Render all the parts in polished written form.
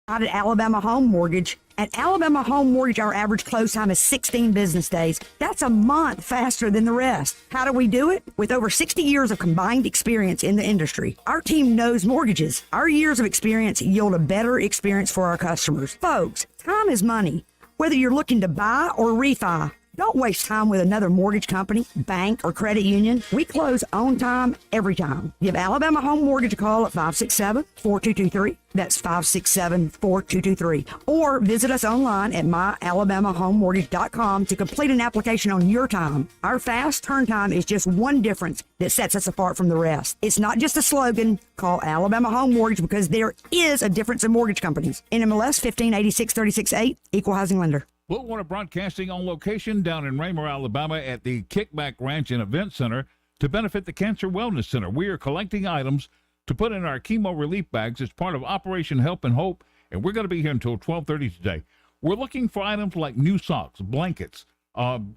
Out at Alabama Home Mortgage. At Alabama Home Mortgage, our average close time is 16 business days. That's a month faster than the rest. How do we do it? With over 60 years of combined experience in the industry. Our team knows mortgages. Our years of experience yield a better experience for our customers. Folks, time is money. Whether you're looking to buy or refi, don't waste time with another mortgage company, bank, or credit union. We close on time, every time. Give Alabama Home Mortgage a call at 567-4223. That's 567-4223. Or visit us online at myalabamahomemortgage.com to complete an application on your time. Our fast turn time is just one difference that sets us apart from the rest. It's not just a slogan. Call Alabama Home Mortgage because there is a difference in mortgage companies. NMLS 1586368, Equal Housing Lender. Blue Water Broadcasting on location down in Raymer, Alabama at the Kickback Ranch and Event Center to benefit the Cancer Wellness Center. We are collecting items to put in our chemo relief bags as part of Operation Help and Hope, and we're going to be here until 12:30 today. We're looking for items like new socks, blankets,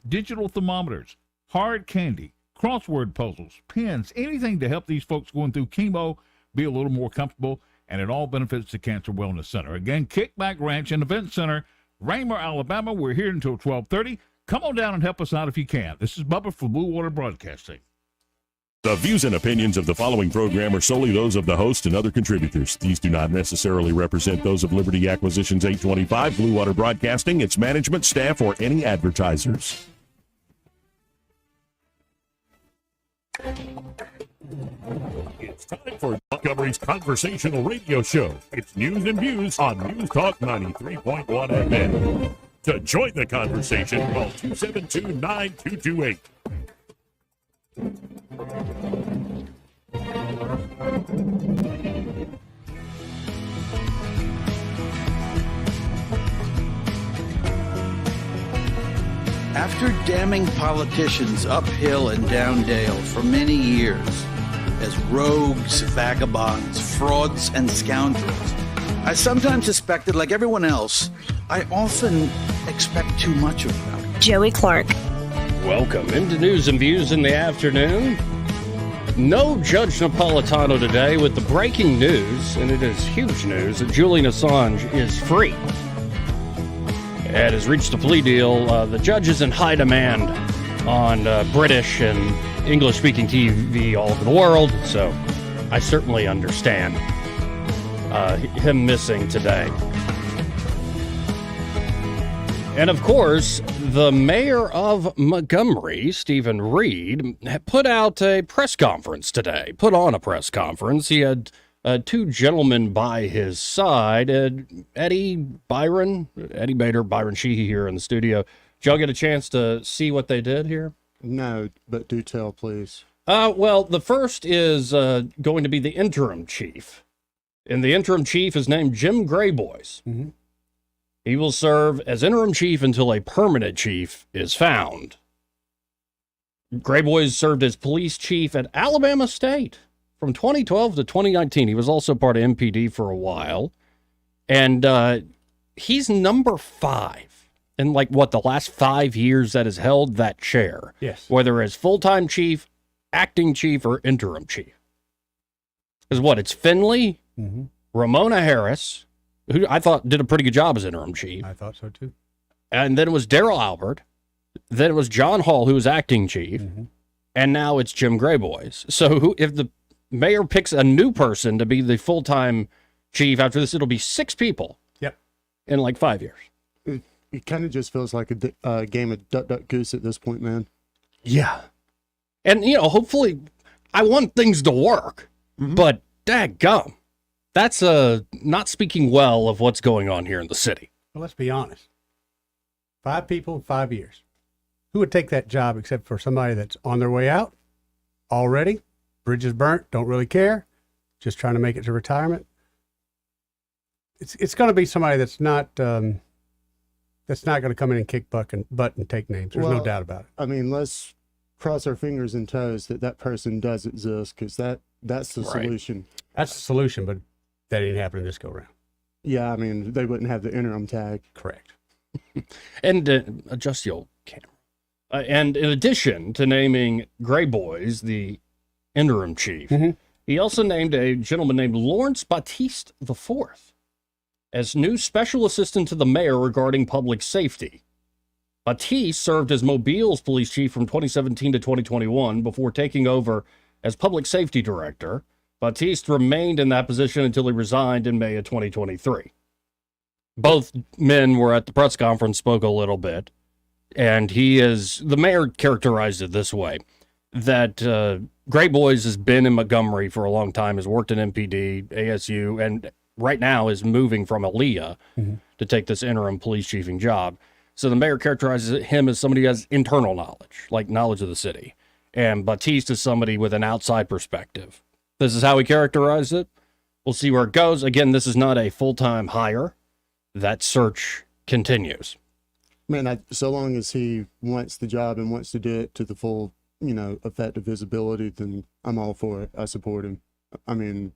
digital thermometers, hard candy, crossword puzzles, pens, anything to help these folks going through chemo be a little more comfortable, and it all benefits the Cancer Wellness Center. Again, Kickback Ranch and Event Center, Raymer, Alabama. We're here until 12:30. Come on down and help us out if you can. This is Bubba for Blue Water Broadcasting. The views and opinions of the following program are solely those of the host and other contributors. These do not necessarily represent those of Liberty Acquisitions 825, Blue Water Broadcasting, its management, staff, or any advertisers. It's time for Montgomery's Conversational Radio Show. It's news and views on News Talk 93.1 FM. To join the conversation, call 272-9228. After damning politicians uphill and down dale for many years as rogues, vagabonds, frauds, and scoundrels, I sometimes suspected, like everyone else, I often expect too much of them. Joey Clark. Welcome into News and Views in the afternoon. No Judge Napolitano today with the breaking news, and it is huge news, that Julian Assange is free. It has reached a plea deal. The judge is in high demand on British and English-speaking TV all over the world, so I certainly understand him missing today. And, of course, the mayor of Montgomery, Stephen Reed, put out a press conference today, put on a press conference. He had two gentlemen by his side, Eddie Bader, Byron Sheehy here in the studio. Did y'all get a chance to see what they did here? No, but do tell, please. Well, the first is going to be the interim chief. And the interim chief is named Jim Grayboys. Mm-hmm. He will serve as interim chief until a permanent chief is found. Grayboys served as police chief at Alabama State from 2012 to 2019. He was also part of MPD for a while. And he's number 5 in, the last 5 years that has held that chair. Yes. Whether as full-time chief, acting chief, or interim chief. Because it's Finley, mm-hmm. Ramona Harris, who I thought did a pretty good job as interim chief. I thought so, too. And then it was Darrell Albert. Then it was John Hall, who was acting chief. Mm-hmm. And now it's Jim Grayboys. So if the mayor picks a new person to be the full-time chief after this, it'll be 6 people. Yep. In 5 years. It kind of just feels like a game of duck, duck, goose at this point, man. Yeah. And, hopefully, I want things to work. Mm-hmm. But, daggum. That's not speaking well of what's going on here in the city. Well, let's be honest. 5 people, 5 years. Who would take that job except for somebody that's on their way out already? Bridges burnt, don't really care, just trying to make it to retirement. It's going to be somebody that's not going to come in and kick butt and take names. There's no doubt about it. I mean, let's cross our fingers and toes that person does exist, because that's the solution. That's the solution, but that ain't happening this go round. Yeah, I mean, they wouldn't have the interim tag. Correct. And adjust the old camera. And in addition to naming Grayboys the interim chief, mm-hmm. he also named a gentleman named Lawrence Batiste IV as new special assistant to the mayor regarding public safety. Batiste served as Mobile's police chief from 2017 to 2021 before taking over as public safety director. Batiste remained in that position until he resigned in May of 2023. Both men were at the press conference, spoke a little bit, and the mayor characterized it this way, that Gray Boys has been in Montgomery for a long time, has worked in MPD, ASU, and right now is moving from Aaliyah to take this interim police chiefing job. So the mayor characterizes him as somebody who has internal knowledge, like knowledge of the city. And Batiste is somebody with an outside perspective. This is how he characterized it. We'll see where it goes. Again, this is not a full-time hire. That search continues. Man, so long as he wants the job and wants to do it to the full, effective visibility, then I'm all for it. I support him. I mean,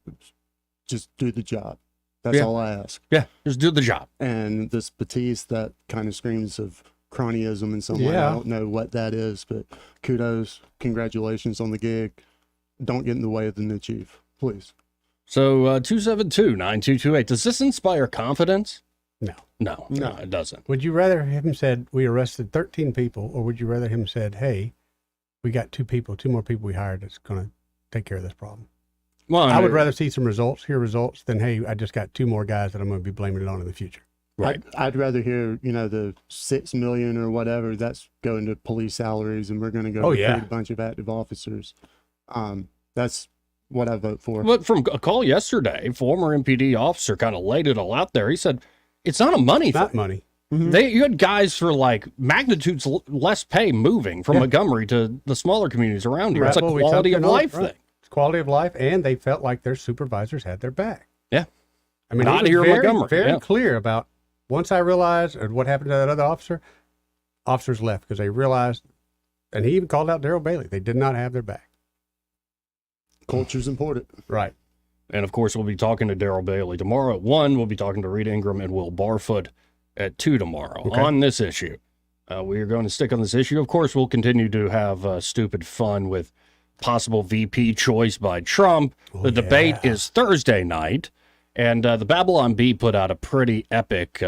just do the job. That's all I ask. Yeah, just do the job. And this Batiste, that kind of screams of cronyism in some way. I don't know what that is, but kudos, congratulations on the gig. Don't get in the way of the new chief, please. So 272-9228, does this inspire confidence? No, it doesn't. Would you rather him said, we arrested 13 people, or would you rather him said, hey, we got two more people we hired that's going to take care of this problem? Well, I would rather see some results, hear results, than, hey, I just got two more guys that I'm going to be blaming it on in the future. Right. I'd rather hear, the 6 million or whatever that's going to police salaries, and we're going to go recruit a bunch of active officers. That's what I vote for. But from a call yesterday, former MPD officer kind of laid it all out there. He said, it's not a money thing. Not money. Mm-hmm. You had guys for like magnitudes less pay moving from Montgomery to the smaller communities around here. It's a quality of life thing. It's quality of life, and they felt like their supervisors had their back. Yeah. I mean, not he here was in very, Montgomery. very clear about, once I realized what happened to that other officer, officers left because they realized, and he even called out Daryl Bailey, they did not have their back. Culture's important. Right. And of course, we'll be talking to Daryl Bailey tomorrow at 1. We'll be talking to Rita Ingram and Will Barfoot at 2 tomorrow on this issue. We are going to stick on this issue. Of course, we'll continue to have stupid fun with possible VP choice by Trump. The debate is Thursday night, and the Babylon Bee put out a pretty epic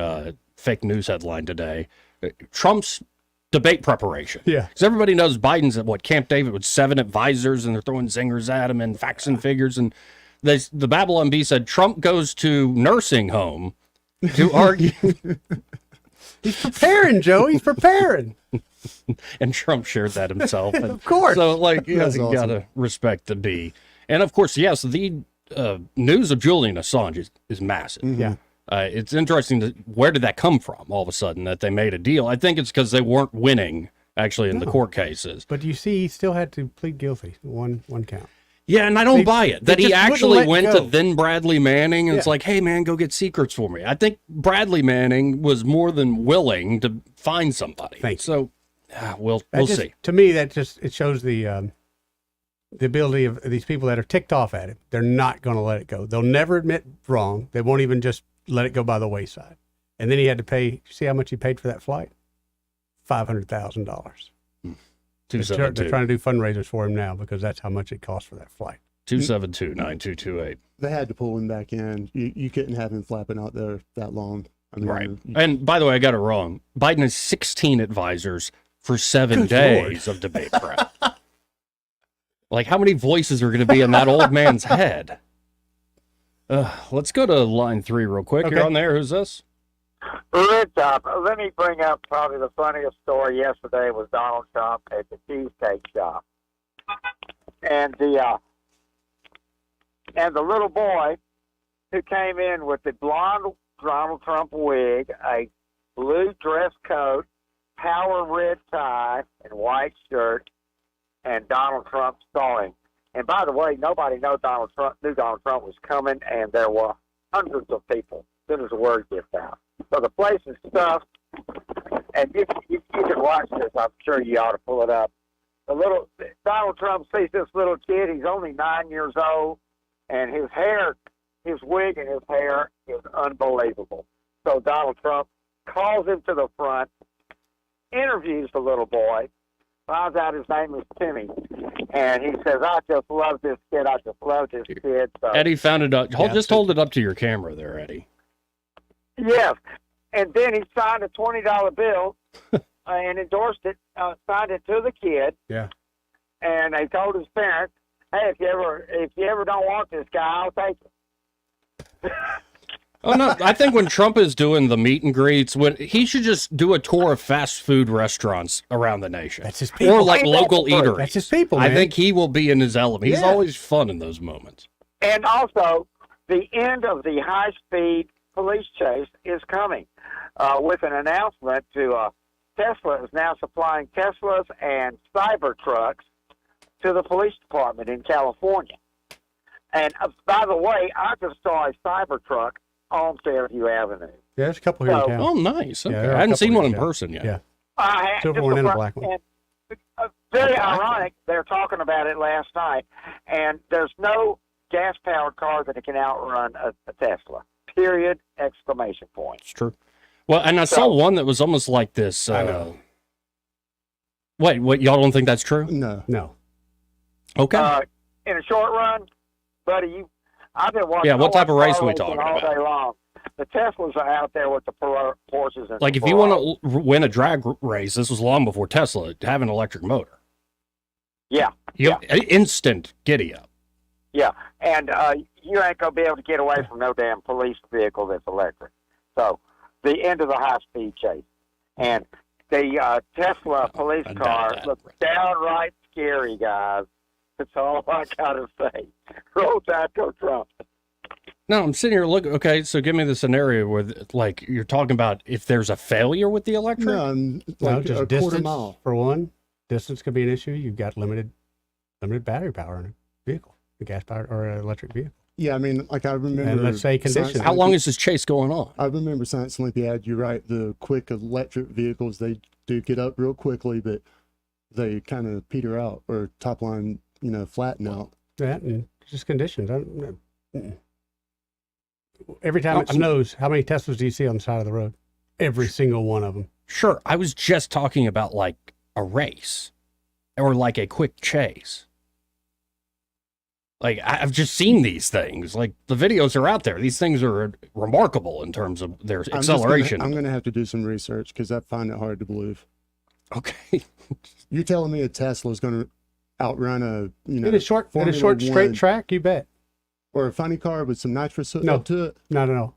fake news headline today. Trump's debate preparation. Yeah. Because everybody knows Biden's at Camp David with 7 advisors, and they're throwing zingers at him and facts and figures. And the Babylon Bee said Trump goes to nursing home to argue. He's preparing, Joe. He's preparing. And Trump shared that himself. And of course. So, you awesome. gotta respect the Bee. And of course, yes, the news of Julian Assange is massive. Mm-hmm. Yeah. It's interesting where did that come from all of a sudden that they made a deal? I think it's because they weren't winning actually in the court cases. But you see, he still had to plead guilty. One count. Yeah, and I don't buy it. That he actually went to go. then Bradley Manning and it's like, hey, man, go get secrets for me. I think Bradley Manning was more than willing to find somebody. Thank you. So we'll see. To me, it shows the ability of these people that are ticked off at it. They're not going to let it go. They'll never admit wrong. They won't even just let it go by the wayside. And then he had to pay. See how much he paid for that flight? $500,000. They're trying to do fundraisers for him now because that's how much it cost for that flight. 272-9228. They had to pull him back in. You couldn't have him flapping out there that long. I mean, Right. And by the way, I got it wrong. Biden has 16 advisors for 7 days of debate prep. How many voices are going to be in that old man's head? Let's go to line 3 real quick. Okay. You're on there. Who's this? Rich, let me bring up probably the funniest story yesterday was Donald Trump at the cheesecake shop. And the little boy who came in with the blonde Donald Trump wig, a blue dress coat, power red tie, and white shirt, and Donald Trump saw him. And by the way, nobody knew Donald Trump was coming, and there were hundreds of people as soon as the word gets out. So the place is stuffed, and you can watch this. I'm sure you ought to pull it up. Donald Trump sees this little kid. He's only 9 years old, and his wig and his hair is unbelievable. So Donald Trump calls him to the front, interviews the little boy, finds out his name is Timmy, and he says, I just love this kid. I just love this kid. So, Eddie found it up. Just hold it up to your camera there, Eddie. Yes. And then he signed a $20 bill and endorsed it, signed it to the kid. Yeah. And they told his parents, "Hey, if you ever don't want this guy, I'll take him." Oh no! I think when Trump is doing the meet and greets, when he should just do a tour of fast food restaurants around the nation. That's his people. Or like Ain't local that the truth? eateries. That's his people, I man. think he will be in his element. He's Yeah. always fun in those moments. And also, the end of the high-speed police chase is coming with an announcement to Tesla is now supplying Teslas and Cybertrucks to the police department in California. And by the way, I just saw a Cybertruck on Fairview Avenue. Yeah, there's a couple here in So- town. Oh, nice. Okay. there are I a hadn't couple seen one in here in town. person yet. Yeah. I had Silver just one and a front- black one. And, very black one. ironic. They're talking about it last night, and there's no gas-powered car that can outrun a Tesla. Period! Exclamation point. It's true. Well, and I saw one that was almost like this. I know. Wait, what? Y'all don't think that's true? No. No. Okay. In a short run, buddy, I've been watching. Yeah, what I type of watch race are we car racing talking all about? day long. The Teslas are out there with the Porsches and Like the if you Ferraris. want to win a drag race, this was long before Tesla have an electric motor. Yeah, Instant giddy up. yeah, and you ain't gonna be able to get away from no damn police vehicle that's electric. So, the end of the high-speed chase, and the Tesla police I doubt car that. looks downright scary, guys. That's all I gotta say. Roll Tide, go Trump. No, I'm sitting here looking. Okay, so give me the scenario where, like, you're talking about if there's a failure with the electric. No, I'm No, like just a distance quarter mile. for one. Distance could be an issue. You've got limited battery power in a vehicle, a gas powered or an electric vehicle. Yeah, I mean, like I remember. And let's say conditions. Science How long Olympi- is this chase going on? I remember Science Olympiad. You're right. The quick electric vehicles, they do get up real quickly, but they kind of peter out or top line, flatten out. That and just conditions. Every time No, it snows, how many Teslas do you see on the side of the road? Every single one of them. Sure, I was just talking about like a race or like a quick chase. Like I've just seen these things. Like the videos are out there. These things are remarkable in terms of their acceleration. I'm gonna have to do some research because I find it hard to believe. Okay. You're telling me a Tesla is going to outrun a In a short Formula straight One track, you bet. or a funny car with some nitrous hooked No. up to it? No.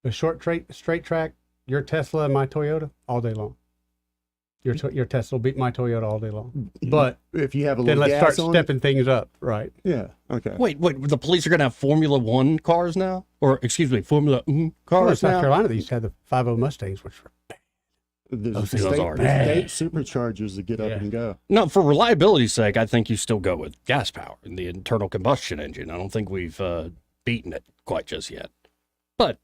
A short straight track, your Tesla and my Toyota all day long. Your Tesla will beat my Toyota all day long. But If you have a then little let's gas start on stepping things up, right? it, yeah, okay. Wait, the police are going to have Formula One cars now? Or, excuse me, Formula cars Well, in South now? Carolina, they used to have the 50 Mustangs, which were There's Those state, things are there's state superchargers that get up Yeah. and go. No, for reliability's sake, I think you still go with gas power in the internal combustion engine. I don't think we've beaten it quite just yet. But,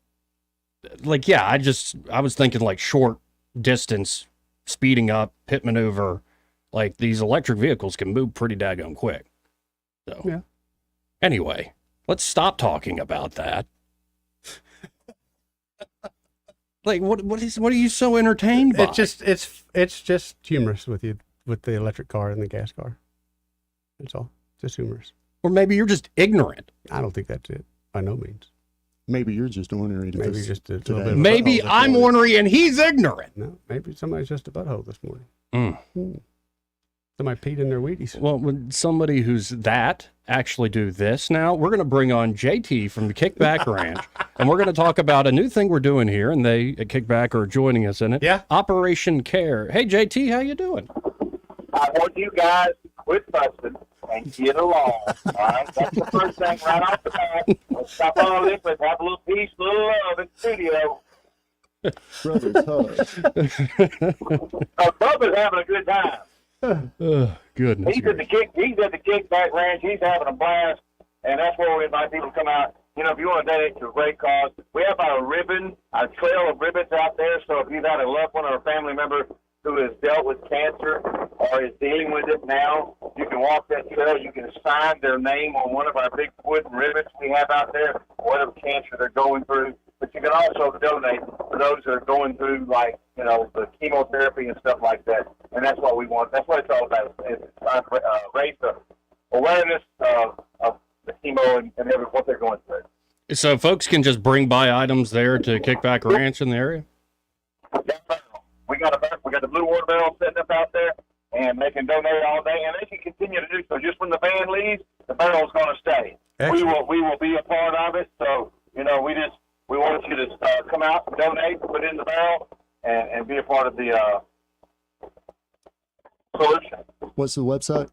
like, yeah, I was thinking like short distance, speeding up, pit maneuver. Like, these electric vehicles can move pretty daggone quick. So, Yeah. Anyway, let's stop talking about that. Like, what are you so entertained by? it's just humorous with the electric car and the gas car. That's all. Just humorous. Or maybe you're just ignorant. I don't think that's it by no means. Maybe you're just ornery. to Maybe this just a little today. bit of Maybe butthole this I'm morning. ornery and he's ignorant. No, maybe somebody's just a butthole this morning. Mm. Somebody peed in their Wheaties. Well, when somebody who's that actually do this now, we're going to bring on JT from the Kickback Ranch, and we're going to talk about a new thing we're doing here, and they at Kickback are joining us in it. Yeah. Operation Care. Hey, JT, how you doing? I want you guys to quit fussing and get along. All right, that's the first thing right off the bat. Let's stop all this. Let's have a little peace, a little love in the studio. Brothers hug. Bubba's having a good time. Oh, goodness. He's at the Kickback Ranch. He's having a blast, and that's where we invite people to come out. You know, if you want to donate to a great cause, we have our trail of ribbons out there. So if you've had a loved one or a family member who has dealt with cancer or is dealing with it now, you can walk that trail. You can sign their name on one of our big wooden ribbons we have out there, whatever cancer they're going through. But you can also donate for those that are going through, like, you know, the chemotherapy and stuff like that. And that's what we want. That's what it's all about. It's trying to raise the awareness of the chemo and what they're going through. So folks can just bring by items there to Kickback Ranch in the area? We got the blue water barrel sitting up out there, and they can donate all day, and they can continue to do so. Just when the van leaves, the barrel's going to stay. Excellent. We will be a part of it. So we want you to come out, donate, put it in the barrel, and be a part of the solution. What's the website?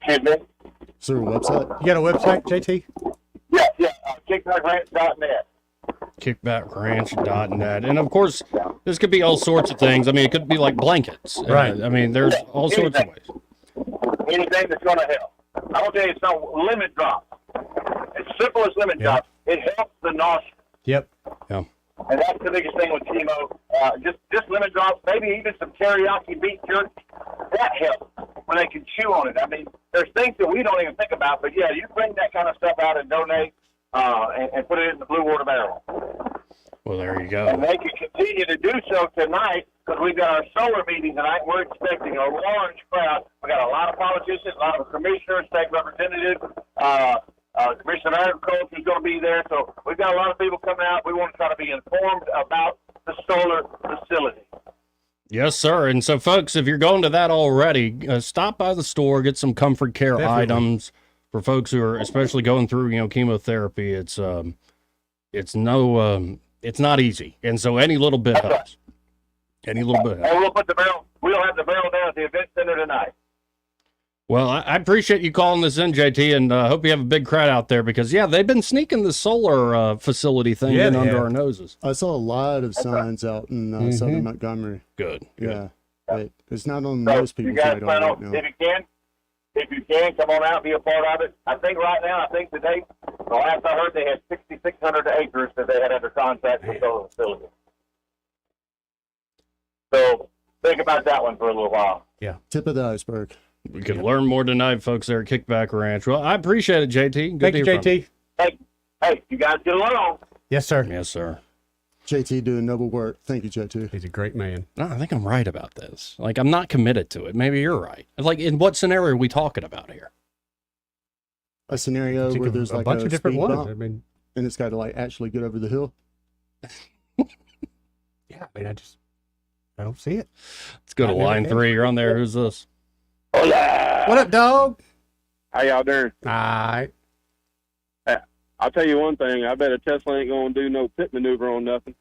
Excuse me. Is there a website? You got a website, JT? Yeah. Kickbackranch.net. Kickbackranch.net. And of course, this could be all sorts of things. I mean, it could be like blankets. Right. I mean, there's all sorts of ways. Anything that's going to help. I will tell you, it's not lemon drops. It's simple as lemon drops. It helps the nausea. Yep. Yeah. And that's the biggest thing with chemo. Just lemon drops, maybe even some teriyaki beef jerky. That helps when they can chew on it. I mean, there's things that we don't even think about, but yeah, you bring that kind of stuff out and donate and put it in the blue water barrel. Well, there you go. And they can continue to do so tonight because we've got our solar meeting tonight. We're expecting a large crowd. We got a lot of politicians, a lot of commissioners, state representatives, Commissioner of Agriculture is going to be there. So we've got a lot of people coming out. We want to try to be informed about the solar facility. Yes, sir. And so, folks, if you're going to that already, stop by the store, get some comfort care items for folks who are especially going through, chemotherapy. It's not easy. And so any little bit helps. Any little bit helps. And we'll have the barrel down at the event center tonight. Well, I appreciate you calling this in, JT, and hope you have a big crowd out there because, they've been sneaking the solar facility thing in under our noses. I saw a lot of signs out in southern Montgomery. Good. Yeah. But it's not on So most people's you guys radar plan right on, now. if you can, come on out and be a part of it. I think today, the last I heard, they had 6,600 acres that they had under contract for the solar facility. So think about that one for a little while. Yeah. Tip of the iceberg. We can learn more tonight, folks, there at Kickback Ranch. Well, I appreciate it, JT. Good Thank you, to hear from JT. Hey, you guys get along. Yes, sir. Yes, sir. JT doing noble work. Thank you, JT. He's a great man. No, I think I'm right about this. Like, I'm not committed to it. Maybe you're right. Like, in what scenario are we talking about here? A scenario where there's a like bunch of different speed ones. bump, I mean, and it's got to like actually get over the hill. yeah. I mean, I don't see it. Let's go to I never line did. 3. You're on there. Who's this? What up, dog? How y'all doing? All right. I'll tell you one thing. I bet a Tesla ain't going to do no pit maneuver on nothing.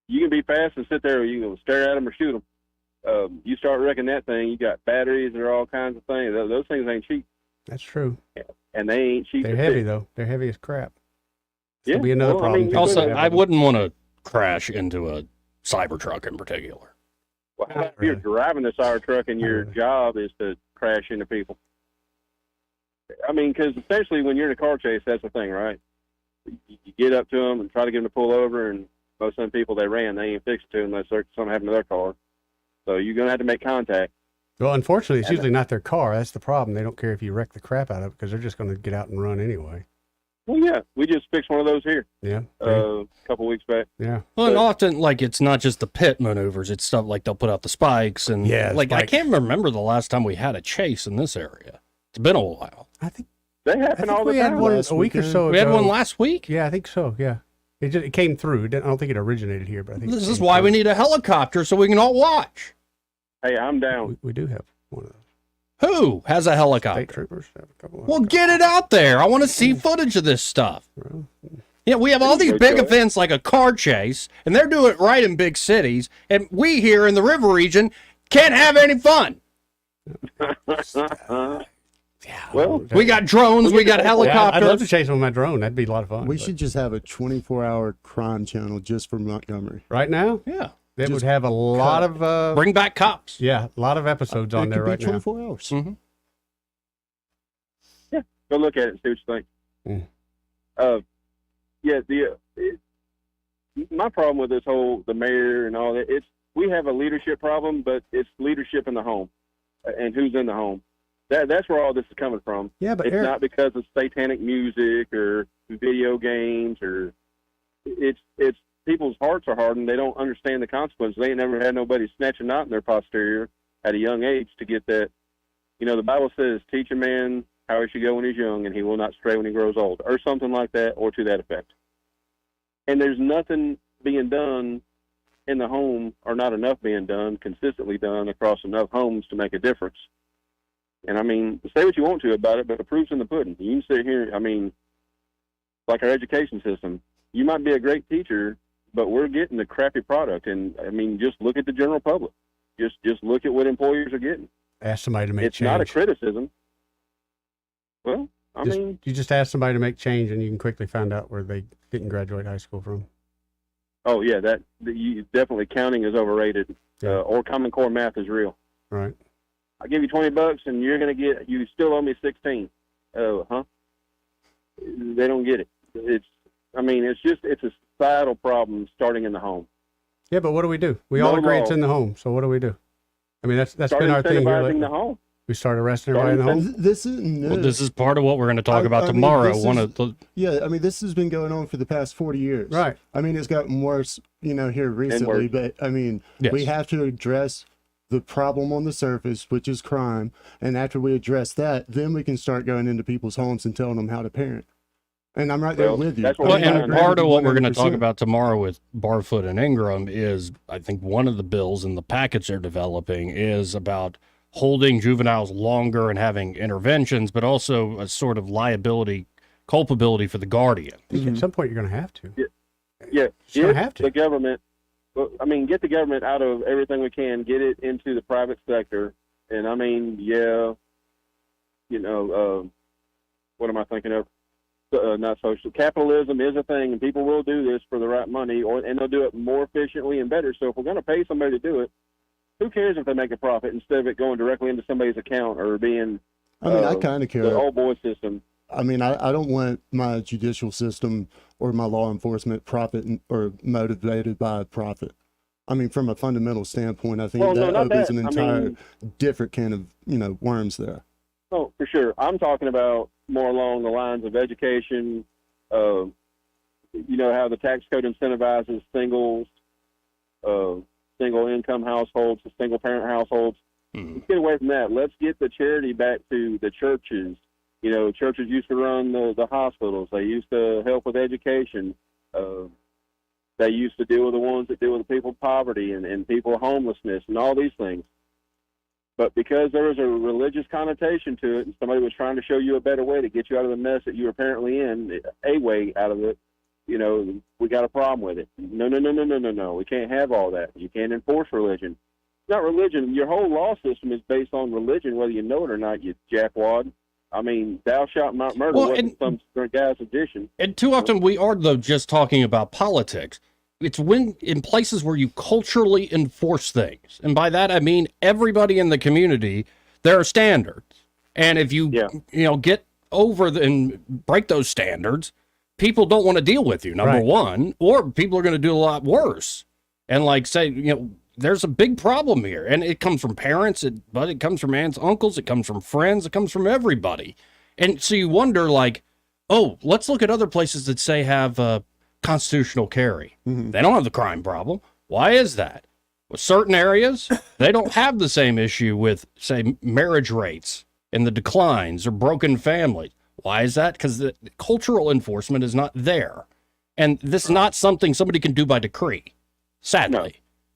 You can be fast and sit there, or you can stare at them or shoot them. You start wrecking that thing, you got batteries or all kinds of things. Those things ain't cheap, That's true. and they ain't cheap. They're to heavy, fix. though. They're heavy as crap. Yeah, That'll be another well, I problem. mean, people Also, have I with them. wouldn't want to crash into a Cybertruck in particular. Well, how about if you're driving the Cyber truck and your job is to crash into people? I mean, because essentially when you're in a car chase, that's the thing, right? You get up to them and try to get them to pull over, and most of them people they ran, they ain't fixed to unless something happened to their car. So you're going to have to make contact. Well, unfortunately, it's usually not their car. That's the problem. They don't care if you wreck the crap out of it because they're just going to get out and run anyway. Well, yeah, we just fixed one of those here Yeah. a couple weeks back. Yeah. Well, and often, like, it's not just the pit maneuvers. It's stuff like they'll put out the spikes. And, Yeah, like, I spikes. can't remember the last time we had a chase in this area. It's been a while. I think They happen all the we had time. one Last a week or weekend. so ago. We had one last week. Yeah, I think so. Yeah. It came through. I don't think it originated here, but I think This it is came why we through. need a helicopter so we can all watch. Hey, I'm down. We do have one of those. Who has a State helicopter? troopers have a couple of Well, get it out there. I want to see footage of this stuff. Well, Yeah, we have all these big events like a car chase, and they're doing it right in big cities, and we here in the river region can't have any fun. Well, We got drones, we got yeah, I'd love to helicopters. chase them with my drone. That'd be a lot of fun. We but should just have a 24-hour crime channel just for Montgomery. right now. Yeah, That would Just have a lot of bring back cops. yeah, a lot of episodes on it there could right be now. 24 hours. go look at it and see what you think. My problem with this whole the mayor and all that, we have a leadership problem, but it's leadership in the home and who's in the home. That's where all this is coming from. Yeah, but It's Eric, not because of satanic music or video games or it's people's hearts are hardened. They don't understand the consequences. They ain't never had nobody snatch a knot in their posterior at a young age to get that. You know, the Bible says, teach a man how he should go when he's young, and he will not stray when he grows old, or something like that, or to that effect. And there's nothing being done in the home, or not enough being done, consistently done across enough homes to make a difference. And I mean, say what you want to about it, but the proof's in the pudding. You can sit here, I mean, like our education system, you might be a great teacher, but we're getting a crappy product. And I mean, just look at the general public. Just look at what employers are getting. Ask somebody to make It's change. not a criticism. Well, I mean, you just ask somebody to make change, and you can quickly find out where they didn't graduate high school from. oh yeah, definitely counting is overrated, Yeah. or Common Core math is real. Right. I'll give you $20 and you still owe me 16. Oh, huh? They don't get it. It's a societal problem starting in the home. Yeah, but what do? We all No agree law. it's in the home. So what do we do? I mean, that's Start been our thing here. incentivizing Lately. the home. We start arresting everybody in the home. This isn't new. Well, this is part of what we're going to talk about I mean, tomorrow. this One is- of the Yeah, I mean, this has been going on for the past 40 years. Right. I mean, it's gotten worse, here recently, worse. but I mean, Yes. we have to address the problem on the surface, which is crime. And after we address that, then we can start going into people's homes and telling them how to parent. And I'm right there Well, with you. that's what Well, I and agree part of what we're going to talk 100%. about tomorrow with Barfoot and Ingram is, I think one of the bills in the package they're developing is about holding juveniles longer and having interventions, but also a sort of culpability for the guardian. I think at some point you're going to have to. Yeah, Just gonna get have to. the government. Well, I mean, get the government out of everything we can. Get it into the private sector, and I mean, what am I thinking of? Not social capitalism is a thing, and people will do this for the right money, and they'll do it more efficiently and better. So if we're going to pay somebody to do it, who cares if they make a profit instead of it going directly into somebody's account or being I mean, I kind of the care. old boy system? I mean, I don't want my judicial system or my law enforcement or motivated by profit. I mean, from a fundamental standpoint, I think Well, no, that not opens that. an I entire mean- different can of, worms there. Oh, for sure. I'm talking about more along the lines of education. How the tax code incentivizes singles, single income households, single parent households. Let's get away from that. Let's get the charity back to the churches. Churches used to run the hospitals. They used to help with education. They used to deal with the ones that deal with people with poverty and people with homelessness and all these things. But because there was a religious connotation to it, and somebody was trying to show you a better way to get you out of the mess that you were apparently in, a way out of it, we got a problem with it. No. We can't have all that. You can't enforce religion. It's not religion. Your whole law system is based on religion, whether you know it or not, you jackwad. I mean, thou shalt not murder wasn't some guy's addition. And too often we are, though, just talking about politics. It's when in places where you culturally enforce things. And by that, I mean everybody in the community, there are standards. And if you, get over and break those standards, people don't want to deal with you, number one, or people are going to do a lot worse. And there's a big problem here. And it comes from parents, but it comes from aunts, uncles, it comes from friends, it comes from everybody. And so you wonder, let's look at other places that say have constitutional carry. They don't have the crime problem. Why is that? With certain areas, they don't have the same issue with, say, marriage rates and the declines or broken families. Why is that? Because the cultural enforcement is not there. And this is not something somebody can do by decree, sadly. No.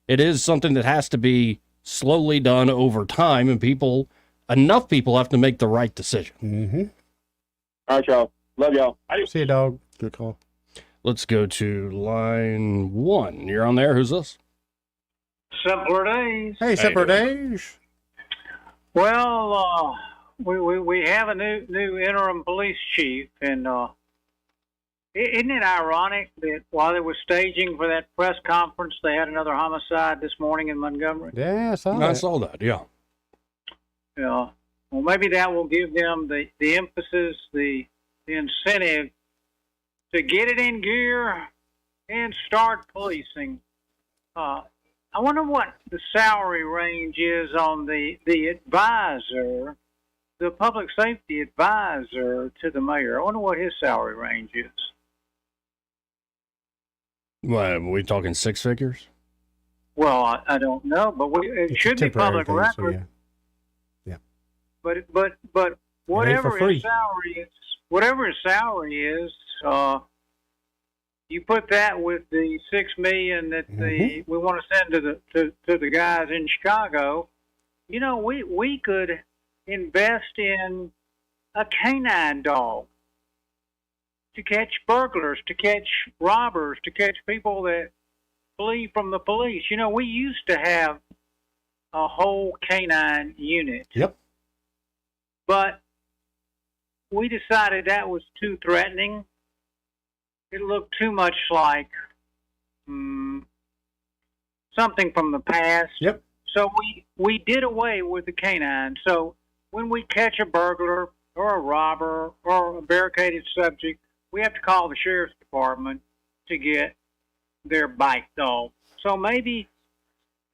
It is something that has to be slowly done over time, and enough people have to make the right decision. Mm-hmm. All right, y'all. Love y'all. See you, dog. Good call. Let's go to line 1. You're on there. Who's this? Simpler days. Hey, Simpler Days. Well, we have a new interim police chief, and isn't it ironic that while they were staging for that press conference, they had another homicide this morning in Montgomery? Yeah, I saw that. Yeah. Yeah. Well, maybe that will give them the emphasis, the incentive to get it in gear and start policing. I wonder what the salary range is on the advisor, the public safety advisor to the mayor. I wonder what his salary range is. What, are we talking 6 figures? Well, I don't know, but it should be public record. Yeah. But whatever free. his salary is, you put that with the $6 million that we want to send to the guys in Chicago. You know, we could invest in a canine dog to catch burglars, to catch robbers, to catch people that flee from the police. You know, we used to have a whole canine unit. Yep. But we decided that was too threatening. It looked too much like something from the past. Yep. So we did away with the canine. So when we catch a burglar or a robber or a barricaded subject, we have to call the sheriff's department to get their bite dog. So maybe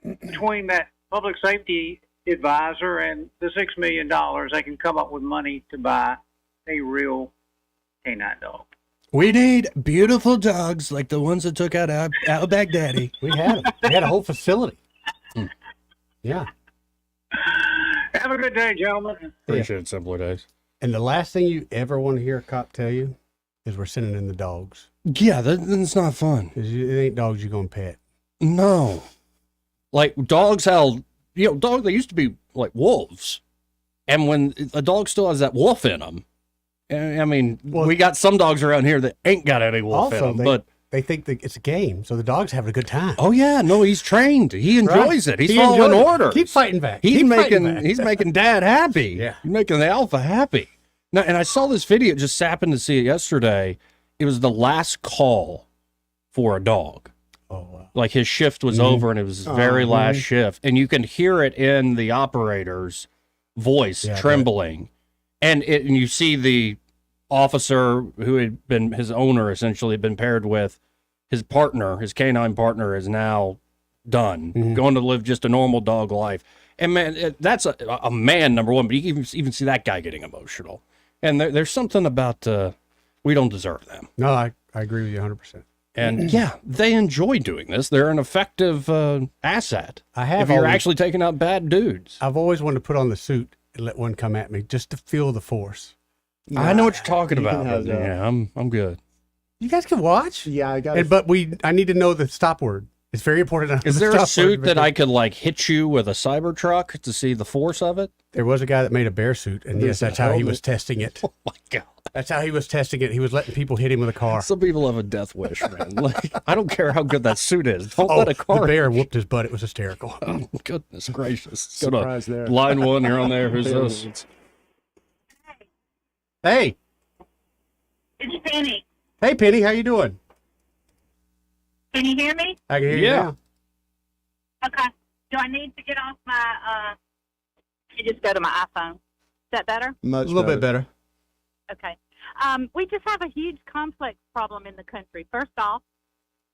between that public safety advisor and the $6 million, they can come up with money to buy a real canine dog. We need beautiful dogs like the ones that took out al-Baghdadi. We had them. We had a whole facility. Yeah. Have a good day, gentlemen. Appreciate Simpler Days. And the last thing you ever want to hear a cop tell you is we're sending in the dogs. Yeah, that's not fun. 'Cause it ain't dogs you're going to pet. No. Like dogs, dogs, they used to be like wolves. And when a dog still has that wolf in them, I mean, we got some dogs around here that ain't got any wolf in them, but they think that it's a game, so the dog's having a good time. oh yeah, no, he's trained. He enjoys it. He's following orders. Keep fighting back. He's Keep making fighting back. he's making dad happy. Yeah. He's making the alpha happy. Now, and I saw this video, just happened to see it yesterday. It was the last call for a dog. Oh wow. Like his shift was over and it was his very last shift. And you can hear it in the operator's voice trembling. And you see the officer who had been his owner essentially had been paired with his partner, his canine partner is now done, going to live just a normal dog life. And man, that's a man, number one, but you can even see that guy getting emotional. And there's something about we don't deserve them. No, I agree with you 100%. And yeah, they enjoy doing this. They're an effective asset. If you're actually taking out bad dudes. I've always wanted to put on the suit and let one come at me just to feel the force. I know what you're talking you can about. have But that. yeah, I'm good. You guys can watch. Yeah, I got. But I need to know the stop word. It's very important. to know Is the there a stop suit word, that I could like hit you with a Cybertruck to see the force of it? There was a guy that made a bear suit, and yes, that's how he was testing it. Oh my God. That's how he was testing it. He was letting people hit him with a car. Some people have a death wish, man. Like, I don't care how good that suit is. Don't let a the car. bear whooped his butt. It was hysterical. Oh, goodness gracious. Go Surprise to there. line one. You're on there. Who's this? Hey. It's Penny. Hey, Penny. How you doing? Can you hear me? I can hear you now. Okay. Do I need to get off my, you just go to my iPhone. Is that better? Much A little bit better. Okay. We just have a huge complex problem in the country. First off,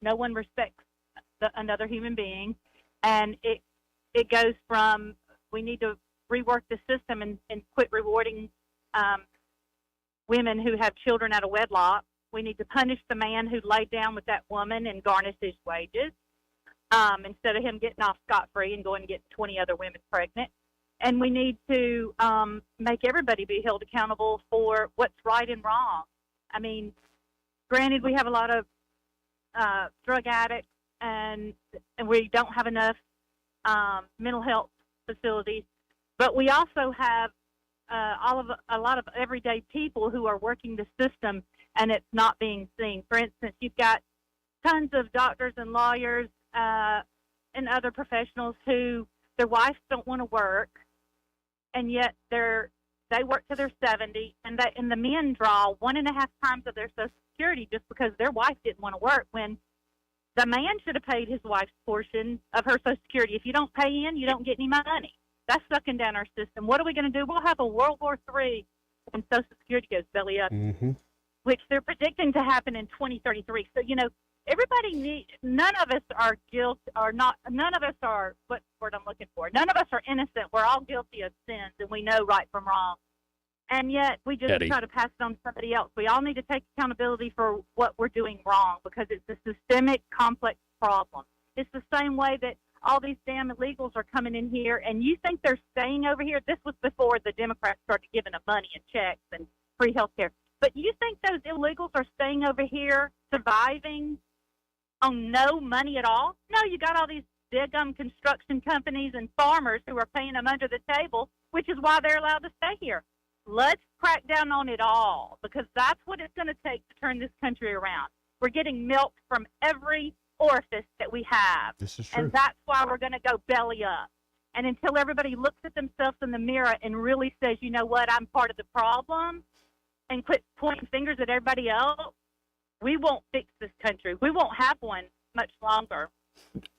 no one respects another human being. And it goes from we need to rework the system and quit rewarding women who have children out of wedlock. We need to punish the man who laid down with that woman and garnish his wages instead of him getting off scot-free and going and getting 20 other women pregnant. And we need to make everybody be held accountable for what's right and wrong. I mean, granted, we have a lot of drug addicts, and we don't have enough mental health facilities, but we also have a lot of everyday people who are working the system, and it's not being seen. For instance, you've got tons of doctors and lawyers and other professionals who their wives don't want to work, and yet they work till they're 70, and the men draw 1.5 times of their Social Security just because their wife didn't want to work, when the man should have paid his wife's portion of her Social Security. If you don't pay in, you don't get any money. That's sucking down our system. What are we going to do? We'll have a World War III when Social Security goes belly up, which they're predicting to happen in 2033. So, everybody none of us are guilty or not. None of us are, what word I'm looking for? None of us are innocent. We're all guilty of sins, and we know right from wrong. And yet we just try to pass it on to somebody else. We all need to take accountability for what we're doing wrong, because it's a systemic, complex problem. It's the same way that all these damn illegals are coming in here, and you think they're staying over here? This was before the Democrats started giving them money and checks and free health care. But you think those illegals are staying over here surviving on no money at all? No, you got all these big construction companies and farmers who are paying them under the table, which is why they're allowed to stay here. Let's crack down on it all, because that's what it's going to take to turn this country around. We're getting milk from every orifice that we have. This is true. And that's why we're going to go belly up. And until everybody looks at themselves in the mirror and really says, you know what, I'm part of the problem, and quit pointing fingers at everybody else, we won't fix this country. We won't have one much longer.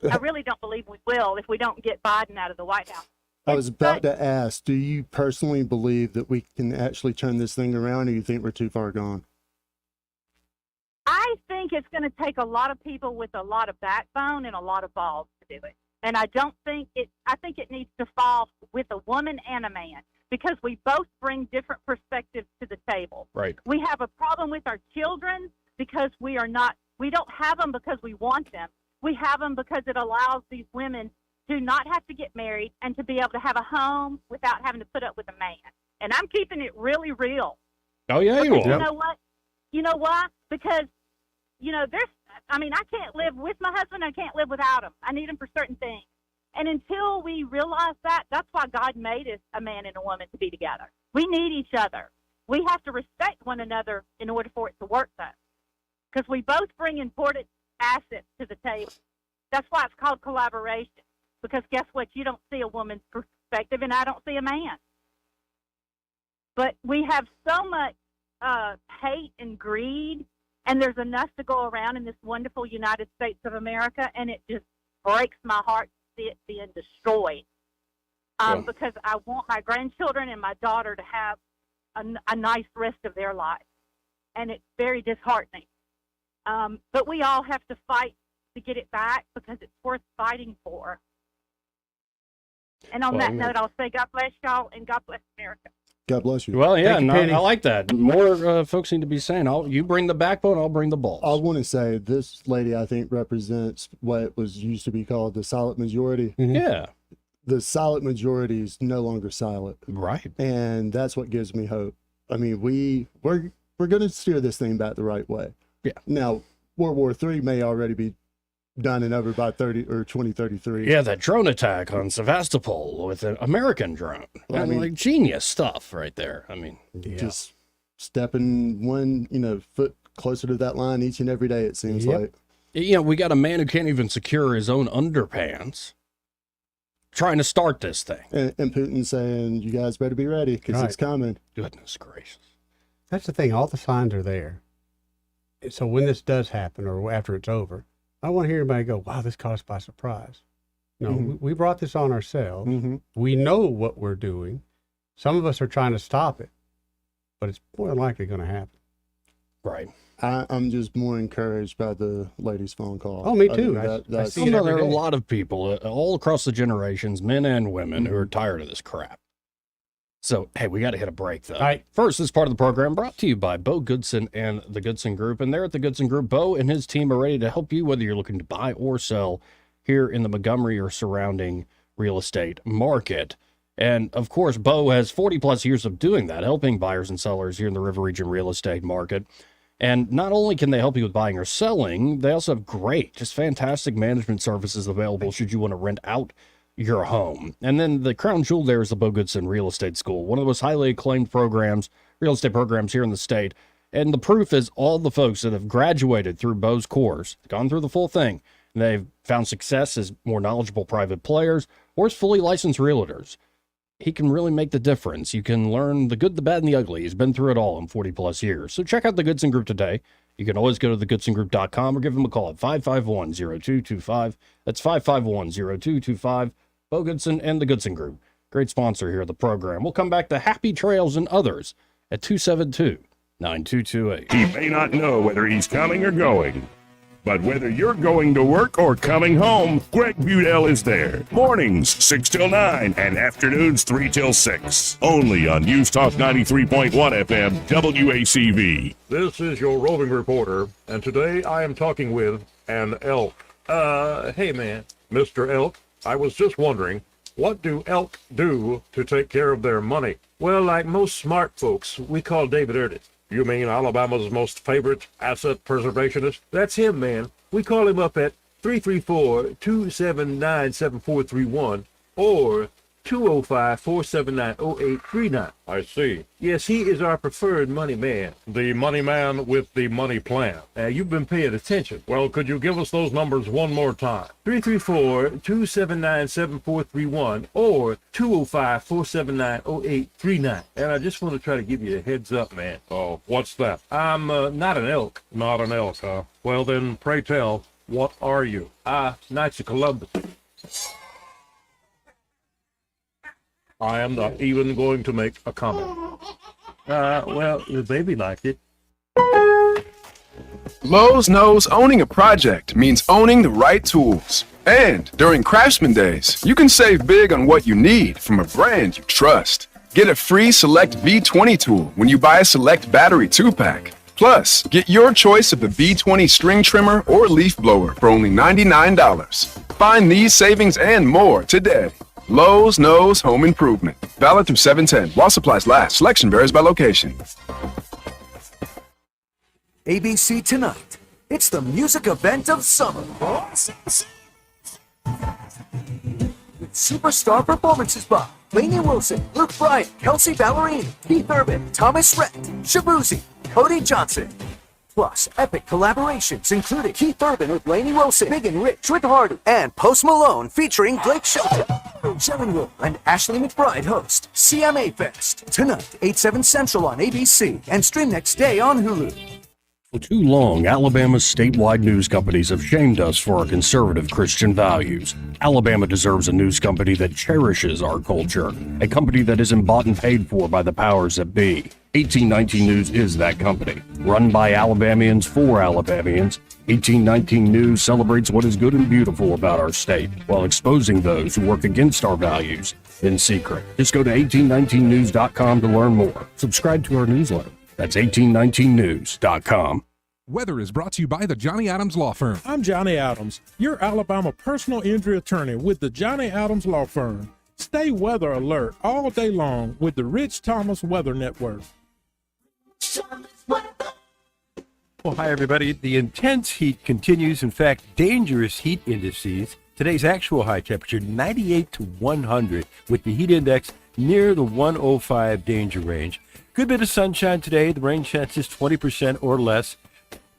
I really don't believe we will if we don't get Biden out of the White House. I was about to ask, do you personally believe that we can actually turn this thing around, or you think we're too far gone? I think it's going to take a lot of people with a lot of backbone and a lot of balls to do it. And I think it needs to fall with a woman and a man, because we both bring different perspectives to the table. Right. We have a problem with our children because we don't have them because we want them. We have them because it allows these women to not have to get married and to be able to have a home without having to put up with a man. And I'm keeping it really real. Oh, yeah, you Because are. You know what? You know why? Because, I can't live with my husband. I can't live without him. I need him for certain things. And until we realize that, that's why God made us a man and a woman to be together. We need each other. We have to respect one another in order for it to work, though. Because we both bring important assets to the table. That's why it's called collaboration. Because guess what? You don't see a woman's perspective, and I don't see a man. But we have so much hate and greed, and there's enough to go around in this wonderful United States of America, and it just breaks my heart to see it being destroyed. Because I want my grandchildren and my daughter to have a nice rest of their life, and it's very disheartening. But we all have to fight to get it back, because it's worth fighting for. And on that note, I'll say God bless y'all and God bless America. God bless you. Well, yeah, Thank you, Penny. I like that. More folks need to be saying, you bring the backbone, I'll bring the balls. I want to say this lady, I think, represents what was used to be called the silent majority. Mm-hmm. Yeah. The silent majority is no longer silent. Right. And that's what gives me hope. I mean, we're going to steer this thing back the right way. Yeah. Now, World War III may already be done and over by 2033. Yeah, that drone attack on Sevastopol with an American drone. I mean, like genius stuff right there. I mean, just stepping one, foot closer to that line each and every day, it seems like. We got a man who can't even secure his own underpants trying to start this thing. And Putin saying, you guys better be ready, because it's coming. Goodness gracious. That's the thing. All the signs are there. So when this does happen, or after it's over, I don't want to hear anybody go, wow, this caught us by surprise. No, we brought this on ourselves. Mm-hmm. We know what we're doing. Some of us are trying to stop it, but it's more than likely going to happen. Right. I'm just more encouraged by the lady's phone call. Oh, me too. I see there are a lot of people all across the generations, men and women, who are tired of this crap. So, hey, we got to hit a break, though. All right. First, this part of the program brought to you by Bo Goodson and the Goodson Group. And there at the Goodson Group, Bo and his team are ready to help you, whether you're looking to buy or sell here in the Montgomery or surrounding real estate market. And, of course, Bo has 40-plus years of doing that, helping buyers and sellers here in the River Region real estate market. And not only can they help you with buying or selling, they also have great, just fantastic management services available should you want to rent out your home. And then the crown jewel there is the Bo Goodson Real Estate School, one of the most highly acclaimed real estate programs here in the state. And the proof is all the folks that have graduated through Bo's course, gone through the full thing, and they've found success as more knowledgeable private players or as fully licensed realtors. He can really make the difference. You can learn the good, the bad, and the ugly. He's been through it all in 40-plus years. So check out the Goodson Group today. You can always go to thegoodsongroup.com or give him a call at 551-0225. That's 551-0225. Bo Goodson and the Goodson Group. Great sponsor here of the program. We'll come back to Happy Trails and others at 272-9228. He may not know whether he's coming or going, but whether you're going to work or coming home, Greg Budell is there. Mornings 6 till 9 and afternoons 3 till 6. Only on News Talk 93.1 FM WACV. This is your roving reporter, and today I am talking with an elk. Hey man, Mr. Elk, I was just wondering, what do elk do to take care of their money? Well, like most smart folks, we call David Ernest. You mean Alabama's most favorite asset preservationist? That's him, man. We call him up at 334-279-7431 or 205-479-0839. I see. Yes, he is our preferred money man. The money man with the money plan. You've been paying attention. Well, could you give us those numbers one more time? 334-279-7431 or 205-479-0839. And I just want to try to give you a heads up, man. Oh, what's that? I'm not an elk. Not an elk, huh? Well, then, pray tell, what are you? Knights of Columbus. I am not even going to make a comment. Well, the baby liked it. Lowe's knows owning a project means owning the right tools. And during Craftsman Days, you can save big on what you need from a brand you trust. Get a free Select V20 tool when you buy a Select Battery 2-pack. Plus, get your choice of the V20 string trimmer or leaf blower for only $99. Find these savings and more today. Lowe's knows home improvement. Valid through 7/10. While supplies last. Selection varies by location. ABC Tonight. It's the music event of summer. With superstar performances by Lainey Wilson, Luke Bryan, Kelsey Ballerini, Keith Urban, Thomas Rhett, Shabuzi, Cody Johnson. Plus, epic collaborations including Keith Urban with Lainey Wilson, Big and Rich with Hardy, and Post Malone featuring Blake Shelton. Shellingham and Ashley McBride host CMA Fest. Tonight, 8/7 Central on ABC and stream next day on Hulu. For too long, Alabama's statewide news companies have shamed us for our conservative Christian values. Alabama deserves a news company that cherishes our culture, a company that isn't bought and paid for by the powers that be. 1819 News is that company. Run by Alabamians for Alabamians, 1819 News celebrates what is good and beautiful about our state, while exposing those who work against our values in secret. Just go to 1819news.com to learn more. Subscribe to our newsletter. That's 1819news.com. Weather is brought to you by the Johnny Adams Law Firm. I'm Johnny Adams, your Alabama personal injury attorney with the Johnny Adams Law Firm. Stay weather alert all day long with the Rich Thomas Weather Network. Well, hi, everybody. The intense heat continues. In fact, dangerous heat indices. Today's actual high temperature, 98 to 100, with the heat index near the 105 danger range. Good bit of sunshine today. The rain chance is 20% or less.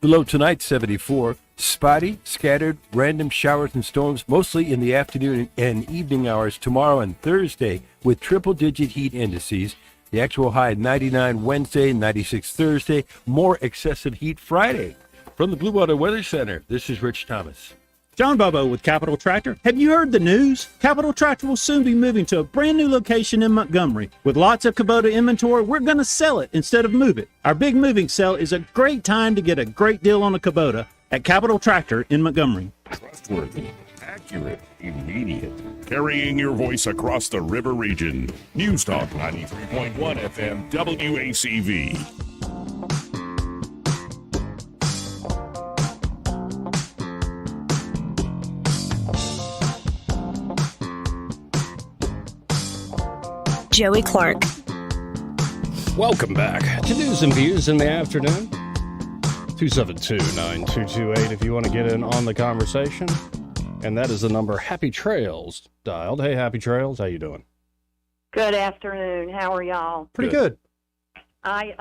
The low tonight, 74. Spotty, scattered, random showers and storms, mostly in the afternoon and evening hours tomorrow and Thursday, with triple-digit heat indices. The actual high, 99 Wednesday, 96 Thursday. More excessive heat Friday. From the Blue Water Weather Center, this is Rich Thomas. John Bobo with Capital Tractor. Have you heard the news? Capital Tractor will soon be moving to a brand new location in Montgomery. With lots of Kubota inventory, we're going to sell it instead of move it. Our big moving sale is a great time to get a great deal on a Kubota at Capital Tractor in Montgomery. Trustworthy, accurate, immediate. Carrying your voice across the river region. News Talk 93.1 FM WACV. Joey Clark. Welcome back to News and Views in the afternoon. 272-9228 if you want to get in on the conversation. And that is the number Happy Trails dialed. Hey, Happy Trails, how you doing? Good afternoon. How are y'all? Pretty good. I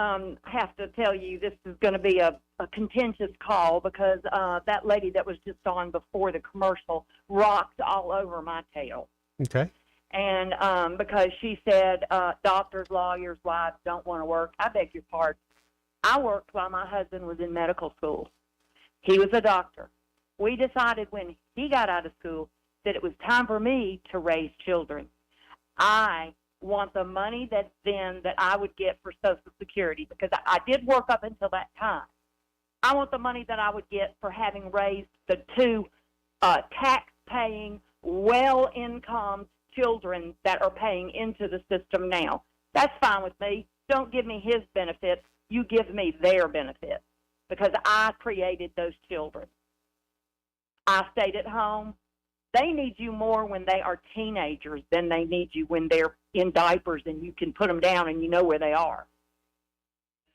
have to tell you, this is going to be a contentious call because that lady that was just on before the commercial rocked all over my tail. Okay. And because she said doctors, lawyers, wives don't want to work. I beg your pardon. I worked while my husband was in medical school. He was a doctor. We decided when he got out of school that it was time for me to raise children. I want the money that I would get for Social Security because I did work up until that time. I want the money that I would get for having raised the two tax-paying, well-income children that are paying into the system now. That's fine with me. Don't give me his benefits. You give me their benefits because I created those children. I stayed at home. They need you more when they are teenagers than they need you when they're in diapers and you can put them down and you know where they are.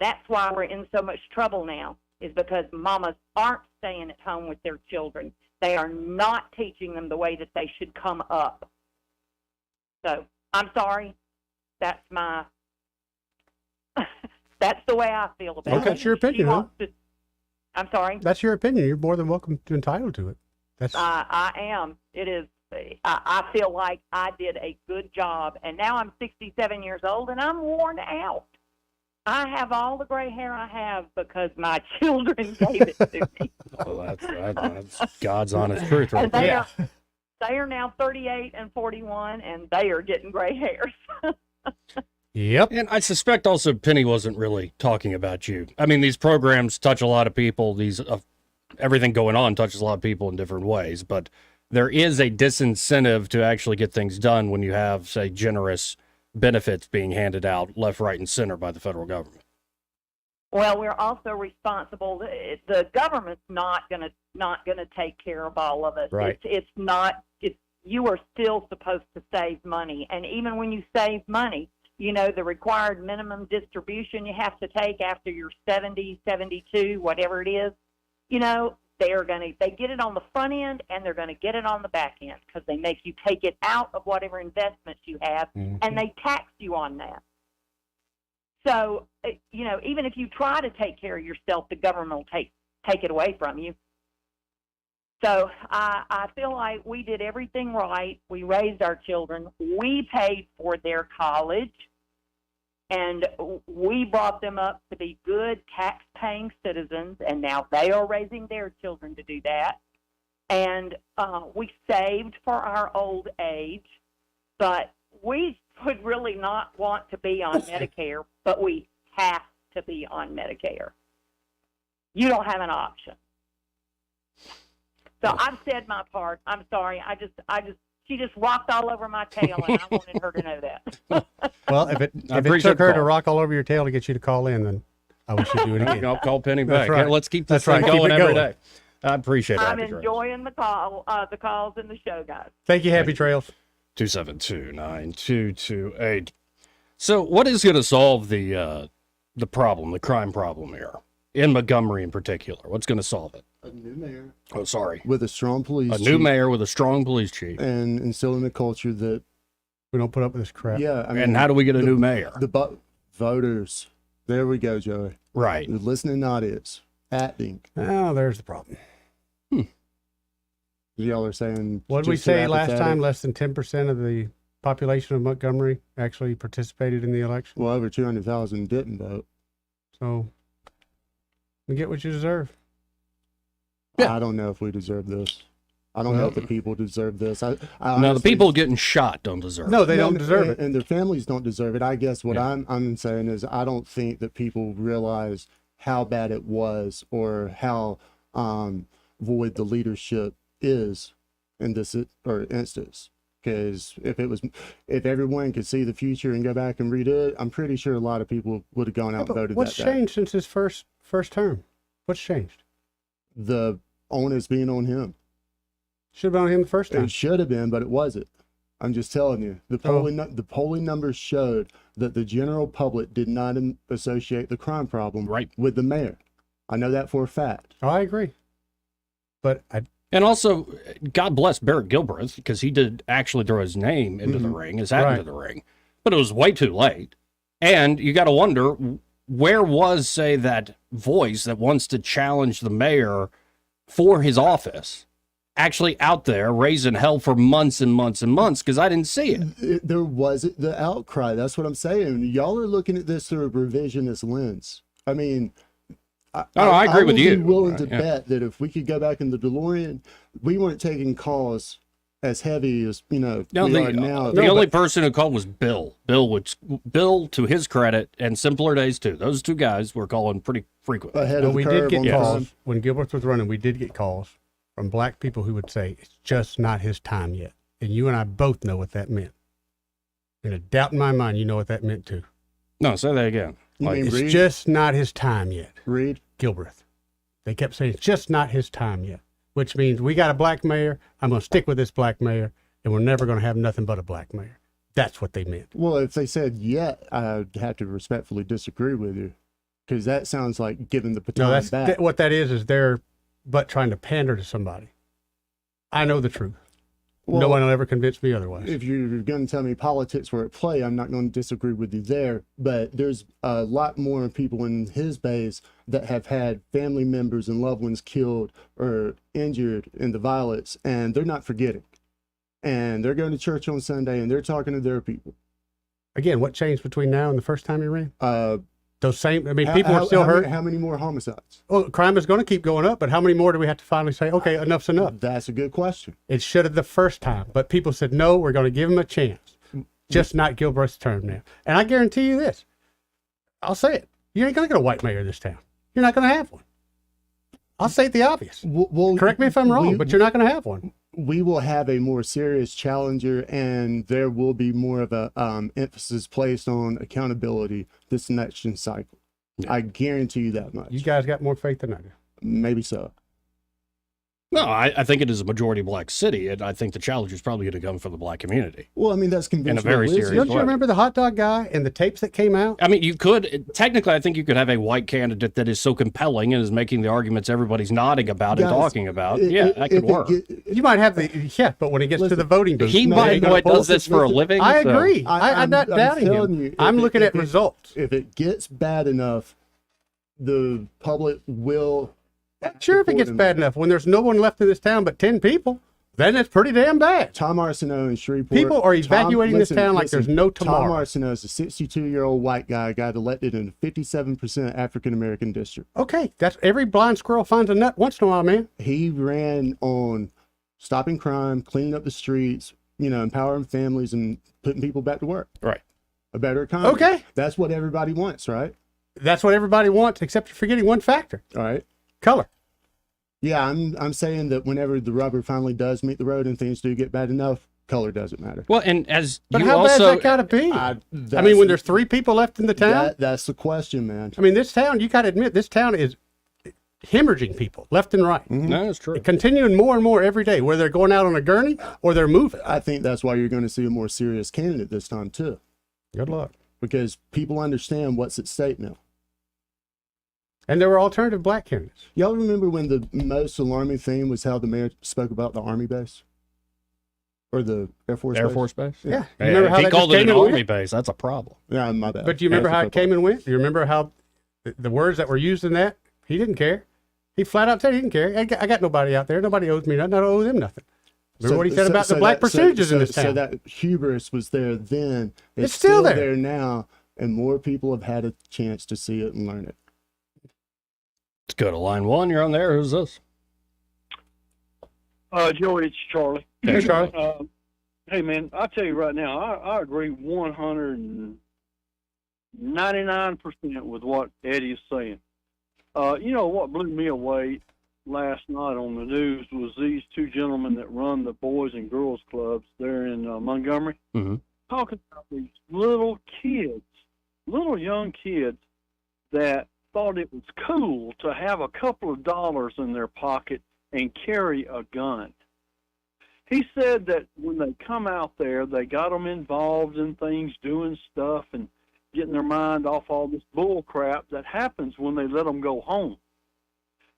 That's why we're in so much trouble now, is because mamas aren't staying at home with their children. They are not teaching them the way that they should come up. So I'm sorry. That's my. That's the way I feel about it. That's your opinion, huh? I'm sorry. That's your opinion. You're more than welcome to entitled to it. That's. I am. It is. I feel like I did a good job, and now I'm 67 years old, and I'm worn out. I have all the gray hair I have because my children gave it to me. Oh, that's God's honest truth right And there. they are now 38 and 41, and they are getting gray hairs. Yep. And I suspect also Penny wasn't really talking about you. I mean, these programs touch a lot of people. These everything going on touches a lot of people in different ways, but there is a disincentive to actually get things done when you have, say, generous benefits being handed out left, right, and center by the federal government. Well, we're also responsible. The government's not going to take care of all of us. Right. It's not. You are still supposed to save money, and even when you save money, you know, the required minimum distribution you have to take after you're 70, 72, whatever it is, you know, they get it on the front end and they're going to get it on the back end because they make you take it out of whatever investments you have and they tax you on that. So, you know, even if you try to take care of yourself, the government will take it away from you. So I feel like we did everything right. We raised our children. We paid for their college. And we brought them up to be good tax-paying citizens, and now they are raising their children to do that. And we saved for our old age, but we would really not want to be on Medicare, but we have to be on Medicare. You don't have an option. So I've said my part. I'm sorry. She just rocked all over my tail, and I wanted her to know that. Well, if it took her to rock all over your tail to get you to call in, then I wish you'd do it again. I'll call Penny That's back. right. Let's keep this That's thing right. going Keep it every going. day. I appreciate it. I'm enjoying the calls and the show, guys. Thank you, Happy Trails. 272-9228. So what is going to solve the problem, the crime problem here, in Montgomery in particular? What's going to solve it? A new mayor. Oh, sorry. With a strong police A chief. new mayor with a strong police chief. And instilling a culture that we don't put up with this crap. Yeah. I mean, and how do we get a new mayor? Voters. There we go, Joey. Right. The listening audience. Acting. Oh, there's the problem. Y'all are saying. What did we just too say last apathetic? time? Less than 10% of the population of Montgomery actually participated in the election. Well, over 200,000 didn't vote. So you get what you deserve. Yeah. I don't know if we deserve this. I don't know if the people deserve this. I No, the honestly- people getting shot don't deserve it. No, they don't deserve it. And their families don't deserve it. I guess what I'm saying is I don't think that people realize how bad it was or how void the leadership is in this instance. Because if everyone could see the future and go back and redo it, I'm pretty sure a lot of people would have gone out and voted What's that day. changed since his first term? What's changed? The onus being on him. Should have been on him the first time. It should have been, but it wasn't. I'm just telling you. The polling numbers showed that the general public did not associate the crime problem with the mayor. I know that for a fact. Oh, I agree. But And also, God bless Barrett Gilbreth, because he did actually throw his name into the ring, his hat into the ring. But it was way too late. And you got to wonder, where was, say, that voice that wants to challenge the mayor for his office actually out there raising hell for months and months and months? Because I didn't see it. There wasn't the outcry. That's what I'm saying. Y'all are looking at this through a revisionist lens. I mean, I agree with you. I'm willing to bet that if we could go back in the DeLorean, we weren't taking calls as heavy as we are now. The only person who called was Bill. Bill, to his credit, and Simpler Days too. Those two guys were calling pretty frequently. we did get calls when Gilbert was running. We did get calls from black people who would say it's just not his time yet, and you and I both know what that meant. In a doubt in my mind, you know what that meant too. No, say that again. It's just not his time yet. Reed Gilbreth. They kept saying it's just not his time yet. which means we got a black mayor. I'm going to stick with this black mayor, and we're never going to have nothing but a black mayor. That's what they meant. Well, if they said yet, I'd have to respectfully disagree with you, because that sounds like giving the baton No, that's back. what that is they're but trying to pander to somebody. I know the truth. Well, no one will ever convince me otherwise. If you're going to tell me politics were at play, I'm not going to disagree with you there. But there's a lot more people in his base that have had family members and loved ones killed or injured in the violence, and they're not forgetting. And they're going to church on Sunday, and they're talking to their people. Again, what changed between now and the first time you ran? People are still hurt. How many more homicides? Well, crime is going to keep going up, but how many more do we have to finally say, okay, enough's enough? That's a good question. It should have the first time, but people said, no, we're going to give him a chance. Just not Gilbert's term now. And I guarantee you this. I'll say it. You ain't going to get a white mayor this town. You're not going to have one. I'll state the obvious. Well, correct me if I'm wrong, but you're not going to have one. We will have a more serious challenger, and there will be more of a emphasis placed on accountability this election cycle. Yeah. I guarantee you that much. You guys got more faith than I do. Maybe so. No, I think it is a majority black city, and I think the challenge is probably going to come from the black community. Well, I mean, that's conventional. In a very serious way. Don't you remember the hot dog guy and the tapes that came out? I mean, you could, technically, I think you could have a white candidate that is so compelling and is making the arguments everybody's nodding about and talking about. That could work. You might have but when it gets to the voting booth. He might know does this for a living. I agree. I'm not doubting him. I'm looking at results. If it gets bad enough, the public will... Sure, if it gets bad enough. When there's no one left in this town but 10 people, then it's pretty damn bad. Tom Arsenault in Shreveport. People are evacuating this town like there's no tomorrow. Tom Arsenault is a 62-year-old white guy got elected in a 57% African-American district. Okay, that's every blind squirrel finds a nut once in a while, man. He ran on stopping crime, cleaning up the streets, empowering families and putting people back to work. Right. A better economy. Okay. That's what everybody wants, right? That's what everybody wants, except you're forgetting one factor. All right. Color. Yeah, I'm saying that whenever the rubber finally does meet the road and things do get bad enough, color doesn't matter. Well, and but how bad's that got to be? I mean, when there's 3 people left in the town? That's the question, man. I mean, this town, you got to admit, this town is hemorrhaging people left and right. Mm-hmm. No, that's true. Continuing more and more every day, whether they're going out on a gurney or they're moving. I think that's why you're going to see a more serious candidate this time, too. Good luck. Because people understand what's at stake now. And there were alternative black candidates. Y'all remember when the most alarming thing was how the mayor spoke about the Army base? Or the Air Force base? Yeah. You remember how he called it an Army base? That's a problem. Yeah, my bad. But do you remember how it came and went? Do you remember how the words that were used in that? He didn't care. He flat out said he didn't care. I got nobody out there. Nobody owes me nothing. I don't owe them nothing. Remember what he said about the black percentages in this town? So that hubris was there then. It's still there now. And more people have had a chance to see it and learn it. Let's go to line 1. You're on there. Who's this? Joey, it's Charlie. Hey, Charlie. Hey, man, I'll tell you right now, I agree 199% with what Eddie is saying. What blew me away last night on the news was these 2 gentlemen that run the Boys and Girls Clubs there in Montgomery, talking about these little young kids that thought it was cool to have a couple of dollars in their pocket and carry a gun. He said that when they come out there, they got them involved in things, doing stuff and getting their mind off all this bull crap that happens when they let them go home.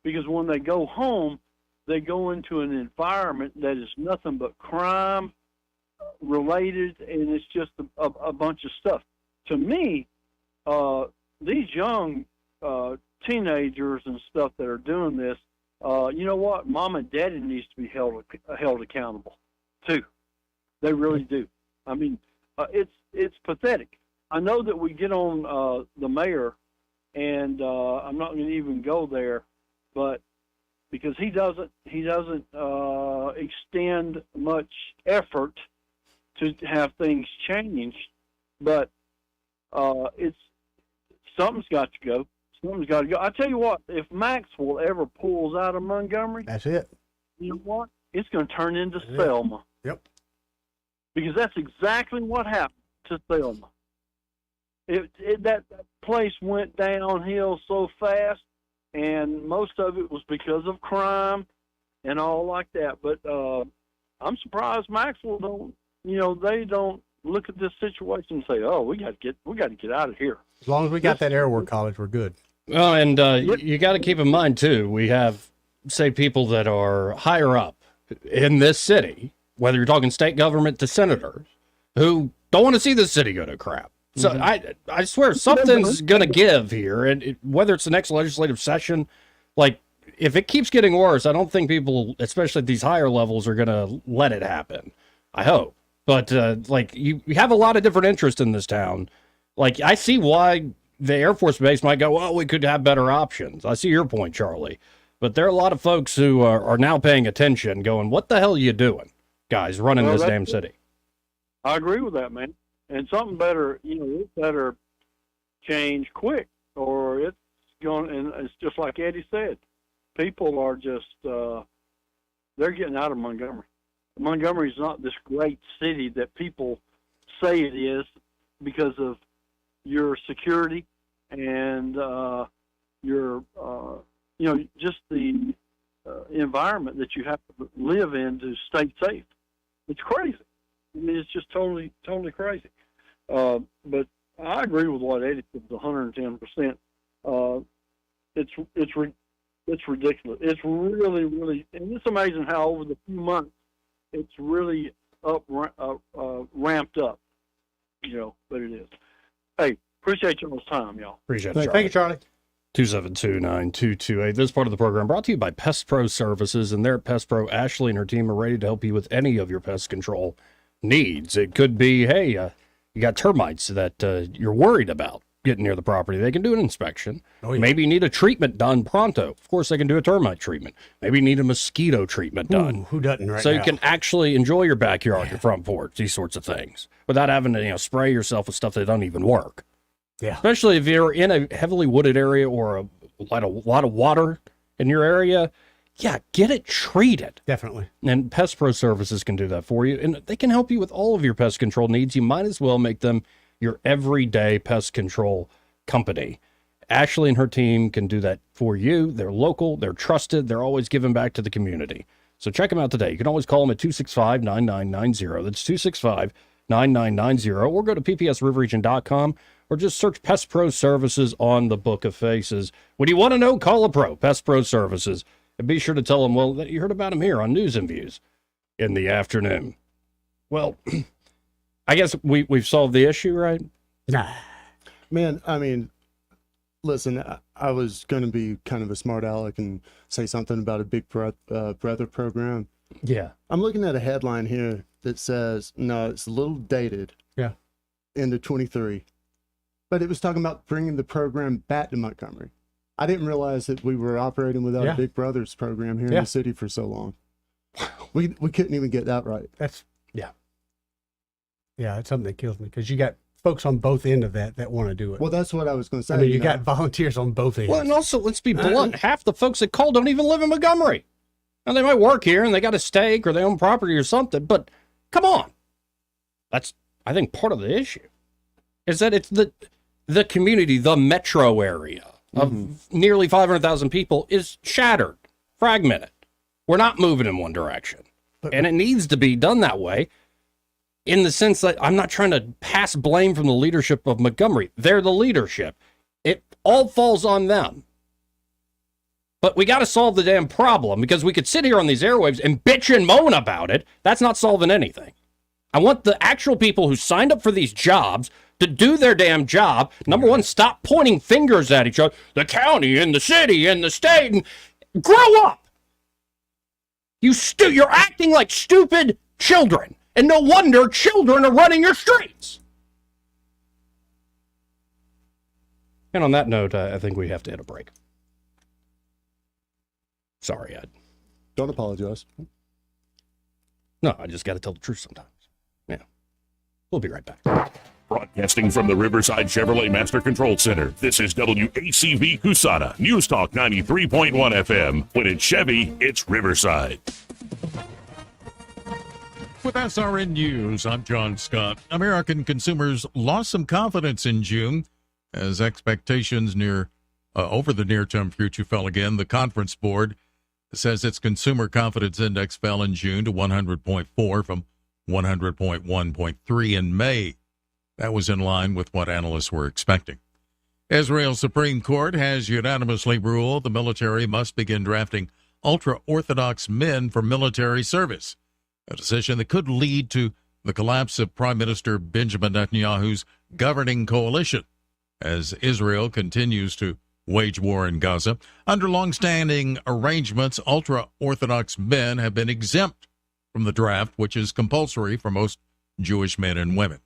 Because when they go home, they go into an environment that is nothing but crime related, and it's just a bunch of stuff. To me, these young teenagers and stuff that are doing this, you know what? Mom and Daddy needs to be held accountable too. They really do. I mean, it's pathetic. I know that we get on the mayor, and I'm not going to even go there, but because he doesn't extend much effort to have things changed, but something's got to go. Something's got to go. I tell you what, if Maxwell ever pulls out of Montgomery, that's it. You know what? It's going to turn into Selma. Yep. Because that's exactly what happened to Selma. That place went downhill so fast, and most of it was because of crime and all like that. But I'm surprised Maxwell don't, they don't look at this situation and say, "Oh, we got to get out of here." As long as we got that Airwork College, we're good. Well, and you got to keep in mind too, we have, say, people that are higher up in this city, whether you're talking state government to senators, who don't want to see the city go to crap. So I swear something's going to give here, and whether it's the next legislative session, like if it keeps getting worse, I don't think people, especially at these higher levels, are going to let it happen. I hope. But like you have a lot of different interests in this town. Like I see why the Air Force Base might go, well, we could have better options. I see your point, Charlie. But there are a lot of folks who are now paying attention, going, what the hell are you doing, guys, running this damn city? I agree with that, man. And something better, it better change quick, or it's going, and it's just like Eddie said, people are just, they're getting out of Montgomery. Montgomery's not this great city that people say it is because of your security and your, just the environment that you have to live in to stay safe. It's crazy. I mean, it's just totally crazy. But I agree with what Eddie said, 110%. It's ridiculous. It's really, and it's amazing how over the few months it's really ramped up. But it is. Hey, appreciate y'all's time, y'all. Appreciate it, Charlie. Thank you, Charlie. 272-9228. This part of the program brought to you by Pest Pro Services, and there at Pest Pro, Ashley and her team are ready to help you with any of your pest control needs. It could be, hey, you got termites that you're worried about getting near the property. They can do an inspection. Oh, yeah. Maybe you need a treatment done pronto. Of course, they can do a termite treatment. Maybe you need a mosquito treatment done. Ooh, who doesn't right so now? You can actually enjoy your backyard, your front porch, these sorts of things, without having to spray yourself with stuff that don't even work. Yeah. Especially if you're in a heavily wooded area or a lot of water in your area. Yeah, get it treated. Definitely. And Pest Pro Services can do that for you. And they can help you with all of your pest control needs. You might as well make them your everyday pest control company. Ashley and her team can do that for you. They're local. They're trusted. They're always giving back to the community. So check them out today. You can always call them at 265-9990. That's 265-9990. Or go to ppsriverregion.com or just search Pest Pro Services on the Book of Faces. When you want to know, call a pro, Pest Pro Services. And be sure to tell them, well, that you heard about them here on News and Views in the afternoon. Well, I guess we've solved the issue, right? Nah. Man, I mean, listen, I was going to be kind of a smart aleck and say something about a Big Brother program. Yeah. I'm looking at a headline here that says, no, it's a little dated. Yeah. Into 23. But it was talking about bringing the program back to Montgomery. I didn't realize that we were operating without a Big Brothers program here in the city for so long. We couldn't even get that right. Yeah, it's something that kills me because you got folks on both ends of that want to do it. Well, that's what I was going to say. I mean, you got volunteers on both ends. Well, and also, let's be blunt. Half the folks that call don't even live in Montgomery. Now, they might work here and they got a stake or they own property or something, but come on. That's, I think, part of the issue is that it's the community, the metro area of nearly 500,000 people is shattered, fragmented. We're not moving in one direction. And it needs to be done that way in the sense that I'm not trying to pass blame from the leadership of Montgomery. They're the leadership. It all falls on them. But we got to solve the damn problem because we could sit here on these airwaves and bitch and moan about it. That's not solving anything. I want the actual people who signed up for these jobs to do their damn job. Number one, stop pointing fingers at each other. The county and the city and the state. And grow up. You're acting like stupid children. And no wonder children are running your streets. And on that note, I think we have to hit a break. Sorry, Ed. Don't apologize. No, I just got to tell the truth sometimes. Yeah. We'll be right back. Broadcasting from the Riverside Chevrolet Master Control Center, this is WACV Cusana, News Talk 93.1 FM. When it's Chevy, it's Riverside. With SRN News, I'm John Scott. American consumers lost some confidence in June as expectations over the near-term future fell again. The Conference Board It says its consumer confidence index fell in June to 100.4 from 100.1.3 in May. That was in line with what analysts were expecting. Israel's Supreme Court has unanimously ruled the military must begin drafting ultra-Orthodox men for military service, a decision that could lead to the collapse of Prime Minister Benjamin Netanyahu's governing coalition as Israel continues to wage war in Gaza. Under long-standing arrangements, ultra-Orthodox men have been exempt from the draft, which is compulsory for most Jewish men and women.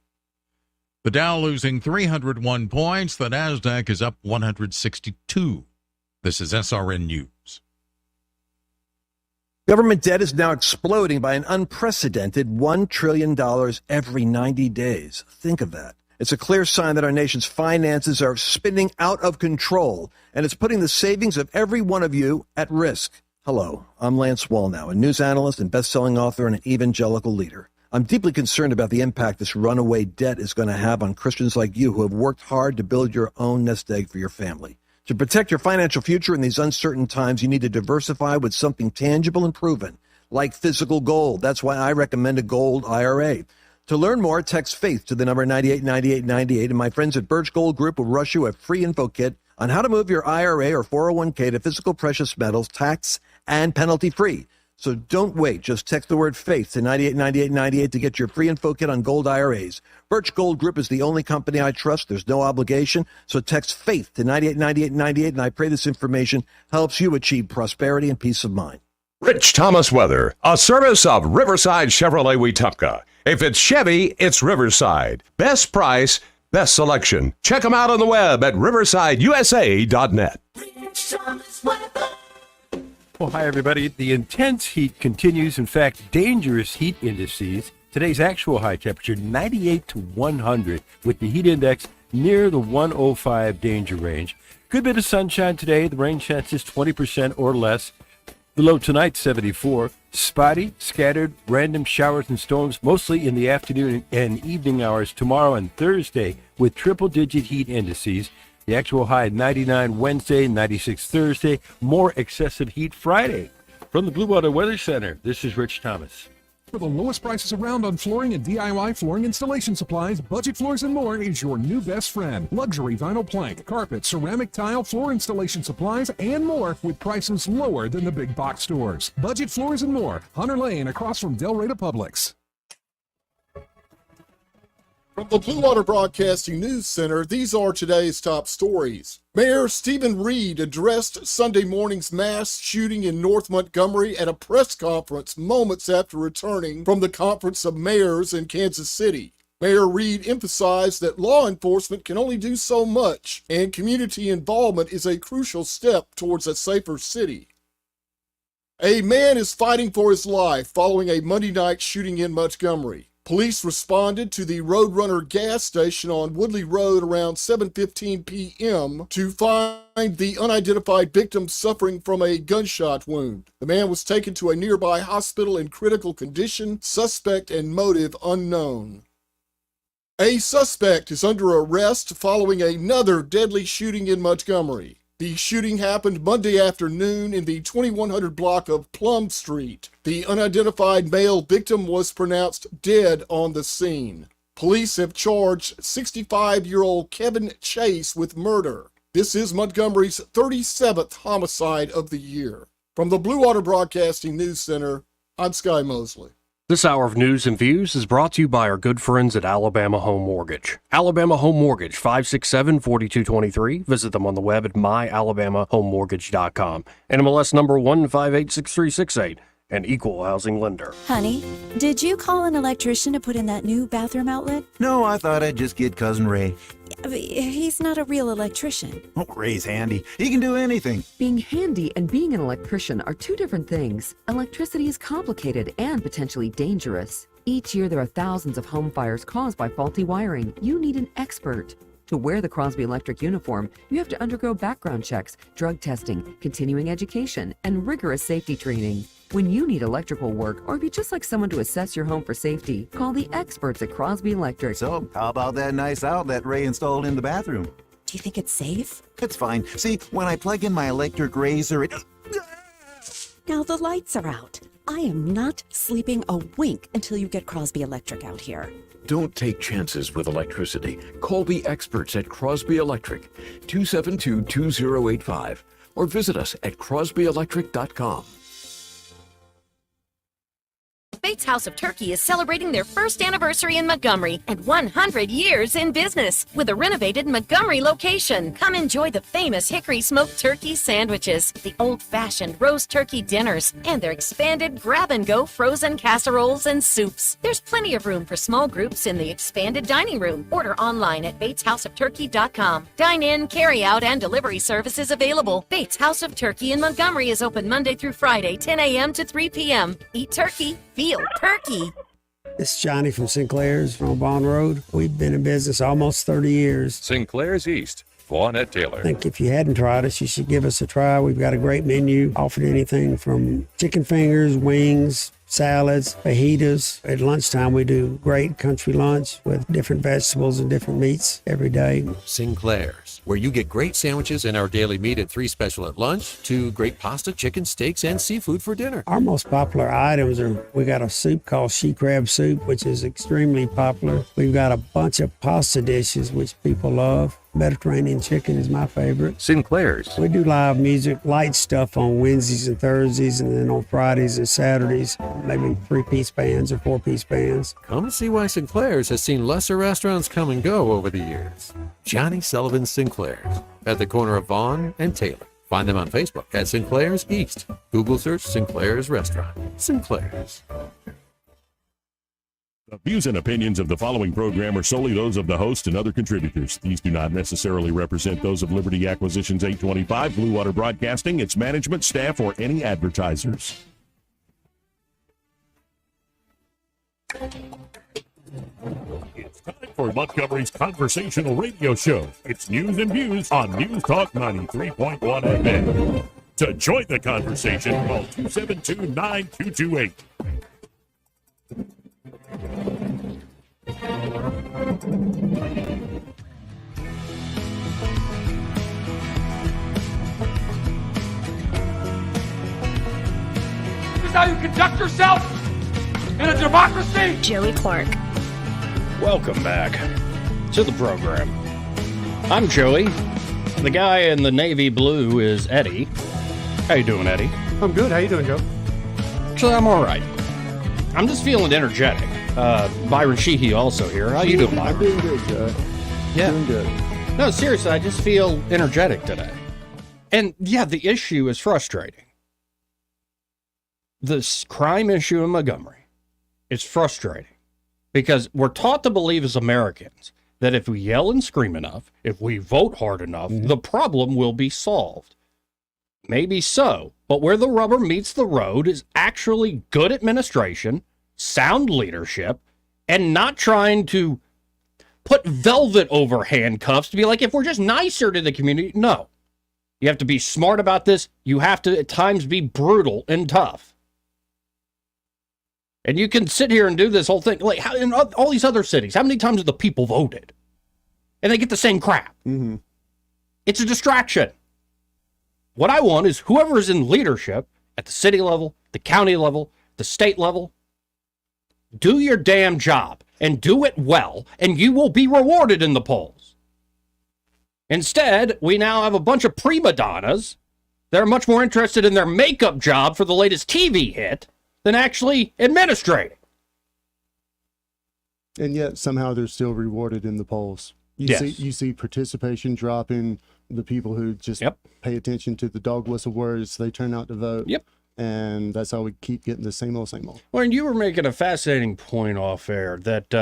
The Dow losing 301 points. The Nasdaq is up 162. This is SRN News. Government debt is now exploding by an unprecedented $1 trillion every 90 days. Think of that. It's a clear sign that our nation's finances are spinning out of control, and it's putting the savings of every one of you at risk. Hello, I'm Lance Wallnow, a news analyst and best-selling author and an evangelical leader. I'm deeply concerned about the impact this runaway debt is going to have on Christians like you who have worked hard to build your own nest egg for your family. To protect your financial future in these uncertain times, you need to diversify with something tangible and proven, like physical gold. That's why I recommend a gold IRA. To learn more, text FAITH to the number 989898, and my friends at Birch Gold Group will rush you a free info kit on how to move your IRA or 401k to physical precious metals, tax and penalty free. So don't wait. Just text the word FAITH to 989898 to get your free info kit on gold IRAs. Birch Gold Group is the only company I trust. There's no obligation. So text FAITH to 989898, and I pray this information helps you achieve prosperity and peace of mind. Rich Thomas Weather, a service of Riverside Chevrolet Wetumpka. If it's Chevy, it's Riverside. Best price, best selection. Check them out on the web at riversideusa.net. Rich Thomas Weather. Well, hi, everybody. The intense heat continues. In fact, dangerous heat indices. Today's actual high temperature, 98 to 100, with the heat index near the 105 danger range. Good bit of sunshine today. The rain chance is 20% or less. The low tonight, 74. Spotty, scattered, random showers and storms, mostly in the afternoon and evening hours tomorrow and Thursday, with triple-digit heat indices. The actual high, 99 Wednesday, 96 Thursday. More excessive heat Friday. From the Blue Water Weather Center, this is Rich Thomas. For the lowest prices around on flooring and DIY flooring installation supplies, Budget Floors and More is your new best friend. Luxury vinyl plank, carpet, ceramic tile, floor installation supplies, and more with prices lower than the big box stores. Budget Floors and More, Hunter Lane across from Del Rey Publix. From the Blue Water Broadcasting News Center, these are today's top stories. Mayor Stephen Reed addressed Sunday morning's mass shooting in North Montgomery at a press conference moments after returning from the Conference of Mayors in Kansas City. Mayor Reed emphasized that law enforcement can only do so much, and community involvement is a crucial step towards a safer city. A man is fighting for his life following a Monday night shooting in Montgomery. Police responded to the Roadrunner gas station on Woodley Road around 7:15 p.m. to find the unidentified victim suffering from a gunshot wound. The man was taken to a nearby hospital in critical condition, suspect and motive unknown. A suspect is under arrest following another deadly shooting in Montgomery. The shooting happened Monday afternoon in the 2100 block of Plum Street. The unidentified male victim was pronounced dead on the scene. Police have charged 65-year-old Kevin Chase with murder. This is Montgomery's 37th homicide of the year. From the Blue Water Broadcasting News Center, I'm Sky Mosley. This hour of news and views is brought to you by our good friends at Alabama Home Mortgage. Alabama Home Mortgage, 567-4223. Visit them on the web at myalabamahomemortgage.com. NMLS number 1586368. An equal housing lender. Honey, did you call an electrician to put in that new bathroom outlet? No, I thought I'd just get Cousin Ray. He's not a real electrician. Oh, Ray's handy. He can do anything. Being handy and being an electrician are two different things. Electricity is complicated and potentially dangerous. Each year there are thousands of home fires caused by faulty wiring. You need an expert. To wear the Crosby Electric uniform, you have to undergo background checks, drug testing, continuing education, and rigorous safety training. When you need electrical work, or if you just like someone to assess your home for safety, call the experts at Crosby Electric. So, how about that nice outlet Ray installed in the bathroom? Do you think it's safe? It's fine. See, when I plug in my electric razor, it... Now the lights are out. I am not sleeping a wink until you get Crosby Electric out here. Don't take chances with electricity. Call the experts at Crosby Electric, 272-2085, or visit us at crosbyelectric.com. Bates House of Turkey is celebrating their first anniversary in Montgomery and 100 years in business with a renovated Montgomery location. Come enjoy the famous hickory smoked turkey sandwiches, the old-fashioned roast turkey dinners, and their expanded grab-and-go frozen casseroles and soups. There's plenty of room for small groups in the expanded dining room. Order online at bateshouseofturkey.com. Dine-in, carry-out, and delivery services available. Bates House of Turkey in Montgomery is open Monday through Friday, 10 a.m. to 3 p.m. Eat turkey, feel turkey. It's Johnny from Sinclair's from Bond Road. We've been in business almost 30 years. Sinclair's East, Vaughnette Taylor. I think if you hadn't tried us, you should give us a try. We've got a great menu, offered anything from chicken fingers, wings, salads, fajitas. At lunchtime, we do great country lunch with different vegetables and different meats every day. Sinclair's, where you get great sandwiches and our daily meat at 3 special at lunch, to great pasta, chicken, steaks, and seafood for dinner. Our most popular items are, we got a soup called she crab soup, which is extremely popular. We've got a bunch of pasta dishes, which people love. Mediterranean chicken is my favorite. Sinclair's. We do live music, light stuff on Wednesdays and Thursdays, and then on Fridays and Saturdays, maybe 3-piece bands or 4-piece bands. Come see why Sinclair's has seen lesser restaurants come and go over the years. Johnny Sullivan Sinclair's, at the corner of Vaughn and Taylor. Find them on Facebook at Sinclair's East. Google search Sinclair's Restaurant. Sinclair's. The views and opinions of the following program are solely those of the host and other contributors. These do not necessarily represent those of Liberty Acquisitions 825, Blue Water Broadcasting, its management, staff, or any advertisers. It's time for Montgomery's conversational radio show. It's News and Views on News Talk 93.1 FM. To join the conversation, call 272-9228. This is how you conduct yourself in a democracy? Joey Clark. Welcome back to the program. I'm Joey. The guy in the navy blue is Eddie. How you doing, Eddie? I'm good. How you doing, Joe? Actually, I'm all right. I'm just feeling energetic. Byron Sheehy also here. How you doing, Byron? I'm doing good, Joe. Yeah. Doing good. No, seriously, I just feel energetic today. And yeah, the issue is frustrating. This crime issue in Montgomery is frustrating because we're taught to believe as Americans that if we yell and scream enough, if we vote hard enough, the problem will be solved. Maybe so, but where the rubber meets the road is actually good administration, sound leadership, and not trying to put velvet over handcuffs to be like, if we're just nicer to the community. No. You have to be smart about this. You have to at times be brutal and tough. And you can sit here and do this whole thing. Like how, in all these other cities, how many times have the people voted? And they get the same crap. Mm-hmm. It's a distraction. What I want is whoever is in leadership at the city level, the county level, the state level, do your damn job and do it well, and you will be rewarded in the polls. Instead, we now have a bunch of prima donnas that are much more interested in their makeup job for the latest TV hit than actually administrating. And yet somehow they're still rewarded in the polls. You see participation dropping. The people who just pay attention to the dog whistle words, they turn out to vote. Yep. And that's how we keep getting the same old, same old. Well, and you were making a fascinating point off air that,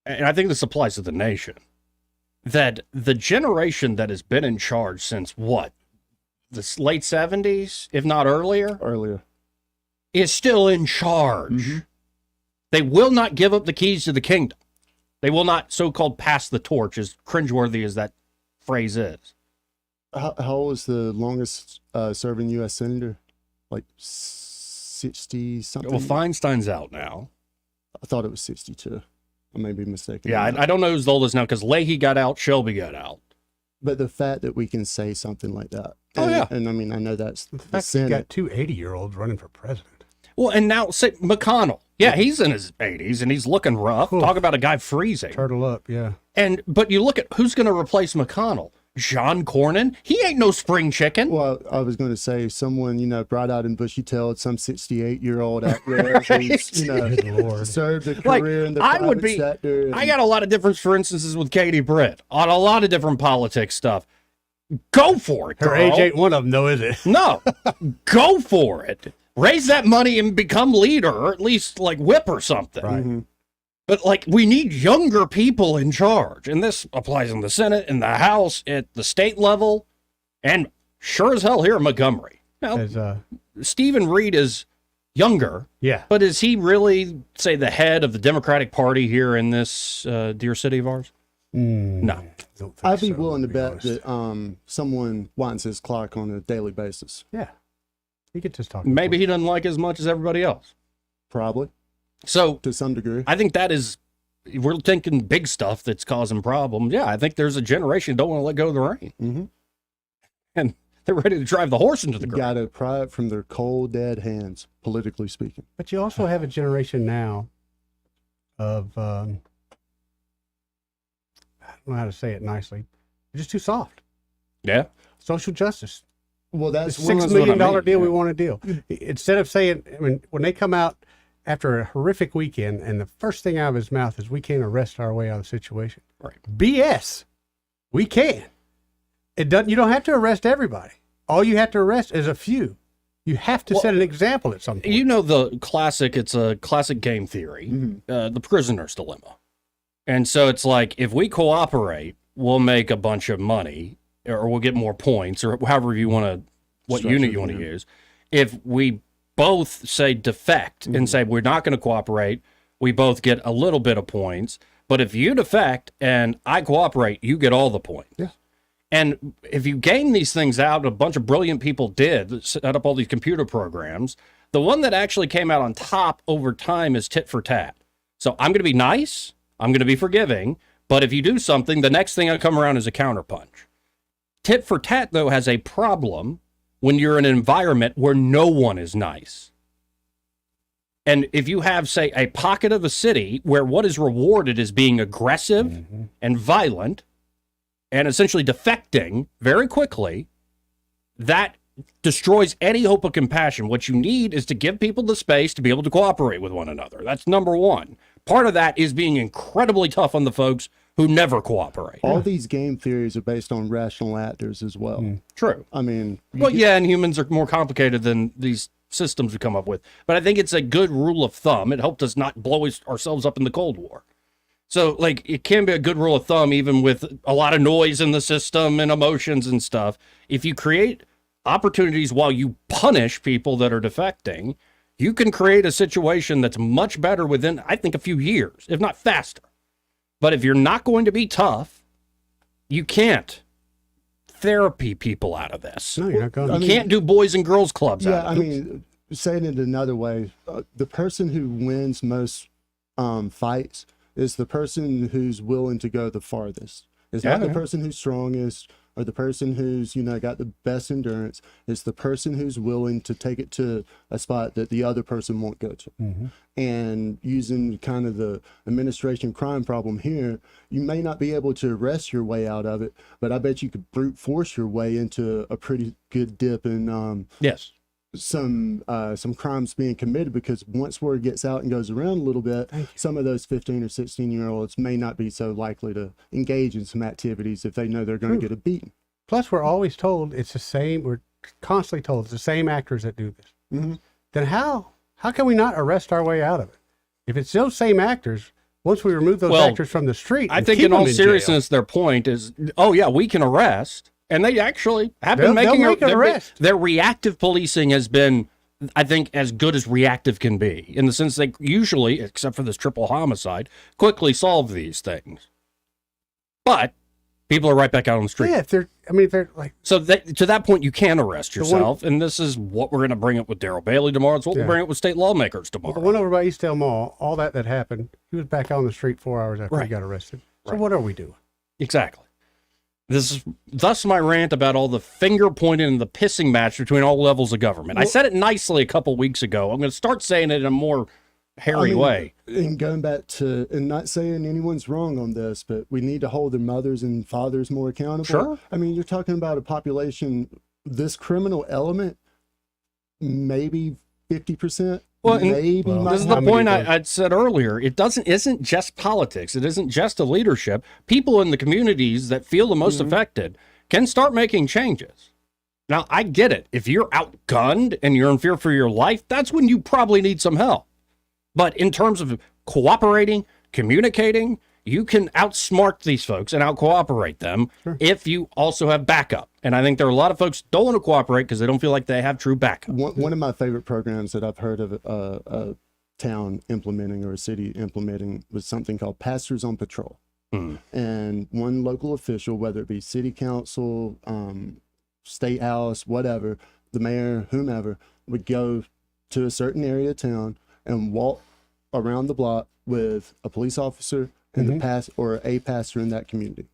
and I think this applies to the nation, that the generation that has been in charge since what? The late 70s, if not earlier? Earlier. Is still in charge. Mm-hmm. They will not give up the keys to the kingdom. They will not so-called pass the torch, as cringeworthy as that phrase is. How old is the longest serving U.S. senator? Like 60 something? Well, Feinstein's out now. I thought it was 62. I may be mistaken. Yeah, I don't know who's the oldest now because Leahy got out, Shelby got out. But the fact that we can say something like that. Oh, yeah. And I mean, I know that's The the fact that you Senate. got two 80-year-olds running for president. Well, and now say McConnell. Yeah, he's in his 80s and he's looking rough. Talk about a guy freezing. Turtle up, yeah. But you look at who's going to replace McConnell. John Cornyn? He ain't no spring chicken. Well, I was going to say someone, bright-eyed and bushy-tailed, some 68-year-old out there who's, served a career in the private sector. I got a lot of different, for instances, with Katie Britt on a lot of different politics stuff. Go for it, girl. Her age ain't one of them, though, is it? No. Go for it. Raise that money and become leader, or at least, whip or something. Right. Mm-hmm. But, we need younger people in charge. And this applies in the Senate, in the House, at the state level, and sure as hell here in Montgomery. Now, Stephen Reed is younger. Yeah. But is he really, say, the head of the Democratic Party here in this dear city of ours? No. I'd be willing to bet that someone winds his clock on a daily basis. Yeah. He could just talk. Maybe he doesn't like as much as everybody else. Probably. So, to some degree, I think that is, we're thinking big stuff that's causing problems. Yeah, I think there's a generation don't want to let go of the rein. Mm-hmm. And they're ready to drive the horse into the ground. Got to pry it from their cold, dead hands, politically speaking. But you also have a generation now of, I don't know how to say it nicely, they're just too soft. Yeah. Social justice. Well, that's the $6 million deal we want to deal. Instead of saying, when they come out after a horrific weekend and the first thing out of his mouth is we can't arrest our way out of the situation. Right. BS. We can. You don't have to arrest everybody. All you have to arrest is a few. You have to set an example at some point. You know it's a classic game theory, the prisoner's dilemma. And so it's like, if we cooperate, we'll make a bunch of money, or we'll get more points, or however you want to, what unit you want to use. If we both say defect and say we're not going to cooperate, we both get a little bit of points. But if you defect and I cooperate, you get all the points. Yeah. And if you game these things out, a bunch of brilliant people did set up all these computer programs. The one that actually came out on top over time is tit for tat. So I'm going to be nice, I'm going to be forgiving, but if you do something, the next thing I come around is a counterpunch. Tit for tat, though, has a problem when you're in an environment where no one is nice. And if you have, say, a pocket of a city where what is rewarded is being aggressive and violent and essentially defecting very quickly, that destroys any hope of compassion. What you need is to give people the space to be able to cooperate with one another. That's number one. Part of that is being incredibly tough on the folks who never cooperate. All these game theories are based on rational actors as well. True. I mean, and humans are more complicated than these systems we come up with. But I think it's a good rule of thumb. It helped us not blow ourselves up in the Cold War. So, it can be a good rule of thumb, even with a lot of noise in the system and emotions and stuff. If you create opportunities while you punish people that are defecting, you can create a situation that's much better within, I think, a few years, if not faster. But if you're not going to be tough, you can't therapy people out of this. No, you're not going to. You can't do boys and girls clubs out of this. Saying it another way, the person who wins most fights is the person who's willing to go the farthest. It's not the person who's strongest or the person who's, got the best endurance. It's the person who's willing to take it to a spot that the other person won't go to. And using kind of the administration crime problem here, you may not be able to arrest your way out of it, but I bet you could brute force your way into a pretty good dip in some crimes being committed, because once word gets out and goes around a little bit, some of those 15 or 16-year-olds may not be so likely to engage in some activities if they know they're going to get a beating. Plus, we're always told we're constantly told it's the same actors that do this. Then how can we not arrest our way out of it? If it's those same actors, once we remove those actors from the street, I think in all seriousness, their point is, we can arrest. And they actually have been making an arrest. Their reactive policing has been, I think, as good as reactive can be, in the sense they usually, except for this triple homicide, quickly solve these things. But people are right back out on the street. Yeah, they're like. So to that point, you can arrest yourself, and this is what we're going to bring up with Darrell Bailey tomorrow. It's what we'll bring up with state lawmakers tomorrow. Well, the one over by Eastdale Mall, all that happened, he was back out on the street 4 hours after he got arrested. So what are we doing? Exactly. Thus my rant about all the finger pointing and the pissing match between all levels of government. I said it nicely a couple weeks ago. I'm going to start saying it in a more hairy way. And going back to, and not saying anyone's wrong on this, but we need to hold their mothers and fathers more accountable. Sure. I mean, you're talking about a population, this criminal element, maybe 50%. Well, maybe. This is the point I'd said earlier. It isn't just politics. It isn't just a leadership. People in the communities that feel the most affected can start making changes. Now, I get it. If you're outgunned and you're in fear for your life, that's when you probably need some help. But in terms of cooperating, communicating, you can outsmart these folks and out-cooperate them if you also have backup. And I think there are a lot of folks who don't want to cooperate because they don't feel like they have true backup. One of my favorite programs that I've heard of a town implementing or a city implementing was something called Pastors on Patrol. And one local official, whether it be city council, state house, whatever, the mayor, whomever, would go to a certain area of town and walk around the block with a police officer and a pastor in that community.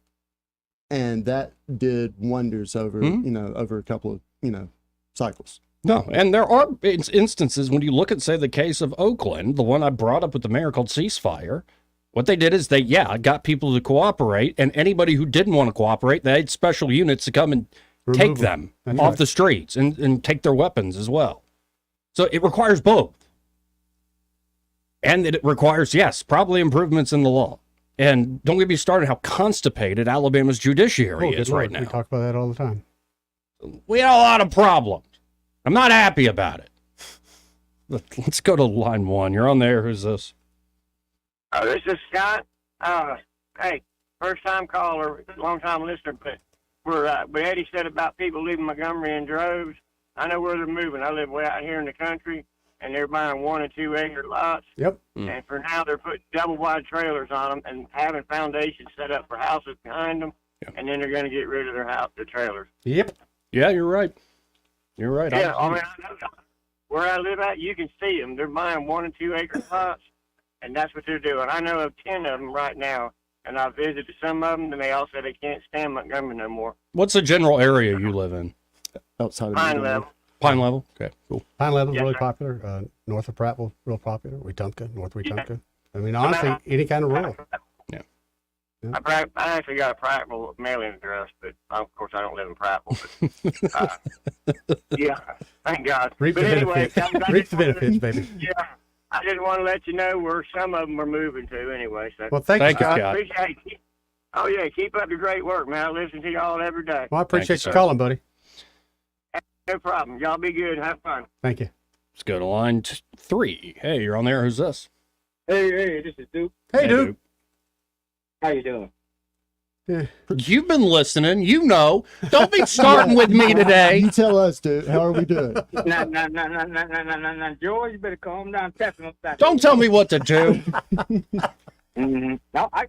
And that did wonders over, over a couple of, cycles. No, and there are instances when you look at, say, the case of Oakland, the one I brought up with the mayor called Ceasefire. What they did is they got people to cooperate, and anybody who didn't want to cooperate, they had special units to come and take them off the streets and take their weapons as well. So it requires both. And it requires, yes, probably improvements in the law. And don't get me started how constipated Alabama's judiciary is right now. We talk about that all the time. We have a lot of problems. I'm not happy about it. Let's go to line one. You're on there. Who's this? This is Scott. Hey, first time caller, long time listener. But Eddie said about people leaving Montgomery in droves. I know where they're moving. I live way out here in the country, and they're buying 1 and 2 acre lots. Yep. And for now, they're putting double wide trailers on them and having foundations set up for houses behind them. Yep. And then they're going to get rid of their trailers. Yep. Yeah, you're right. You're right. Yeah, I know where I live at, you can see them. They're buying 1 and 2 acre lots, and that's what they're doing. I know of 10 of them right now, and I visited some of them, and they all said they can't stand Montgomery no more. What's the general area you live in? Outside of Pine Level. Pine Level? Okay, cool. Pine Level's really popular. North of Prattville, real popular. Wetumpka, North Wetumpka. I mean, honestly, any kind of rural. Yeah. I actually got a Prattville mailing address, but of course I don't live in Prattville. But, yeah, thank God. Reap the benefits, baby. Yeah, I just want to let you know where some of them are moving to anyway. So. Well, thank you, Scott. Appreciate it. Oh, yeah, keep up the great work, man. I listen to y'all every day. Well, I appreciate you calling, buddy. No problem. Y'all be good. Have fun. Thank you. Let's go to line 3. Hey, you're on there. Who's this? Hey, this is Duke. Hey, Duke. How you doing? Yeah. You've been listening. You know. Don't be starting with me today. You tell us, dude. How are we doing? Nah, George, you better calm down. Don't tell me what to do. No, I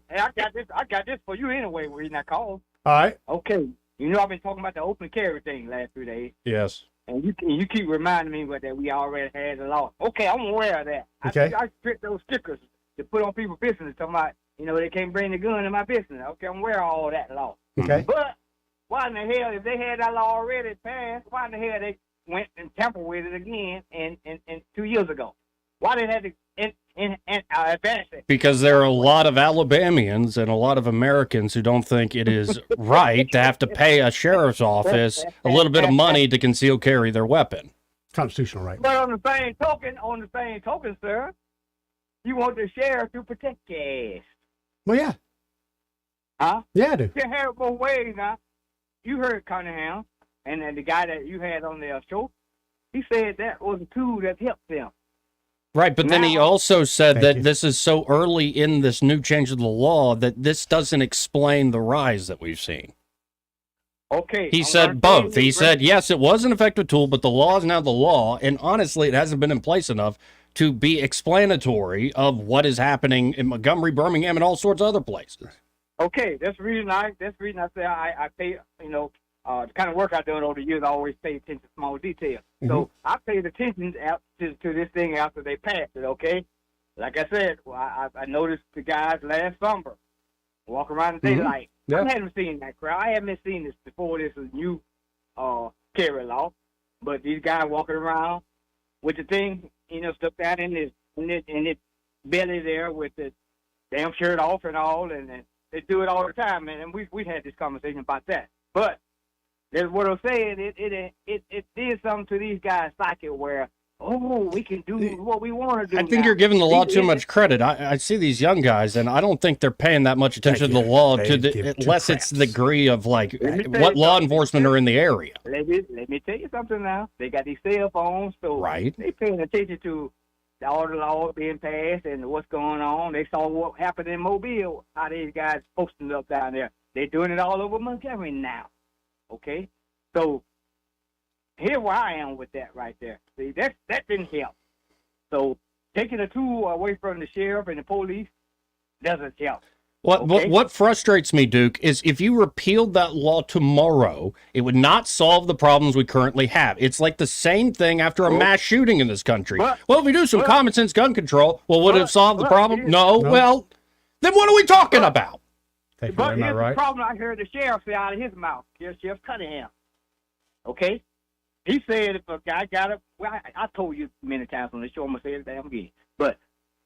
got this for you anyway. Where you not called? All right. Okay. You know I've been talking about the open carry thing last 2 days. Yes. And you keep reminding me that we already had a law. Okay, I'm aware of that. Okay. I stripped those stickers to put on people's business talking about, they can't bring the gun in my business. Okay, I'm aware of all that law. Okay. But why in the hell, if they had that law already passed, why in the hell they went and tampered with it again in 2 years ago? Why they had to advance it? Because there are a lot of Alabamians and a lot of Americans who don't think it is right to have to pay a sheriff's office a little bit of money to conceal carry their weapon. Constitutional right. But on the same token, sir, you want the sheriff to protect your ass. Well, yeah. Huh? Yeah, I do. You heard both ways now. You heard Cunningham, and then the guy that you had on the show, he said that was a tool that helped them. Right, but then he also said that this is so early in this new change of the law that this doesn't explain the rise that we've seen. Okay. He said both. He said, yes, it was an effective tool, but the law is now the law, and honestly, it hasn't been in place enough to be explanatory of what is happening in Montgomery, Birmingham, and all sorts of other places. Okay, that's the reason I say I pay, the kind of work I do over the years, I always pay attention to small details. Mm-hmm. So I paid attention to this thing after they passed it, okay? Like I said, I noticed the guys last summer walk around in daylight. I haven't seen that crowd. I haven't seen this before. This is new carry law, but these guys walking around with the thing, stuck out in his belly there with the damn shirt off and all, and they do it all the time, man. And we had this conversation about that. But that's what I'm saying. It did something to these guys' psyche where, we can do what we want to do. I think you're giving the law too much credit. I see these young guys, and I don't think they're paying that much attention to the law unless it's the degree of what law enforcement are in the area. Let me tell you something now. They got these cell phones, so they paying attention to all the laws being passed and what's going on. They saw what happened in Mobile, how these guys posting up down there. They're doing it all over Montgomery now. Okay? So here's where I am with that right there. See, that didn't help. So taking a tool away from the sheriff and the police doesn't help. What frustrates me, Duke, is if you repealed that law tomorrow, it would not solve the problems we currently have. It's like the same thing after a mass shooting in this country. If we do some common sense gun control, would it solve the problem? No. Well, then what are we talking about? But here's the problem I heard the sheriff say out of his mouth. Here's Sheriff Cunningham. Okay? He said if a guy got I told you many times on the show, I'm going to say it damn again. But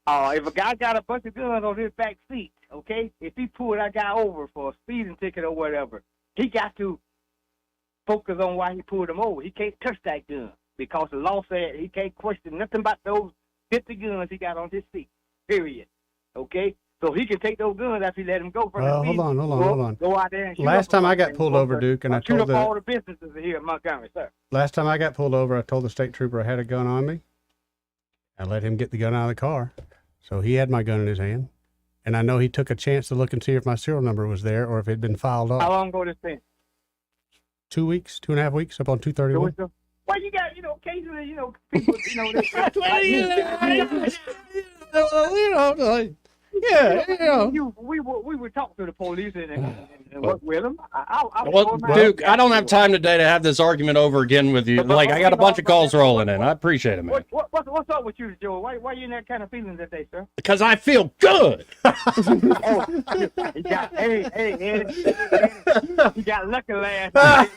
if a guy got a bunch of guns on his back seat, okay, if he pulled that guy over for a speeding ticket or whatever, he got to focus on why he pulled him over. He can't touch that gun because the law said he can't question nothing about those 50 guns he got on his seat, period. Okay? So he can take those guns after he let him go. Hold on. Go out there and shoot last time up I got pulled over, Duke, and I shoot told up all the businesses here in Montgomery, sir. Last time I got pulled over, I told the state trooper I had a gun on me. I let him get the gun out of the car. So he had my gun in his hand. And I know he took a chance to look and see if my serial number was there or if it had been filed off. How long ago this been? 2 weeks, 2.5 weeks, up on 231. Well, you got, occasionally, people, they we would talk to the police and work with them. Duke, I don't have time today to have this argument over again with you. I got a bunch of calls rolling in. I appreciate it, man. What's up with you, Joe? Why you in that kind of feeling today, sir? Because I feel good. Hey, you got lucky last night.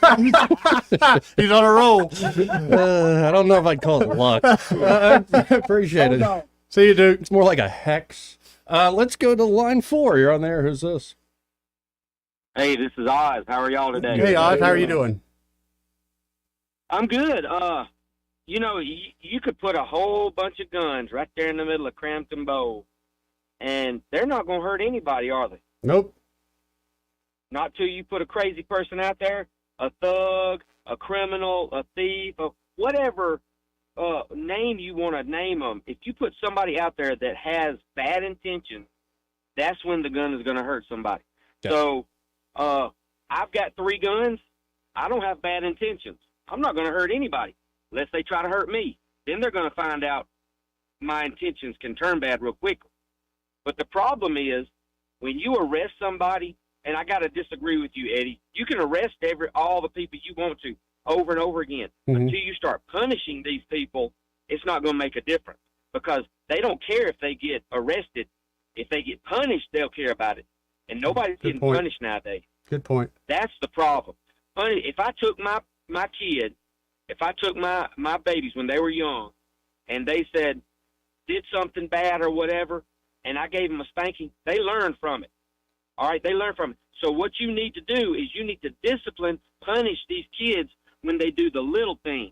He's on a roll. I don't know if I'd call it luck. I appreciate it. See you, Duke. It's more like a hex. Let's go to line 4. You're on there. Who's this? Hey, this is Oz. How are y'all today? Hey, Oz. How are you doing? I'm good. You could put a whole bunch of guns right there in the middle of Crampton Bowl, and they're not going to hurt anybody, are they? Nope. Not till you put a crazy person out there, a thug, a criminal, a thief, whatever name you want to name them. If you put somebody out there that has bad intentions, that's when the gun is going to hurt somebody. Yeah. So I've got 3 guns. I don't have bad intentions. I'm not going to hurt anybody unless they try to hurt me. Then they're going to find out my intentions can turn bad real quickly. But the problem is when you arrest somebody, and I got to disagree with you, Eddie, you can arrest all the people you want to over and over again. Mm-hmm. Until you start punishing these people, it's not going to make a difference because they don't care if they get arrested. If they get punished, they'll care about it. And nobody's getting punished nowadays. Good point. That's the problem. If I took my kid, if I took my babies when they were young, and they said, did something bad or whatever, and I gave them a spanking, they learn from it. All right, they learn from it. So what you need to do is you need to discipline, punish these kids when they do the little thing.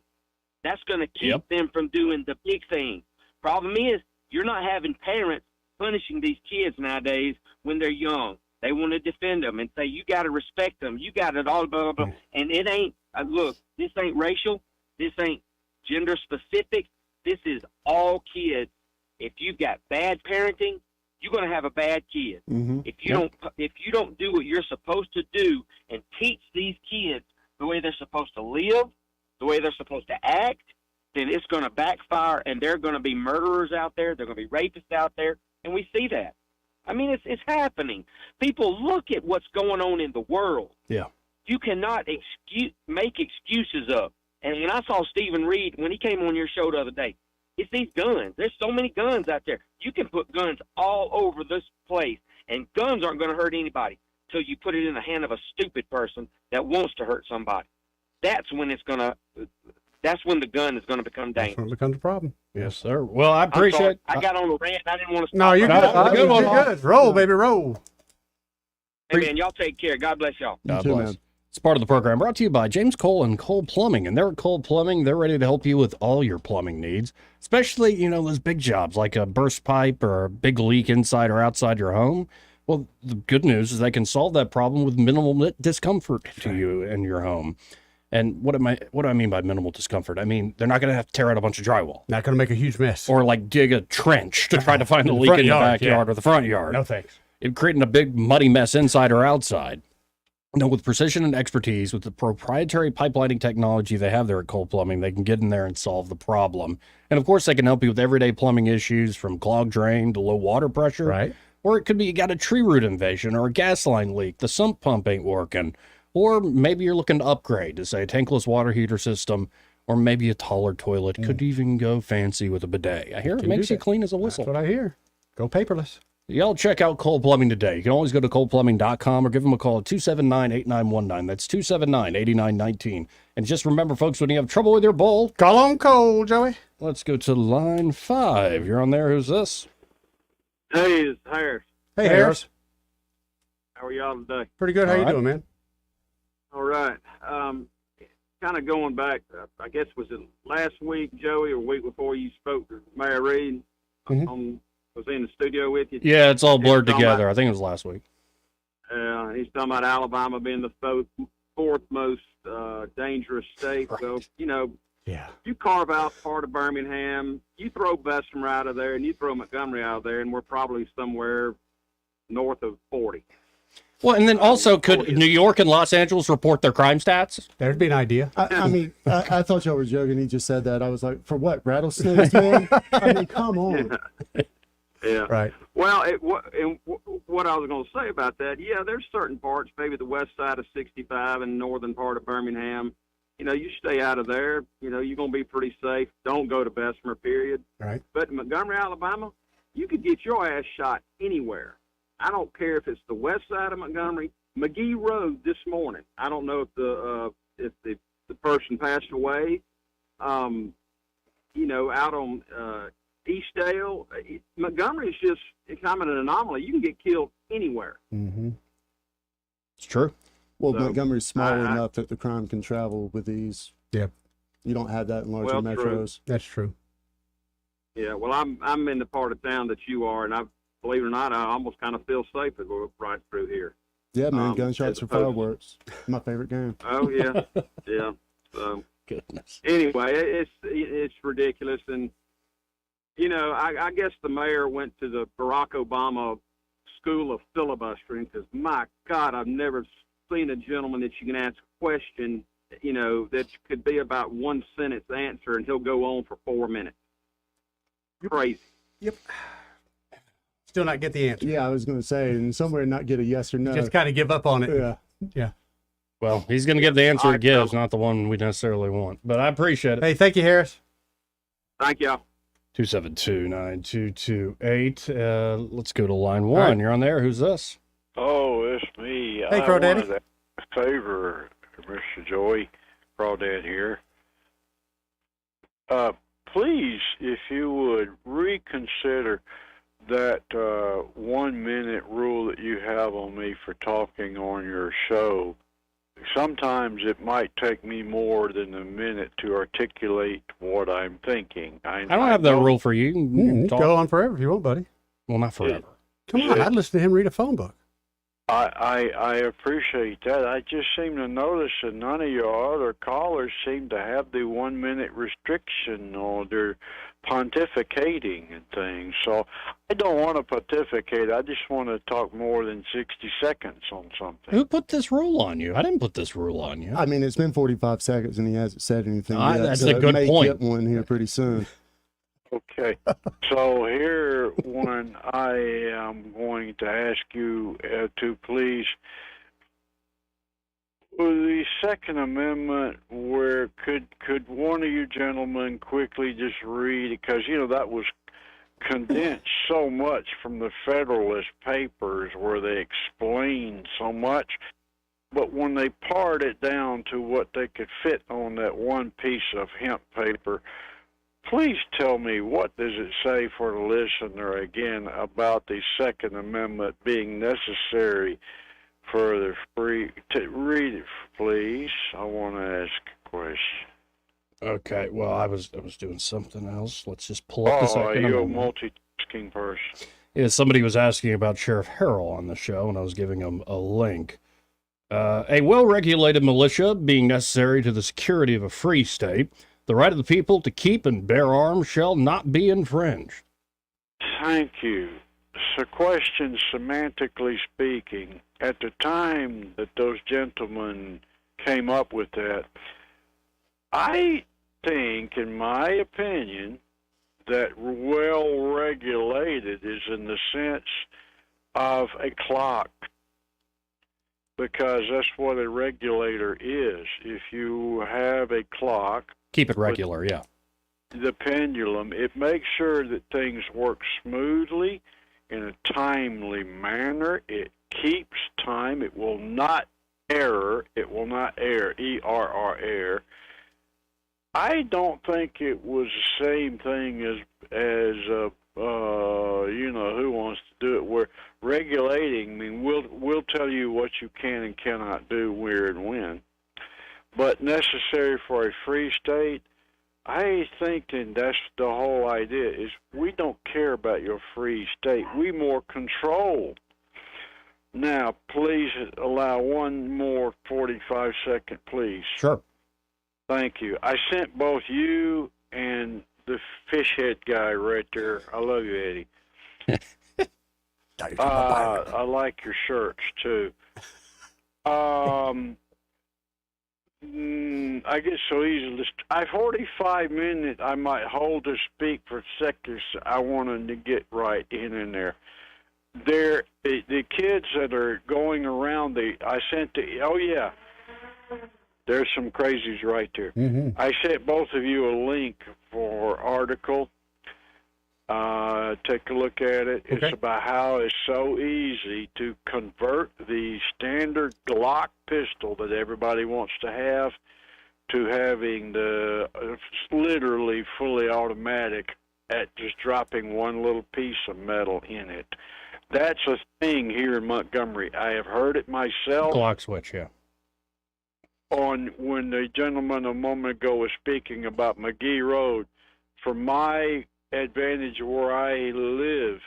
That's going to keep them from doing the big thing. Problem is, you're not having parents punishing these kids nowadays when they're young. They want to defend them and say, you got to respect them. You got it all, blah, blah, blah. And it ain't, look, this ain't racial. This ain't gender specific. This is all kids. If you've got bad parenting, you're going to have a bad kid. Mm-hmm. If you don't do what you're supposed to do and teach these kids the way they're supposed to live, the way they're supposed to act, then it's going to backfire, and there are going to be murderers out there. There are going to be rapists out there, and we see that. I mean, it's happening. People, look at what's going on in the world. Yeah. You cannot make excuses up. And when I saw Stephen Reed, when he came on your show the other day, it's these guns. There's so many guns out there. You can put guns all over this place, and guns aren't going to hurt anybody. till you put it in the hand of a stupid person that wants to hurt somebody. That's when the gun is gonna become dangerous. That's when it becomes a problem. Yes, sir. Well, I I'm sorry. appreciate. I got on a rant. I didn't want to. No, you're good. No, good one. You're good. Roll, baby, roll. Hey man, y'all take care. God bless y'all. God bless. It's part of the program brought to you by James Cole and Cole Plumbing. And they're at Cole Plumbing. They're ready to help you with all your plumbing needs, especially, those big jobs like a burst pipe or a big leak inside or outside your home. Well, the good news is they can solve that problem with minimal discomfort to you and your home. And what do I mean by minimal discomfort? I mean, they're not going to have to tear out a bunch of drywall. Not going to make a huge mess. Or like dig a trench to try to find the leak in your backyard or the front yard. No thanks. It creating a big muddy mess inside or outside. No, with precision and expertise, with the proprietary pipelining technology they have there at Cole Plumbing, they can get in there and solve the problem. And of course, they can help you with everyday plumbing issues from clogged drain to low water pressure. Right. Or it could be you got a tree root invasion or a gas line leak, the sump pump ain't working. Or maybe you're looking to upgrade to, say, a tankless water heater system, or maybe a taller toilet. Could even go fancy with a bidet. I hear it makes you clean as a whistle. That's what I hear. Go paperless. Y'all check out Cole Plumbing today. You can always go to coleplumbing.com or give them a call at 279-8919. That's 279-8919. And just remember, folks, when you have trouble with your bowl, call on Cole, Joey. Let's go to line 5. You're on there. Who's this? Hey, it's Harris. Hey, Harris. How are y'all today? Pretty good. How you doing, man? All right. Kind of going back, I guess, was it last week, Joey, or week before you spoke to Mayor Reed? Was in the studio with you? Yeah, it's all blurred together. I think it was last week. He's talking about Alabama being the fourth most dangerous state. Right. So, yeah, you carve out part of Birmingham, you throw Bessemer out of there, and you throw Montgomery out of there, and we're probably somewhere north of 40. Well, and then also, could New York and Los Angeles report their crime stats? There'd be an idea. I mean, I thought y'all were joking. He just said that. I was like, for what? Rattlesnakes, man? I mean, come on. Yeah. Right. Well, what I was going to say about that, yeah, there's certain parts, maybe the west side of 65 and northern part of Birmingham. You stay out of there. You're going to be pretty safe. Don't go to Bessemer, period. Right. But in Montgomery, Alabama, you could get your ass shot anywhere. I don't care if it's the west side of Montgomery. McGee Road this morning. I don't know if the person passed away. Out on Eastdale, Montgomery is just kind of an anomaly. You can get killed anywhere. Mm-hmm. It's true. Well, Montgomery's small enough that the crime can travel with ease. Yep. You don't have that in larger metros. True. That's true. Yeah. Well, I'm in the part of town that you are, and believe it or not, I almost kind of feel safe to go right through here. Yeah, man. Gunshots or fireworks. My favorite game. Oh yeah, yeah. So goodness. Anyway, it's ridiculous, and I guess the mayor went to the Barack Obama school of filibustering because, my God, I've never seen a gentleman that you can ask a question, that could be about one sentence answer, and he'll go on for 4 minutes. Crazy. Yep. Still not get the answer. Yeah, I was going to say, and somewhere not get a yes or no. Just kind of give up on it. Yeah. Yeah. Well, he's going to give the answer he gives, not the one we necessarily want. But I appreciate it. Hey, thank you, Harris. Thank y'all. 272-9228. Let's go to line 1. Right. You're on there. Who's this? Oh, it's me. Hey, Crawdaddy. I wanted a favor, Mr. Joey. Crawdad here. Please, if you would, reconsider that 1 minute rule that you have on me for talking on your show. Sometimes it might take me more than a minute to articulate what I'm thinking. I don't have that rule for you. You can talk. Go on forever if you want, buddy. Well, not forever. Come on, I'd listen to him read a phone book. I appreciate that. I just seem to notice that none of your other callers seem to have the 1 minute restriction, or they're pontificating and things. So I don't want to pontificate. I just want to talk more than 60 seconds on something. Who put this rule on you? I didn't put this rule on you. I mean, it's been 45 seconds and he hasn't said anything yet. That's so a good may point. Get one here pretty soon. Okay. So here, one, I am going to ask you to please, the Second Amendment, where could one of you gentlemen quickly just read, because that was condense so much from the Federalist Papers where they explain so much, but when they part it down to what they could fit on that one piece of hemp paper, please tell me, what does it say for the listener again about the Second Amendment being necessary for the free? Read it, please. I want to ask a question. Okay, well, I was doing something else. Let's just pull up the Second you're a Amendment. multitasking person. Yeah, somebody was asking about Sheriff Harrell on the show, and I was giving him a link. A well-regulated militia being necessary to the security of a free state, the right of the people to keep and bear arms shall not be infringed. Thank you. So, question, semantically speaking, at the time that those gentlemen came up with that, I think, in my opinion, that well-regulated is in the sense of a clock, because that's what a regulator is. If you have a clock, keep it regular, yeah. The pendulum, it makes sure that things work smoothly in a timely manner. It keeps time. It will not error. It will not err, err. I don't think it was the same thing as who wants to do it, where regulating, I mean, we'll tell you what you can and cannot do, where and when. But necessary for a free state, I think, and that's the whole idea, is we don't care about your free state. We more control. Now, please allow one more 45-second, please. Sure. Thank you. I sent both you and the fish head guy right there. I love you, Eddie. I like your shirts, too. I get so easily. 45 minutes, I might hold to speak for seconds. I wanted to get right in there. The kids that are going around, there's some crazies right there. Mm-hmm. I sent both of you a link for article. Take a look at it. Okay. It's about how it's so easy to convert the standard Glock pistol that everybody wants to have to having the literally fully automatic at just dropping one little piece of metal in it. That's a thing here in Montgomery. I have heard it myself. Glock switch, yeah. On when the gentleman a moment ago was speaking about McGee Road, from my advantage where I live,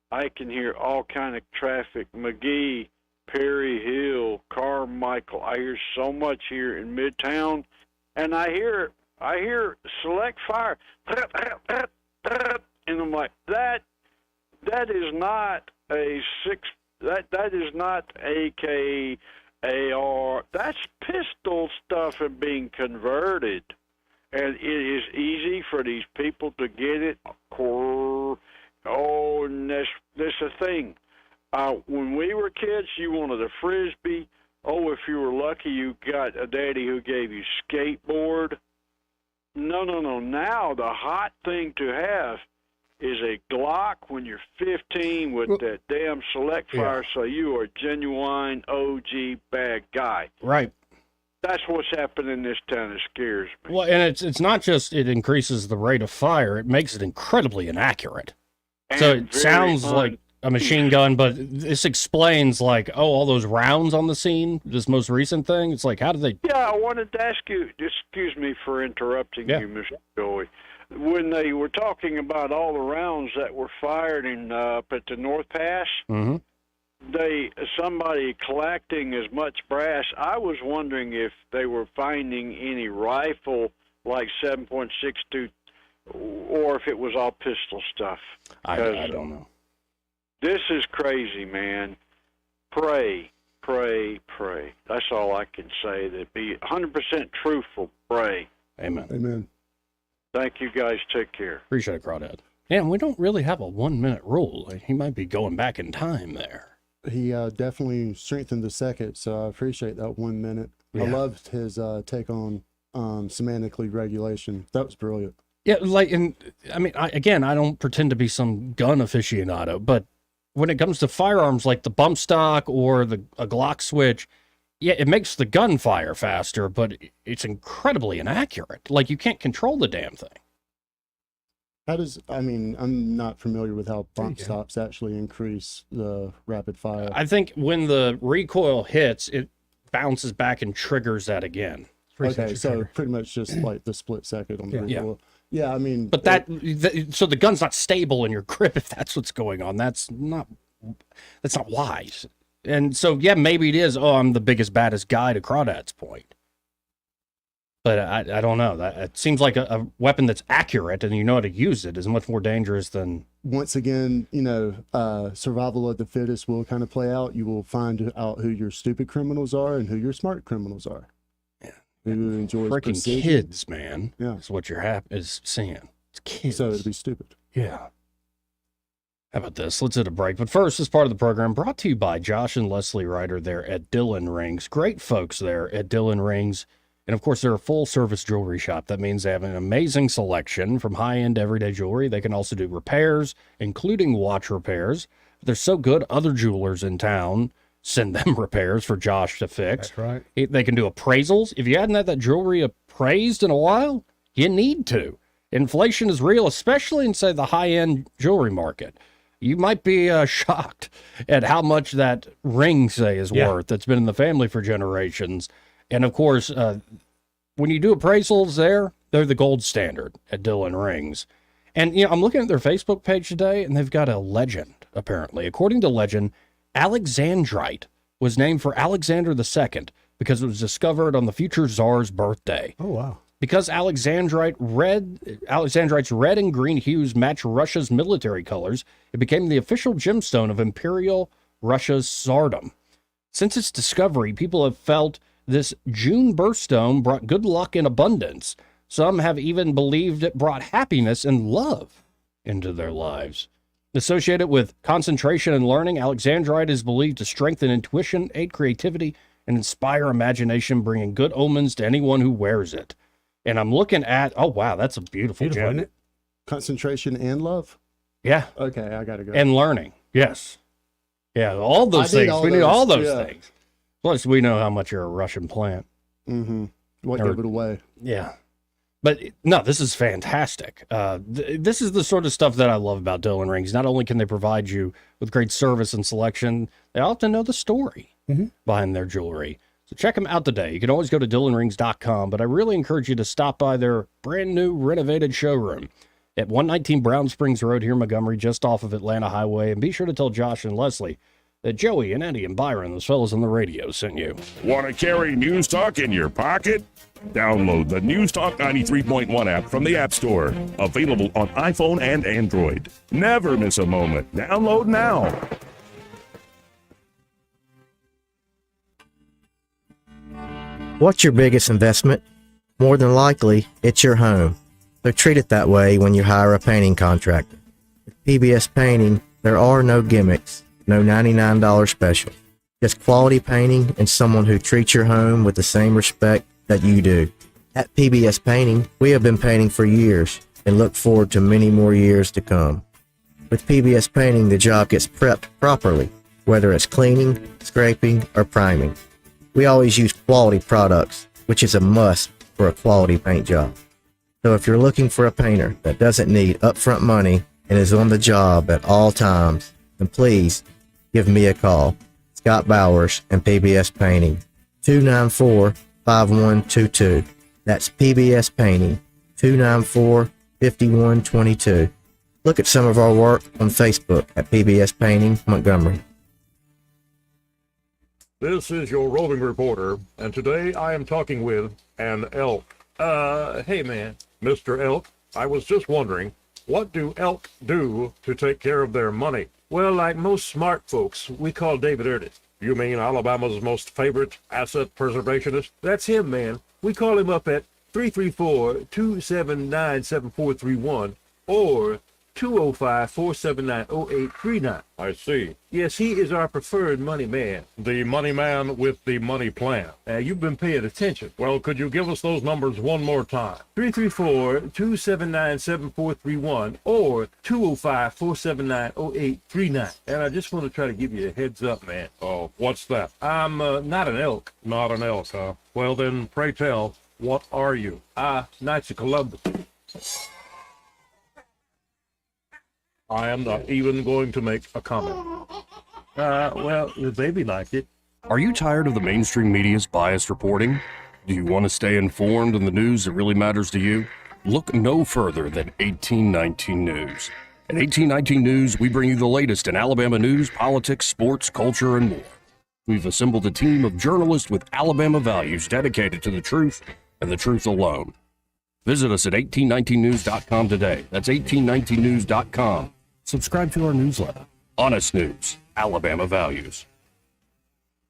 I can hear all kind of traffic. McGee, Perry Hill, Carmichael. I hear so much here in Midtown, and I hear select fire, and I'm like, that is not a that is not AK. AR, that's pistol stuff and being converted. And it is easy for these people to get it. And that's a thing. When we were kids, you wanted a Frisbee. Oh, if you were lucky, you got a daddy who gave you skateboard. No. Now the hot thing to have is a Glock when you're 15 with that damn select fire, so you are a genuine OG bad guy. Right. That's what's happening in this town. It scares me. Well, and it's not just it increases the rate of fire, it makes it incredibly inaccurate. And so it sounds like a machine gun, but this explains, like, all those rounds on the scene, this most recent thing. It's like, how did they... Yeah, I wanted to ask you, excuse me for interrupting you, Mr. Joey. When they were talking about all the rounds that were fired up at the North Pass, mm-hmm. Somebody collecting as much brass, I was wondering if they were finding any rifle like 7.62, or if it was all pistol stuff. I don't know. This is crazy, man. Pray. That's all I can say. That be 100% truthful. Pray. Amen. Thank you, guys. Take care. Appreciate it, Crawdad. Yeah, we don't really have a 1-minute rule. He might be going back in time there. He definitely strengthened the second, so I appreciate that 1 minute. Yeah. I loved his take on semantically regulation. That was brilliant. Yeah, like, and I mean, I don't pretend to be some gun aficionado, but when it comes to firearms like the bump stock or a Glock switch, yeah, it makes the gun fire faster, but it's incredibly inaccurate. Like, you can't control the damn thing. I'm not familiar with how bump stops actually increase the rapid fire. I think when the recoil hits, it bounces back and triggers that again. Okay, so pretty much just like the split second on the recoil. Yeah, I mean, but so the gun's not stable in your grip if that's what's going on. That's not wise. And so, yeah, maybe it is. Oh, I'm the biggest, baddest guy, to Crawdad's point. But I don't know. It seems like a weapon that's accurate and you know how to use it is much more dangerous than. Once again, survival of the fittest will kind of play out. You will find out who your stupid criminals are and who your smart criminals are. Yeah. Who enjoys freaking precision. Kids, man. Yeah. That's what you're is seeing. It's kids. So it'd be stupid. Yeah. How about this? Let's hit a break. But first, this part of the program brought to you by Josh and Leslie Ryder there at Dillon Rings. Great folks there at Dillon Rings. And, of course, they're a full-service jewelry shop. That means they have an amazing selection from high-end everyday jewelry. They can also do repairs, including watch repairs. They're so good, other jewelers in town send them repairs for Josh to fix. That's right. They can do appraisals. If you hadn't had that jewelry appraised in a while, you need to. Inflation is real, especially in, say, the high-end jewelry market. You might be shocked at how much that ring, say, is worth that's been in the family for generations. And, of course, when you do appraisals there, they're the gold standard at Dillon Rings. And, I'm looking at their Facebook page today, and they've got a legend, apparently. According to legend, Alexandrite was named for Alexander II because it was discovered on the future Tsar's birthday. Oh, wow. Because Alexandrite's red and green hues match Russia's military colors, it became the official gemstone of Imperial Russia's Tsardom. Since its discovery, people have felt this June birthstone brought good luck and abundance. Some have even believed it brought happiness and love into their lives. Associated with concentration and learning, Alexandrite is believed to strengthen intuition, aid creativity, and inspire imagination, bringing good omens to anyone who wears it. And I'm looking at, oh, wow, that's a beautiful gem. Isn't it? Concentration and love? Yeah. Okay, I got to go. And learning, yes. Yeah, all those things. We need all those things. Plus, we know how much you're a Russian plant. Mm-hmm. What gave it away? Yeah. But, no, this is fantastic. This is the sort of stuff that I love about Dillon Rings. Not only can they provide you with great service and selection, they often know the story behind their jewelry. So check them out today. You can always go to DillonRings.com, but I really encourage you to stop by their brand new renovated showroom at 119 Brown Springs Road here in Montgomery, just off of Atlanta Highway. And be sure to tell Josh and Leslie that Joey and Eddie and Byron, those fellas on the radio, sent you. Want to carry News Talk in your pocket? Download the News Talk 93.1 app from the App Store. Available on iPhone and Android. Never miss a moment. Download now. What's your biggest investment? More than likely, it's your home. So treat it that way when you hire a painting contractor. With PBS Painting, there are no gimmicks, no $99 special. Just quality painting and someone who treats your home with the same respect that you do. At PBS Painting, we have been painting for years and look forward to many more years to come. With PBS Painting, the job gets prepped properly, whether it's cleaning, scraping, or priming. We always use quality products, which is a must for a quality paint job. So if you're looking for a painter that doesn't need upfront money and is on the job at all times, then please give me a call. Scott Bowers and PBS Painting, 294-5122. That's PBS Painting, 294-5122. Look at some of our work on Facebook at PBS Painting Montgomery. This is your roving reporter, and today I am talking with an elk. Hey man. Mr. Elk, I was just wondering, what do elk do to take care of their money? Well, like most smart folks, we call David Ernest. You mean Alabama's most favorite asset preservationist? That's him, man. We call him up at 334-279-7431 or 205-479-0839. I see. Yes, he is our preferred money man. The money man with the money plan. You've been paying attention. Well, could you give us those numbers one more time? 334-279-7431 or 205-479-0839. And I just want to try to give you a heads up, man. Oh, what's that? I'm not an elk. Not an elk, huh? Well, then, pray tell, what are you? Knights of Columbus. I am not even going to make a comment. Well, the baby liked it. Are you tired of the mainstream media's biased reporting? Do you want to stay informed on the news that really matters to you? Look no further than 1819 News. At 1819 News, we bring you the latest in Alabama news, politics, sports, culture, and more. We've assembled a team of journalists with Alabama values dedicated to the truth and the truth alone. Visit us at 1819news.com today. That's 1819news.com. Subscribe to our newsletter. Honest News, Alabama Values.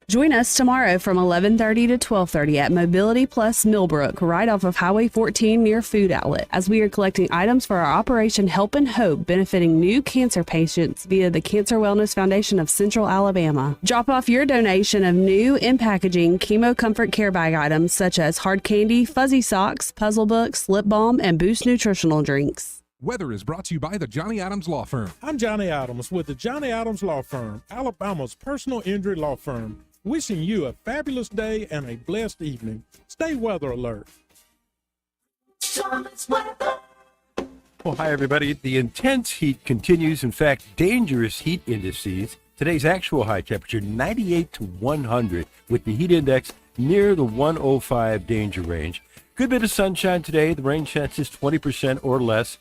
Join us tomorrow from 11:30 to 12:30 at Mobility Plus Millbrook, right off of Highway 14 near Food Outlet, as we are collecting items for our Operation Help and Hope benefiting new cancer patients via the Cancer Wellness Foundation of Central Alabama. Drop off your donation of new in-packaging chemo comfort care bag items such as hard candy, fuzzy socks, puzzle books, lip balm, and Boost nutritional drinks. Weather is brought to you by the Johnny Adams Law Firm. I'm Johnny Adams with the Johnny Adams Law Firm, Alabama's personal injury law firm. Wishing you a fabulous day and a blessed evening. Stay weather alert. Well, hi, everybody. The intense heat continues. In fact, dangerous heat indices. Today's actual high temperature, 98 to 100, with the heat index near the 105 danger range. Good bit of sunshine today. The rain chance is 20% or less.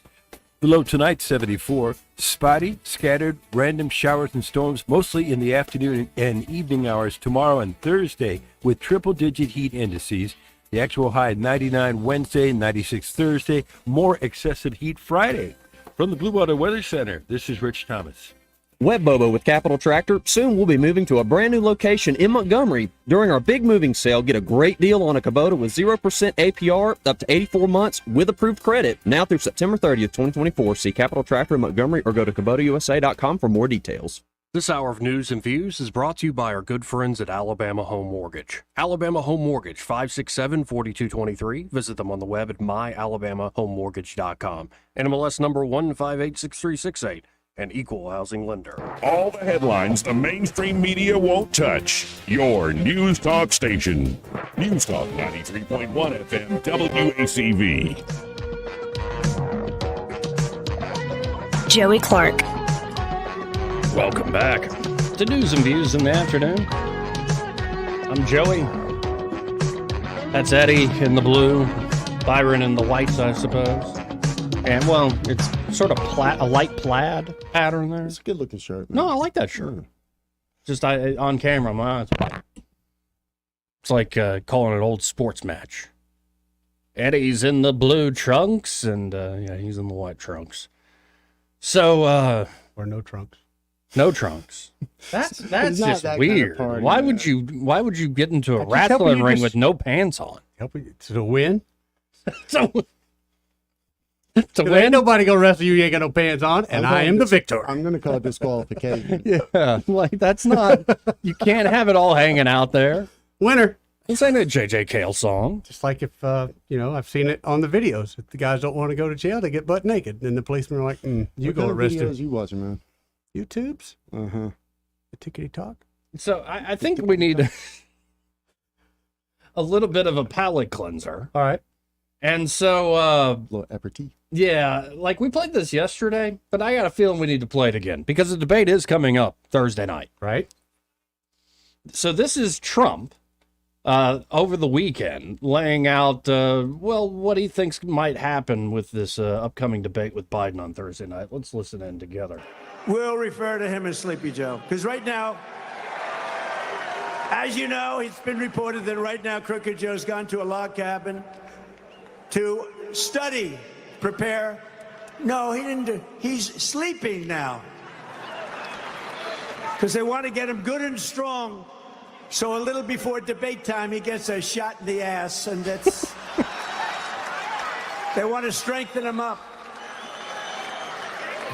The low tonight, 74. Spotty, scattered, random showers and storms, mostly in the afternoon and evening hours tomorrow and Thursday, with triple-digit heat indices. The actual high, 99 Wednesday, 96 Thursday. More excessive heat Friday. From the Blue Water Weather Center, this is Rich Thomas. Web Bobo with Capital Tractor. Soon we'll be moving to a brand new location in Montgomery. During our big moving sale, get a great deal on a Kubota with 0% APR up to 84 months with approved credit. Now through September 30th, 2024. See Capital Tractor in Montgomery or go to KubotaUSA.com for more details. This hour of news and views is brought to you by our good friends at Alabama Home Mortgage. Alabama Home Mortgage, 567-4223. Visit them on the web at myalabamahomemortgage.com. NMLS number 1586368. An equal housing lender. All the headlines the mainstream media won't touch. Your News Talk station. News Talk 93.1 FM WACV. Joey Clark. Welcome back to News and Views in the Afternoon. I'm Joey. That's Eddie in the blue, Byron in the whites, I suppose. And, well, it's sort of a light plaid pattern there. It's a good-looking shirt, man. No, I like that shirt. Just on camera, it's like calling an old sports match. Eddie's in the blue trunks, and, yeah, he's in the white trunks. So, or no trunks. No trunks. That's just that weird. Kind of party, why would you get into a wrestling ring with no pants on? Helping you to win? To win? Ain't nobody gonna wrestle you ain't got no pants on, and I am the victor. I'm gonna call it disqualification. Yeah, like that's not. You can't have it all hanging out there. Winner. This ain't a JJ Cale song. Just like if I've seen it on the videos. If the guys don't want to go to jail, they get butt naked, and the policemen are like, "You go arrested." What videos you watching, man? YouTube's. The Tickety Talk. So I think we need a little bit of a palate cleanser. All right. And so little aperitif. Yeah, like we played this yesterday, but I got a feeling we need to play it again because the debate is coming up Thursday night. Right. So this is Trump over the weekend laying out what he thinks might happen with this upcoming debate with Biden on Thursday night. Let's listen in together. We'll refer to him as Sleepy Joe because right now, as you know, it's been reported that right now Crooked Joe's gone to a log cabin to study, prepare. No, he didn't. He's sleeping now because they want to get him good and strong. So a little before debate time, he gets a shot in the ass, and that's. They want to strengthen him up.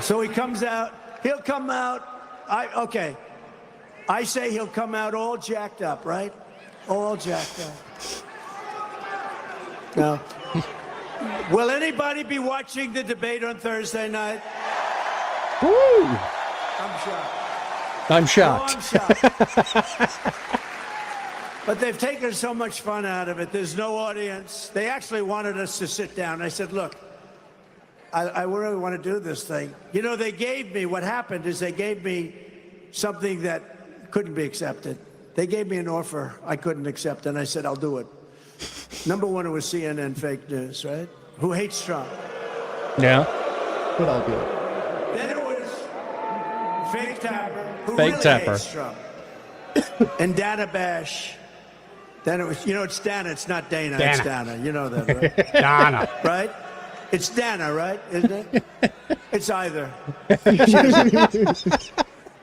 So he comes out. He'll come out. Okay. I say he'll come out all jacked up, right? All jacked up. Now, will anybody be watching the debate on Thursday night? Woo! I'm shocked. I'm shocked. Oh, I'm shocked. But they've taken so much fun out of it. There's no audience. They actually wanted us to sit down. I said, look, I really want to do this thing. You know, what happened is they gave me something that couldn't be accepted. They gave me an offer I couldn't accept, and I said, I'll do it. Number one, it was CNN fake news, right? Who hates Trump. Yeah. But I'll do it. Then it was Fake Tapper, who Fake really Tapper. hates Trump. And Dana Bash. Then it was, it's Dana, it's not Dana, it's Dana. You know that, right? Dana. Right? It's Dana, right? Isn't it? It's either.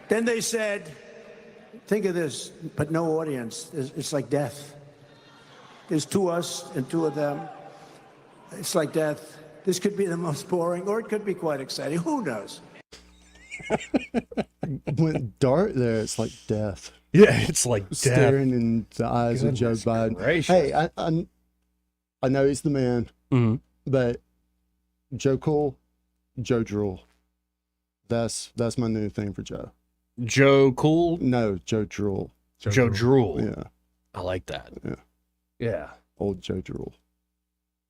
Then they said, think of this, but no audience. It's like death. There's two us and two of them. It's like death. This could be the most boring, or it could be quite exciting. Who knows? When Dart there, it's like death. Yeah, it's like staring in the eyes of Joe Biden. Gracious. Hey, I know he's the man, but Joe Cool, Joe Drool. That's my new thing for Joe. Joe Cool? No, Joe Drool. Joe Drool. Yeah. I like that. Yeah. Yeah. Old Joe Drool.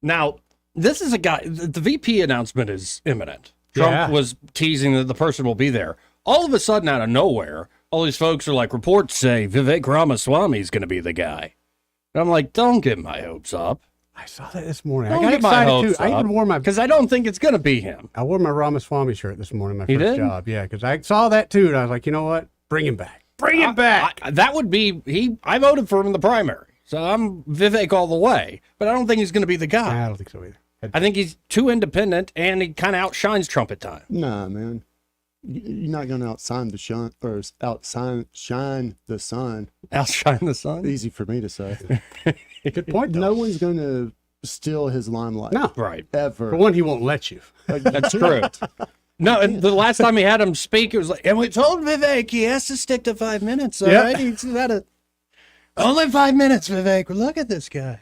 Now, this is a guy, the VP announcement is imminent. Trump was teasing that the person will be there. All of a sudden, out of nowhere, all these folks are like, reports say Vivek Ramaswamy is going to be the guy. And I'm like, don't get my hopes up. I saw that this morning. Don't I got get my excited hopes too. I up, even wore my because I don't think it's going to be him. I wore my Ramaswamy shirt this morning. My You first did? job. Yeah, because I saw that too, and I was like, you know what? Bring him back. Bring him back. That would be I voted for him in the primary, so I'm Vivek all the way. But I don't think he's going to be the guy. I don't think so either. I think he's too independent, and he kind of outshines Trump at times. Nah, man. You're not going to shine the sun. Outshine the sun? Easy for me to say. Good point, though. No one's going to steal his limelight. No. Right. Ever. For one, he won't let you. That's true. No, and the last time he had him speak, it was like, and we told Vivek he has to stick to 5 minutes, all right? He's had only 5 minutes, Vivek. Look at this guy.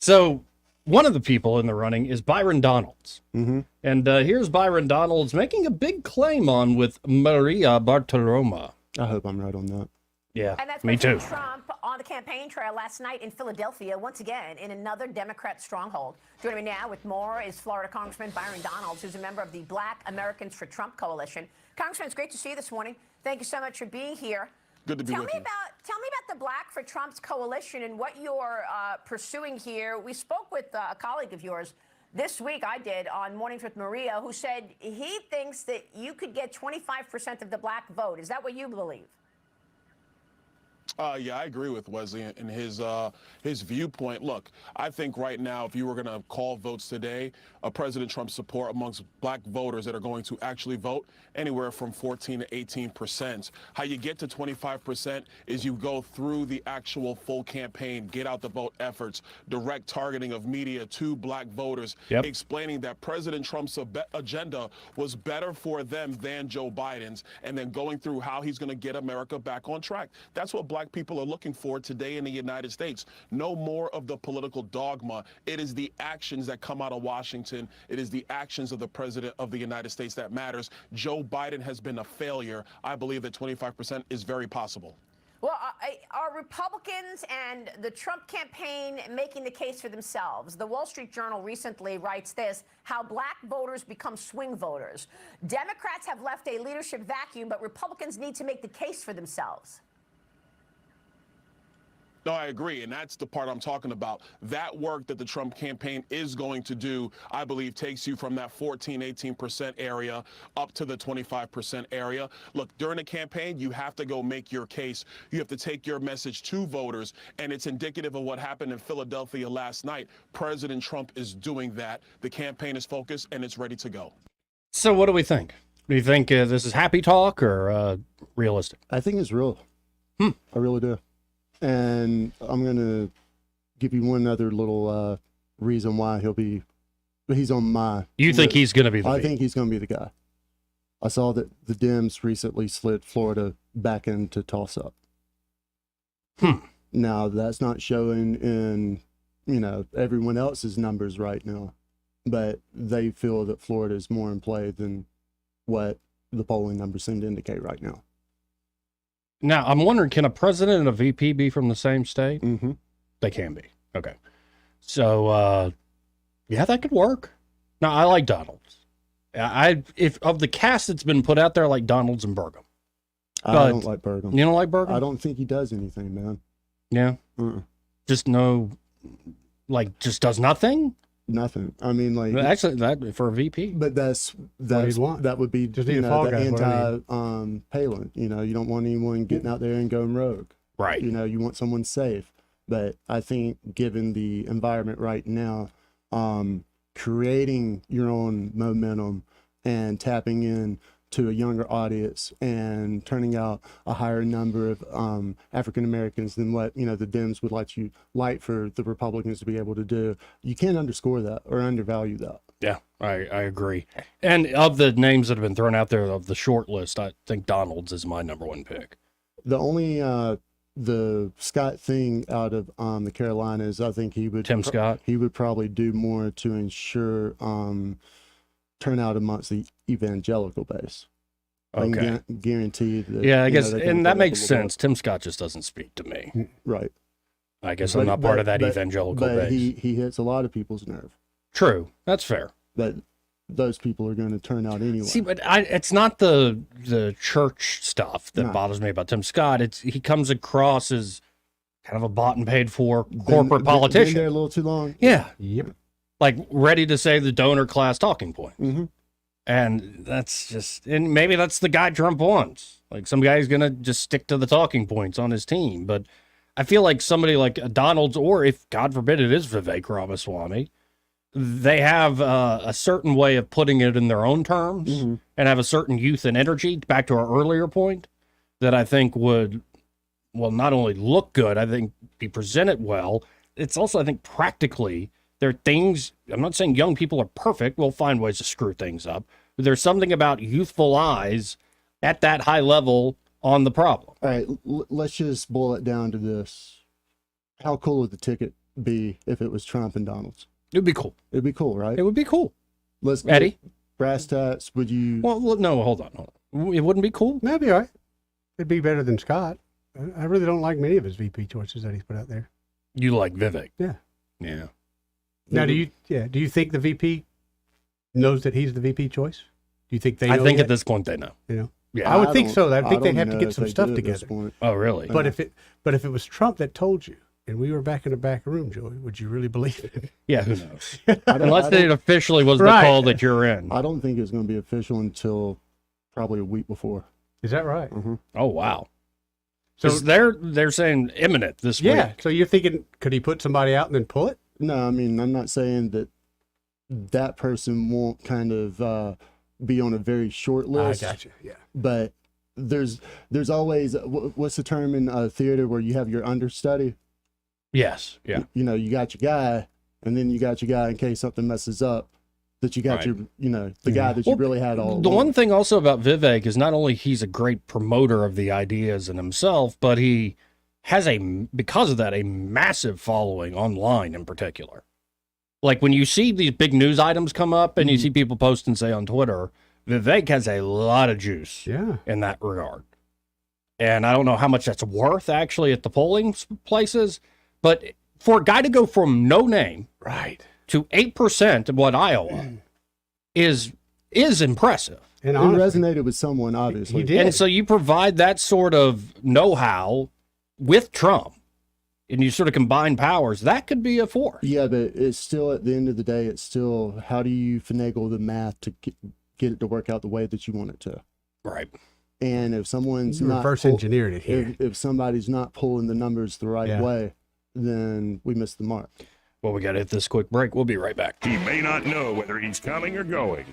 So one of the people in the running is Byron Donalds. Mm-hmm. And here's Byron Donalds making a big claim with Maria Bartiromo. I hope I'm right on that. Yeah, And that's me too. President Trump on the campaign trail last night in Philadelphia, once again in another Democrat stronghold. Joining me now with more is Florida Congressman Byron Donalds, who's a member of the Black Americans for Trump Coalition. Congressman, it's great to see you this morning. Thank you so much for being here. Good to be with you. Tell me about the Black for Trump's coalition and what you're pursuing here. We spoke with a colleague of yours this week, I did, on Mornings with Maria, who said he thinks that you could get 25% of the Black vote. Is that what you believe? Yeah, I agree with Wesley and his viewpoint. Look, I think right now, if you were going to call votes today, President Trump's support amongst black voters that are going to actually vote anywhere from 14 to 18%. How you get to 25% is you go through the actual full campaign, get out the vote efforts, direct targeting of media to black voters, explaining that President Trump's agenda was better for them than Joe Biden's, and then going through how he's going to get America back on track. That's what black people are looking for today in the United States. No more of the political dogma. It is the actions that come out of Washington. It is the actions of the President of the United States that matters. Joe Biden has been a failure. I believe that 25% is very possible. Well, are Republicans and the Trump campaign making the case for themselves? The Wall Street Journal recently writes this, how black voters become swing voters. Democrats have left a leadership vacuum, but Republicans need to make the case for themselves. No, I agree, and that's the part I'm talking about. That work that the Trump campaign is going to do, I believe, takes you from that 14, 18% area up to the 25% area. Look, during a campaign, you have to go make your case. You have to take your message to voters, and it's indicative of what happened in Philadelphia last night. President Trump is doing that. The campaign is focused, and it's ready to go. So what do we think? Do you think this is happy talk or realistic? I think it's real. I really do. And I'm going to give you one other little reason why he's on my You think list. he's going to be the I lead? think he's going to be the guy. I saw that the Dems recently slid Florida back into toss-up. Now, that's not showing in, everyone else's numbers right now, but they feel that Florida is more in play than what the polling numbers seem to indicate right now. Now, I'm wondering, can a president and a VP be from the same state? Mm-hmm. They can be. Okay. So, yeah, that could work. Now, I like Donalds. If of the cast that's been put out there, I like Donalds and Burgum. I don't like Burgum. You don't like Burgum? I don't think he does anything, man. Yeah? Just just does nothing? Nothing. I mean, like, actually, that for a VP. But that would be Just the need a fall guy, anti Palin. You don't want anyone getting out there and going rogue. Right. You want someone safe. But I think given the environment right now, creating your own momentum and tapping in to a younger audience and turning out a higher number of African Americans than what the Dems would like for the Republicans to be able to do. You can't underscore that or undervalue that. Yeah, I agree. And of the names that have been thrown out there of the short list, I think Donalds is my number one pick. The only the Scott thing out of the Carolinas, I think he would Tim Scott. He would probably do more to ensure turnout amongst the evangelical base. Okay. I can guarantee that. Yeah, I guess, and that makes sense. Tim Scott just doesn't speak to me. Right. I guess I'm not part of that evangelical but base. He hits a lot of people's nerve. True. That's fair. But those people are going to turn out anyway. See, but it's not the church stuff that bothers me about Tim Scott. He comes across as kind of a bought and paid for corporate politician. Been there a little too long. Yeah. Yep. Like ready to say the donor class talking points. Mm-hmm. And that's just, and maybe that's the guy Trump wants. Like some guy's going to just stick to the talking points on his team. But I feel like somebody like Donalds, or if God forbid it is Vivek Ramaswamy, they have a certain way of putting it in their own terms and have a certain youth and energy, back to our earlier point, that I think would, well, not only look good, I think be presented well. It's also, I think, practically, there are things, I'm not saying young people are perfect. We'll find ways to screw things up. But there's something about youthful eyes at that high level on the problem. All right, let's just boil it down to this. How cool would the ticket be if it was Trump and Donalds? It would be cool. It'd be cool, right? It would be cool. Let's Eddie? Brass tacks, would you... Well, no, hold on. It wouldn't be cool? That'd be all right. It'd be better than Scott. I really don't like many of his VP choices that he's put out there. You like Vivek? Yeah. Yeah. Now, do you think the VP knows that he's the VP choice? Do you think they know I think that? At this point they know. Yeah. I would think so. I think they'd have to get some stuff together. Oh, really? But if it was Trump that told you, and we were back in the back room, Joey, would you really believe it? Yeah, who knows? Unless it officially was the call that you're in. I don't think it's going to be official until probably a week before. Is that right? Mm-hmm. Oh, wow. So they're saying imminent this week. Yeah. So you're thinking, could he put somebody out and then pull it? No, I mean, I'm not saying that person won't kind of be on a very short list. I got you. Yeah. But there's always, what's the term in theater where you have your understudy? Yes. Yeah. You got your guy, and then you got your guy in case something messes up. That you got your, the guy that you really had all The along. one thing also about Vivek is not only he's a great promoter of the ideas and himself, but he has because of that, a massive following online in particular. Like when you see these big news items come up and you see people post and say on Twitter, Vivek has a lot of juice in that regard. And I don't know how much that's worth actually at the polling places, but for a guy to go from no name to 8% of what Iowa is impressive. And it resonated with someone, obviously. He did. And so you provide that sort of know-how with Trump, and you sort of combine powers, that could be a force. Yeah, but it's still, at the end of the day, it's still, how do you finagle the math to get it to work out the way that you want it to? Right. And if someone's You not reverse engineered it here. if somebody's not pulling the numbers the right way, then we missed the mark. Well, we got to hit this quick break. We'll be right back. He may not know whether he's coming or going,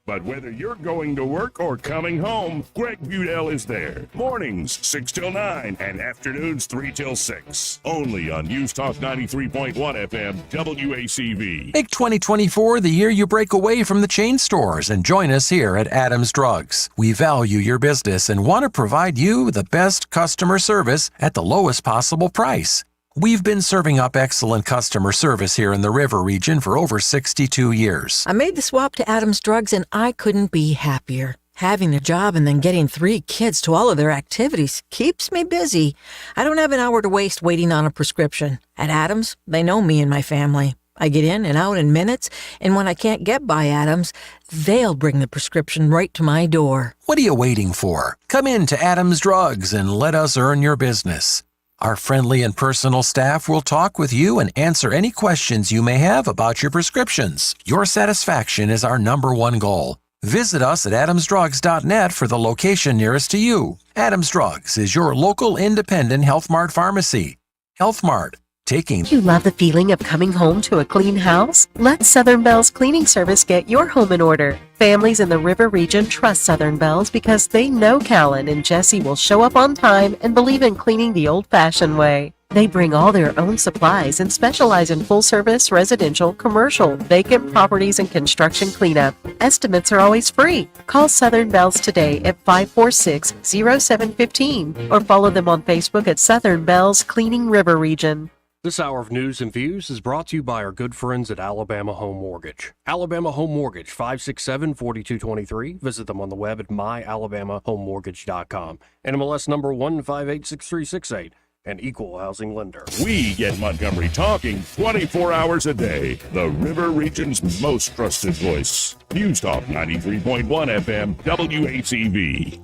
But whether you're going to work or coming home, Greg Budell is there. Mornings 6 till 9 and afternoons 3 till 6. Only on News Talk 93.1 FM WACV. Make 2024 the year you break away from the chain stores and join us here at Adams Drugs. We value your business and want to provide you the best customer service at the lowest possible price. We've been serving up excellent customer service here in the River region for over 62 years. I made the swap to Adams Drugs and I couldn't be happier. Having a job and then getting 3 kids to all of their activities keeps me busy. I don't have an hour to waste waiting on a prescription. At Adams, they know me and my family. I get in and out in minutes, and when I can't get by Adams, they'll bring the prescription right to my door. What are you waiting for? Come in to Adams Drugs and let us earn your business. Our friendly and personal staff will talk with you and answer any questions you may have about your prescriptions. Your satisfaction is our #1 goal. Visit us at adamsdrugs.net for the location nearest to you. Adams Drugs is your local independent Health Mart pharmacy. Health Mart, taking... You love the feeling of coming home to a clean house? Let Southern Bell's cleaning service get your home in order. Families in the River region trust Southern Bells because they know Callan and Jesse will show up on time and believe in cleaning the old-fashioned way. They bring all their own supplies and specialize in full-service, residential, commercial, vacant properties, and construction cleanup. Estimates are always free. Call Southern Bells today at 546-0715 or follow them on Facebook at Southern Bells Cleaning River Region. This hour of News and Views is brought to you by our good friends at Alabama Home Mortgage. Alabama Home Mortgage, 567-4223. Visit them on the web at myalabamahomemortgage.com. NMLS number 1586368, an equal housing lender. We get Montgomery talking 24 hours a day. The River Region's most trusted voice. News Talk 93.1 FM WACV.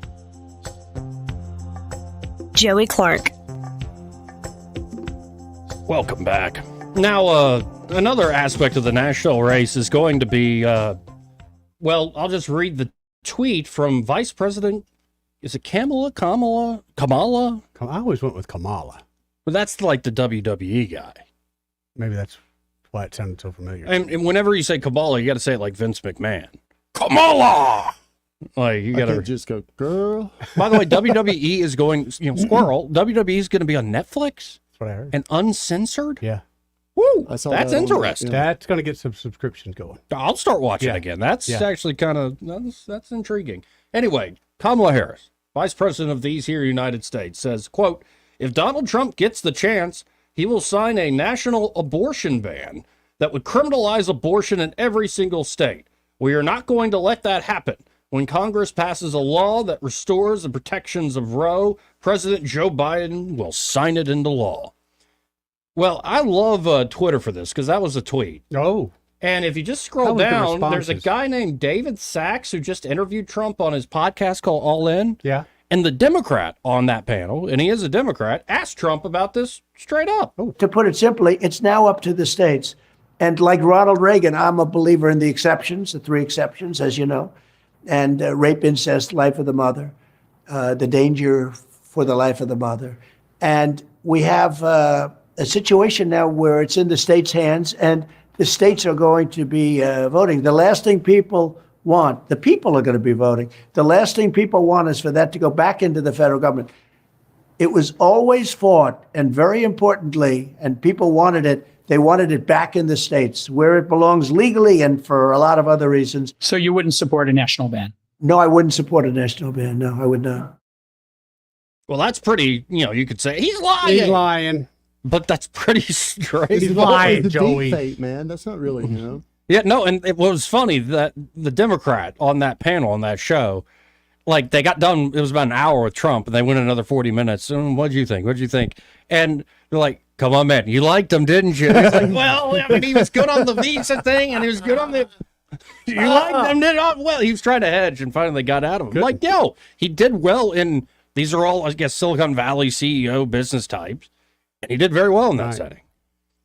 Joey Clark. Welcome back. Now, another aspect of the national race is going to be, well, I'll just read the tweet from Vice President, is it Kamala? I always went with Kamala. But that's like the WWE guy. Maybe that's why it sounded so familiar. And whenever you say Kamala, you got to say it like Vince McMahon. Kamala! Like, you got to just go, girl. By the way, WWE is going, squirrel, WWE is going to be on Netflix? That's what I heard. And uncensored? Yeah. Woo! That's interesting. That's going to get some subscriptions going. I'll start watching again. That's actually kind of, that's intriguing. Anyway, Kamala Harris, Vice President of these here United States, says, quote, if Donald Trump gets the chance, he will sign a national abortion ban that would criminalize abortion in every single state. We are not going to let that happen. When Congress passes a law that restores the protections of Roe, President Joe Biden will sign it into law. Well, I love Twitter for this because that was a tweet. Oh. And if you just scroll down, there's a guy named David Sachs who just interviewed Trump on his podcast called All In. Yeah. And the Democrat on that panel, and he is a Democrat, asked Trump about this straight up. Oh. To put it simply, it's now up to the states. And like Ronald Reagan, I'm a believer in the exceptions, the 3 exceptions, as you know. And rape, incest, life of the mother, the danger for the life of the mother. And we have a situation now where it's in the states' hands, and the states are going to be voting. The last thing people want, the people are going to be voting. The last thing people want is for that to go back into the federal government. It was always fought, and very importantly, and people wanted it, they wanted it back in the states where it belongs legally and for a lot of other reasons. So you wouldn't support a national ban? No, I wouldn't support a national ban. No, I would not. Well, that's pretty, you could say, he's lying. He's lying. But that's pretty straight. He's lying, Joey. Fate, man. That's not really, Yeah, no, and it was funny that the Democrat on that panel, on that show, like they got done, it was about an hour with Trump, and they went another 40 minutes. What'd you think? What'd you think? And they're like, come on, man, you liked him, didn't you? He's like, well, I mean, he was good on the visa thing, and he was good on the... You liked him, didn't you? Well, he was trying to hedge, and finally got out of him. Like, yo, he did well in... These are all, I guess, Silicon Valley CEO business types, and he did very well in that setting.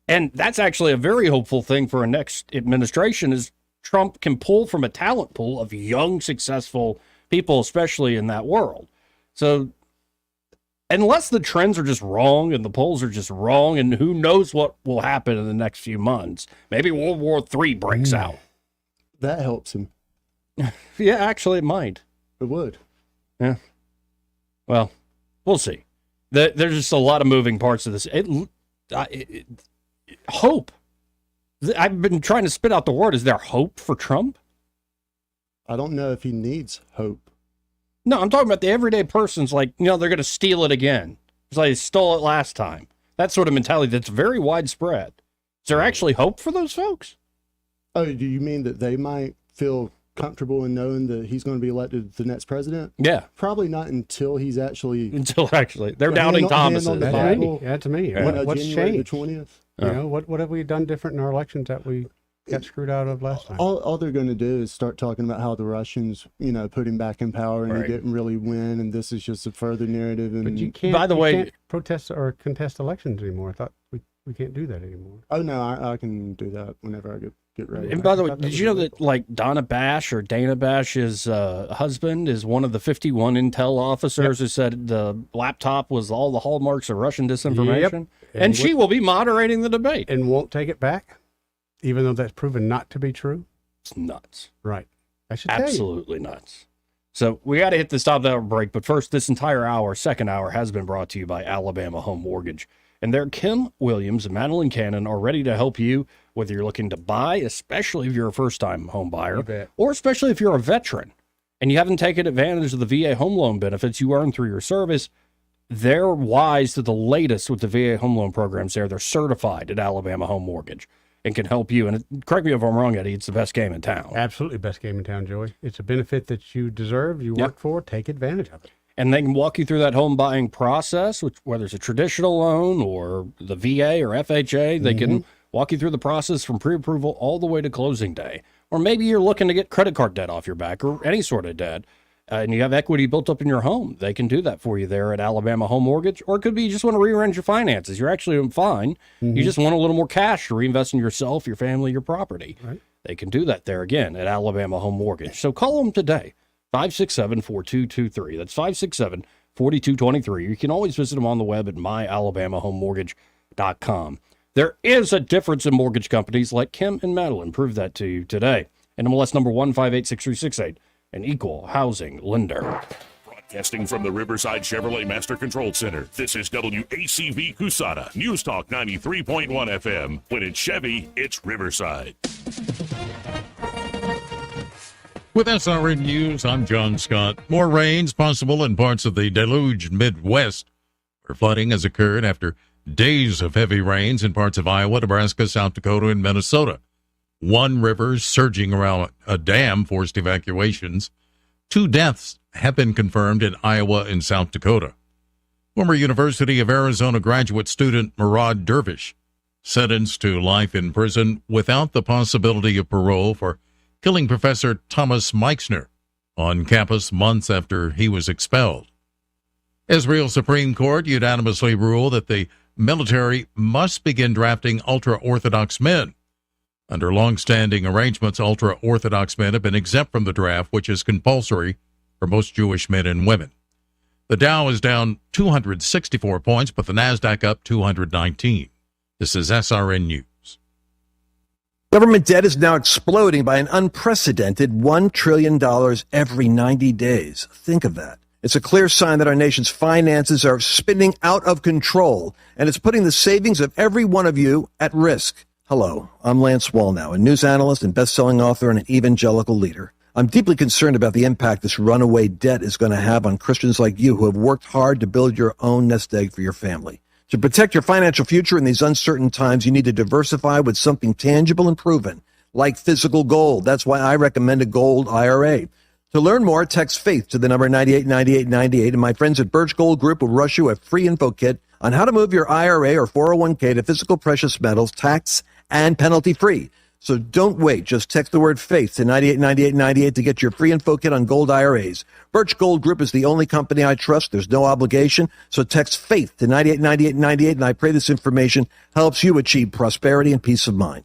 And that's actually a very hopeful thing for a next administration is Trump can pull from a talent pool of young, successful people, especially in that world. So unless the trends are just wrong and the polls are just wrong, and who knows what will happen in the next few months, maybe World War III breaks out. That helps him. Yeah, actually, it might. It would. Yeah. Well, we'll see. There's just a lot of moving parts of this. Hope. I've been trying to spit out the word. Is there hope for Trump? I don't know if he needs hope. No, I'm talking about the everyday person's like, they're going to steal it again. It's like they stole it last time. That sort of mentality that's very widespread. Is there actually hope for those folks? Oh, do you mean that they might feel comfortable in knowing that he's going to be elected the next president? Yeah. Probably not until he's actually... They're doubting Thomas. That's me. Yeah. What's January changed? the 20th. You know, what have we done different in our elections that we got screwed out of last time? All they're going to do is start talking about how the Russians, put him back in power and he didn't really win, and this is just a further narrative. And But you can't protest or contest elections anymore. I thought we can't do that anymore. Oh no, I can do that whenever I get ready. And by the way, did you know that Dana Bash's husband is one of the 51 intel officers who said the laptop was all the hallmarks of Russian disinformation? Yep. And she will be moderating the debate. And won't take it back, even though that's proven not to be true? It's nuts. Right. I should tell you. Absolutely nuts. So we got to hit the stop that break. But first, this entire hour, second hour, has been brought to you by Alabama Home Mortgage. And there, Kim Williams and Madeline Cannon are ready to help you, whether you're looking to buy, especially if you're a first-time home buyer, or especially if you're a veteran and you haven't taken advantage of the VA home loan benefits you earn through your service. They're wise to the latest with the VA home loan programs there. They're certified at Alabama Home Mortgage and can help you. And correct me if I'm wrong, Eddie, it's the best game in town. Absolutely best game in town, Joey. It's a benefit that you deserve, you work for, take advantage of it. And they can walk you through that home buying process, which whether it's a traditional loan or the VA or FHA, they can walk you through the process from pre-approval all the way to closing day. Or maybe you're looking to get credit card debt off your back or any sort of debt, and you have equity built up in your home. They can do that for you there at Alabama Home Mortgage. Or it could be you just want to rearrange your finances. You're actually doing fine. You just want a little more cash to reinvest in yourself, your family, your property. Right. They can do that there again at Alabama Home Mortgage. So call them today. 567-4223. That's 567-4223. You can always visit them on the web at myalabamahomemortgage.com. There is a difference in mortgage companies like Kim and Madeline. Prove that to you today. NMLS number 1586368, an equal housing lender. Broadcasting from the Riverside Chevrolet Master Control Center, this is WACV Cusada, News Talk 93.1 FM. When it's Chevy, it's Riverside. With SRN News, I'm John Scott. More rains possible in parts of the deluged Midwest, where flooding has occurred after days of heavy rains in parts of Iowa, Nebraska, South Dakota, and Minnesota. One river surging around a dam forced evacuations. 2 deaths have been confirmed in Iowa and South Dakota. Former University of Arizona graduate student Murad Dervish sentenced to life in prison without the possibility of parole for killing Professor Thomas Meixner on campus months after he was expelled. Israel Supreme Court unanimously ruled that the military must begin drafting ultra-Orthodox men. Under long-standing arrangements, ultra-Orthodox men have been exempt from the draft, which is compulsory for most Jewish men and women. The Dow is down 264 points, but the NASDAQ up 219. This is SRN News. Government debt is now exploding by an unprecedented $1 trillion every 90 days. Think of that. It's a clear sign that our nation's finances are spinning out of control, and it's putting the savings of every one of you at risk. Hello, I'm Lance Wallnow, a news analyst and best-selling author and an evangelical leader. I'm deeply concerned about the impact this runaway debt is going to have on Christians like you who have worked hard to build your own nest egg for your family. To protect your financial future in these uncertain times, you need to diversify with something tangible and proven, like physical gold. That's why I recommend a gold IRA. To learn more, text FAITH to the number 989898, and my friends at Birch Gold Group will rush you a free info kit on how to move your IRA or 401k to physical precious metals, tax and penalty-free. So don't wait. Just text the word FAITH to 989898 to get your free info kit on gold IRAs. Birch Gold Group is the only company I trust. There's no obligation. So text FAITH to 989898, and I pray this information helps you achieve prosperity and peace of mind.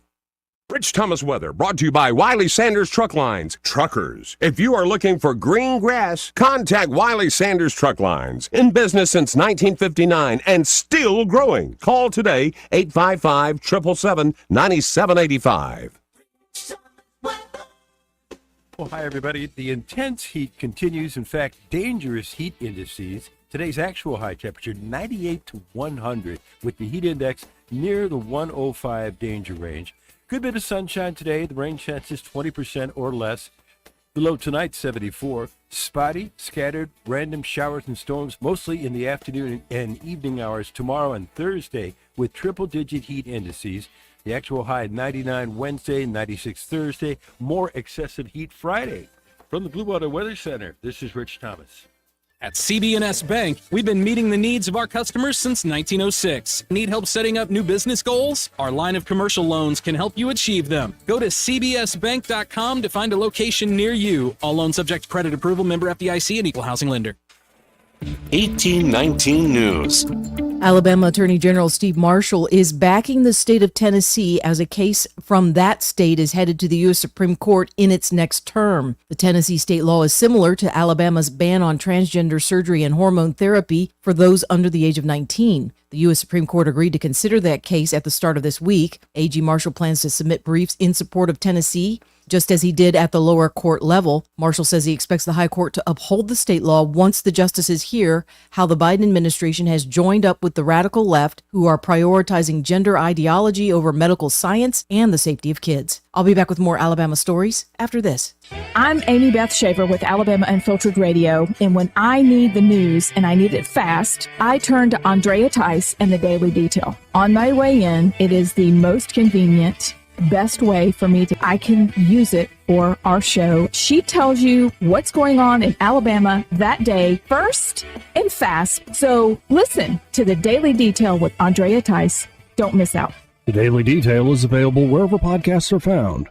Rich Thomas weather brought to you by Wiley Sanders Truck Lines. Truckers, if you are looking for green grass, contact Wiley Sanders Truck Lines. In business since 1959 and still growing. Call today, 855-777-9785. Well, hi, everybody. The intense heat continues. In fact, dangerous heat indices. Today's actual high temperature, 98 to 100, with the heat index near the 105 danger range. Good bit of sunshine today. The rain chance is 20% or less. The low tonight, 74. Spotty, scattered, random showers and storms, mostly in the afternoon and evening hours tomorrow and Thursday, with triple-digit heat indices. The actual high, 99 Wednesday, 96 Thursday. More excessive heat Friday. From the Blue Water Weather Center, this is Rich Thomas. At CB&S Bank, we've been meeting the needs of our customers since 1906. Need help setting up new business goals? Our line of commercial loans can help you achieve them. Go to cbsbank.com to find a location near you. All loans subject to credit approval, member FDIC, and equal housing lender. 1819 News. Alabama Attorney General Steve Marshall is backing the state of Tennessee as a case from that state is headed to the U.S. Supreme Court in its next term. The Tennessee state law is similar to Alabama's ban on transgender surgery and hormone therapy for those under the age of 19. The U.S. Supreme Court agreed to consider that case at the start of this week. AG Marshall plans to submit briefs in support of Tennessee, just as he did at the lower court level. Marshall says he expects the high court to uphold the state law once the justices hear how the Biden administration has joined up with the radical left, who are prioritizing gender ideology over medical science and the safety of kids. I'll be back with more Alabama stories after this. I'm Amy Beth Schaefer with Alabama Unfiltered Radio, and when I need the news and I need it fast, I turn to Andrea Tice and the Daily Detail. On my way in, it is the most convenient, best way for me I can use it for our show. She tells you what's going on in Alabama that day, first and fast. So listen to the Daily Detail with Andrea Tice. Don't miss out. The Daily Detail is available wherever podcasts are found.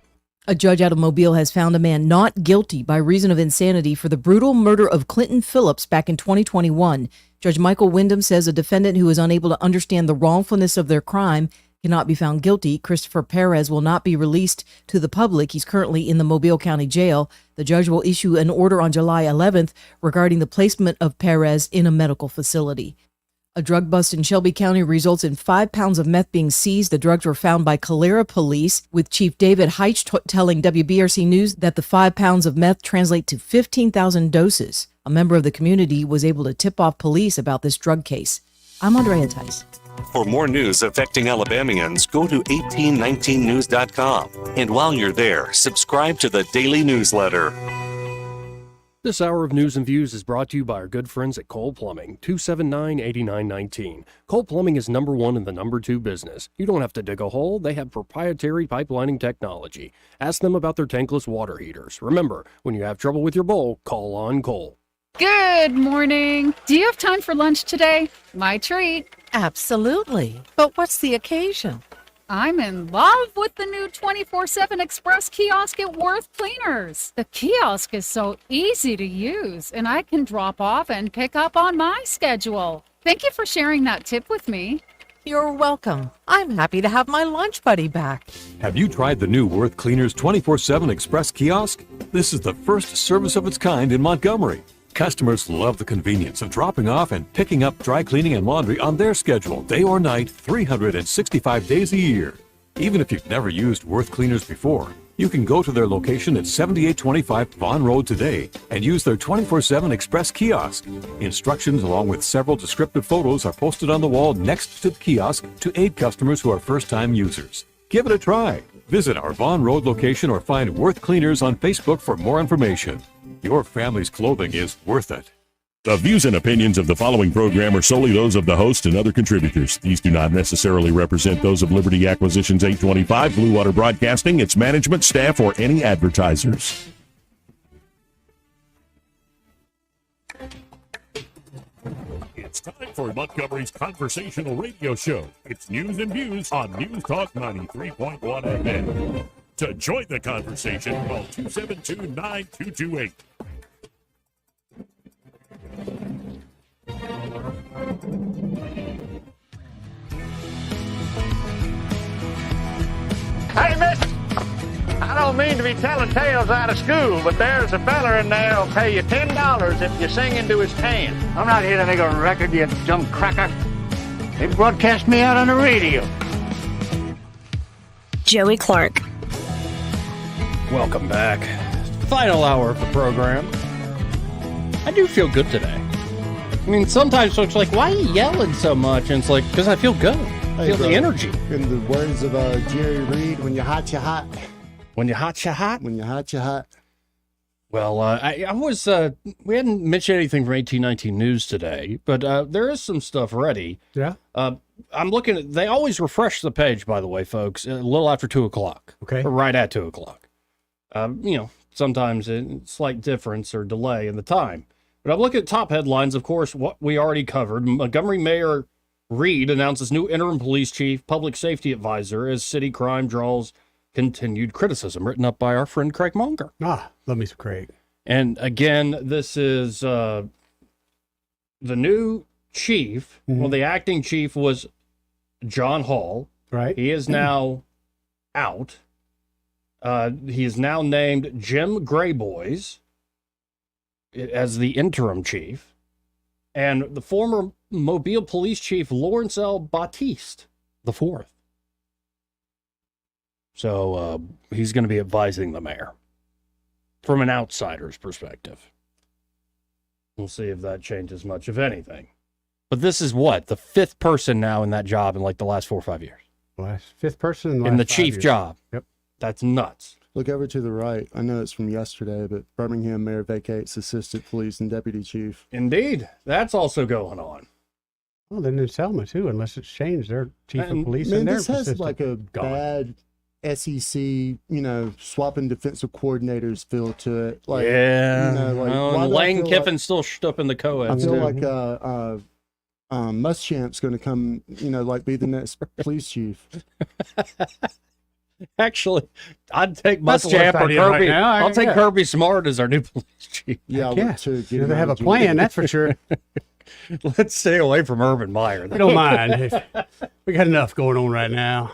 A judge out of Mobile has found a man not guilty by reason of insanity for the brutal murder of Clinton Phillips back in 2021. Judge Michael Wyndham says a defendant who is unable to understand the wrongfulness of their crime cannot be found guilty. Christopher Perez will not be released to the public. He's currently in the Mobile County Jail. The judge will issue an order on July 11th regarding the placement of Perez in a medical facility. A drug bust in Shelby County results in 5 pounds of meth being seized. The drugs were found by Calera police, with Chief David Heitch telling WBRC News that the 5 pounds of meth translate to 15,000 doses. A member of the community was able to tip off police about this drug case. I'm Andrea Tice. For more news affecting Alabamians, go to 1819news.com. And while you're there, subscribe to the daily newsletter. This hour of News and Views is brought to you by our good friends at Cole Plumbing, 279-8919. Cole Plumbing is number one in the number two business. You don't have to dig a hole. They have proprietary pipelining technology. Ask them about their tankless water heaters. Remember, when you have trouble with your bowl, call on Cole. Good morning. Do you have time for lunch today? My treat. Absolutely. But what's the occasion? I'm in love with the new 24/7 Express kiosk at Worth Cleaners. The kiosk is so easy to use, and I can drop off and pick up on my schedule. Thank you for sharing that tip with me. You're welcome. I'm happy to have my lunch buddy back. Have you tried the new Worth Cleaners 24/7 Express kiosk? This is the first service of its kind in Montgomery. Customers love the convenience of dropping off and picking up dry cleaning and laundry on their schedule, day or night, 365 days a year. Even if you've never used Worth Cleaners before, you can go to their location at 7825 Vaughn Road today and use their 24/7 Express kiosk. Instructions along with several descriptive photos are posted on the wall next to the kiosk to aid customers who are first-time users. Give it a try. Visit our Vaughn Road location or find Worth Cleaners on Facebook for more information. Your family's clothing is worth it. The views and opinions of the following program are solely those of the host and other contributors. These do not necessarily represent those of Liberty Acquisitions 825, Blue Water Broadcasting, its management, staff, or any advertisers. It's time for Montgomery's conversational radio show. It's News and Views on News Talk 93.1 FM. To join the conversation, call 272-9228. Hey, miss, I don't mean to be telling tales out of school, but there's a fella in there who'll pay you $10 if you sing into his can. I'm not here to make a record, you dumb cracker. They broadcast me out on the radio. Joey Clark. Welcome back. Final hour of the program. I do feel good today. I mean, sometimes folks are like, why are you yelling so much? And it's like, because I feel good. I feel the energy. In the words of Jerry Reed, when you're hot, you're hot. When you're hot, you're hot? When you're hot, you're hot. Well, I was, we hadn't mentioned anything from 1819 News today, but there is some stuff ready. Yeah. I'm looking at, they always refresh the page, by the way, folks, a little after 2 o'clock. Okay. Or right at 2 o'clock. Sometimes a slight difference or delay in the time. But I'm looking at top headlines, of course, what we already covered. Montgomery Mayor Reed announces new interim police chief, public safety advisor as city crime draws continued criticism, written up by our friend Craig Monger. Love me some Craig. And again, this is the new chief. Mm-hmm. Well, the acting chief was John Hall. Right. He is now out. He is now named Jim Grayboys as the interim chief. And the former Mobile police chief, Lawrence L. Batiste, the fourth. So he's going to be advising the mayor from an outsider's perspective. We'll see if that changes much, if anything. But this is what? The fifth person now in that job in like the last 4 or 5 years. Fifth person in the, in the last 5 chief years. job. Yep. That's nuts. Look over to the right. I know it's from yesterday, but Birmingham mayor vacates assistant police and deputy chief. Indeed. That's also going on. Well, then in Selma, too, unless it's changed. Their chief of police Man, and their this has assistant like a gone. bad SEC, swapping defensive coordinators feel to it. Like, yeah. why Well, do I Lane feel Kiffin's still up in the I co-eds. feel too. like Muschamp's going to come, be the next police chief. Actually, I'd take That's the Muschamp worst or idea Kirby. right now. I'll take Yeah. Kirby Smart as our new police chief. Yeah, I Yeah. would too. You know, they have a plan, that's for sure. Let's stay away from Urban Meyer. I don't mind. We got enough going on right now.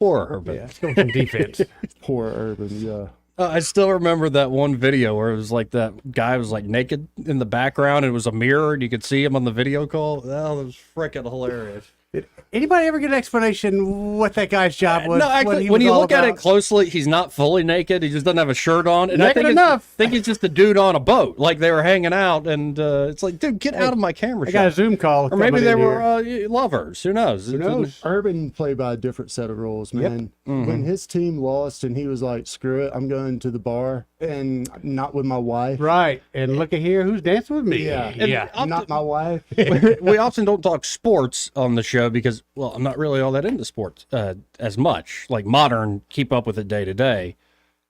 Poor Urban. Yeah, let's go with some defense. Poor Urban, yeah. I still remember that one video where it was like that guy was like naked in the background and it was a mirror and you could see him on the video call. Oh, that was freaking hilarious. Did anybody ever get an explanation what that guy's job was? No, what actually, he when was you all look at it about? closely, he's not fully naked. He just doesn't have a shirt on. And Naked I enough. think he's just a dude on a boat. Like they were hanging out, and it's like, dude, get out of my camera I got a shot. Zoom call. Or maybe coming they in were here. lovers. Who knows? Who knows? Urban played by a different set of rules, man. Mm-hmm. When his team lost and he was like, screw it, I'm going to the bar and not with my wife. Right. And look at here, who's dancing with me? Yeah. Yeah. Not my wife. We often don't talk sports on the show because, well, I'm not really all that into sports as much, like modern, keep up with it day to day.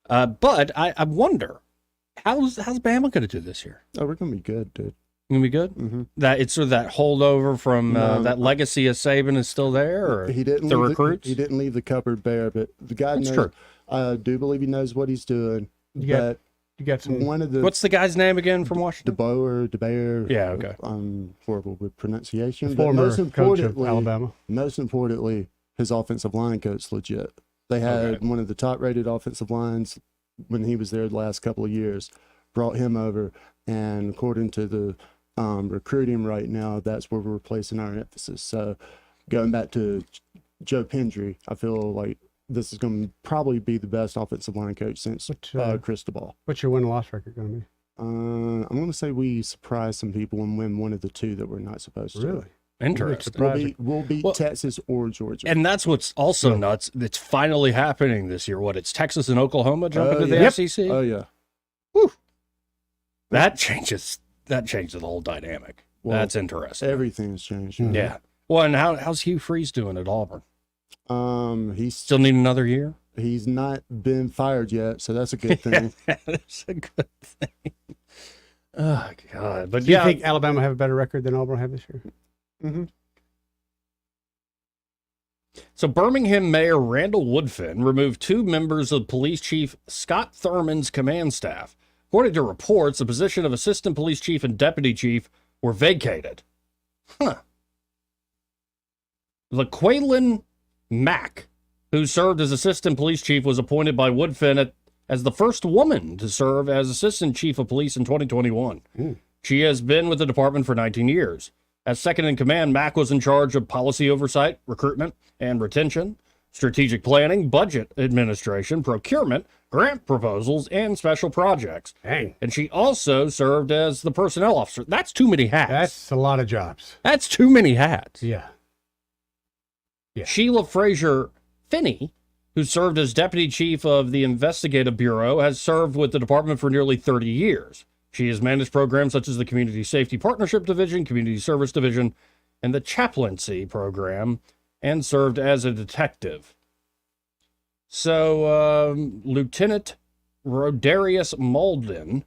But I wonder, how's Bama going to do this year? Oh, we're going to be good, dude. Going to be good? Mm-hmm. That it's sort of that holdover from that legacy of Saban is still there, or He didn't the leave recruits? he didn't leave the cupboard bare, but the guy That's knows. true. I do believe he knows what he's doing. You got some. One of the What's the guy's name again from Washington? DeBoer. Yeah, okay. I'm horrible with pronunciation. The but former most coach of importantly, Alabama. Most importantly, his offensive line coach legit. They had one of the top-rated offensive lines when he was there the last couple of years. Brought him over, and according to the recruiting right now, that's where we're placing our emphasis. So, going back to Joe Pendry, I feel like this is going to probably be the best offensive line coach since Cristobal. What's your win-loss record going to be? I'm going to say we surprise some people and win one of the two that we're not supposed to. Really? Interesting. We'll beat Texas or Georgia. And that's what's also nuts. It's finally happening this year. What? It's Texas and Oklahoma jumping to the yeah. SEC. Oh yeah. Whew. That changes the whole dynamic. Well, That's interesting. Everything's changed. Yeah. Well, and how's Hugh Freeze doing at Auburn? He's Still need another year? He's not been fired yet, so that's a good thing. That's a good thing. Oh God! But Do you think Alabama have a better record than Auburn have this year? Mm-hmm. So Birmingham Mayor Randall Woodfin removed 2 members of Police Chief Scott Thurman's command staff. According to reports, the position of Assistant Police Chief and Deputy Chief were vacated. LaQuaylin Mack, who served as Assistant Police Chief, was appointed by Woodfin as the first woman to serve as Assistant Chief of Police in 2021. She has been with the department for 19 years. As second in command, Mack was in charge of policy oversight, recruitment and retention, strategic planning, budget administration, procurement, grant proposals, and special projects. Dang. And she also served as the personnel officer. That's too many hats. That's a lot of jobs. That's too many hats. Yeah. Sheila Fraser Finney, who served as deputy chief of the Investigative Bureau, has served with the department for nearly 30 years. She has managed programs such as the Community Safety Partnership Division, Community Service Division, and the Chaplaincy Program, and served as a detective. So, Lieutenant Rodarius Malden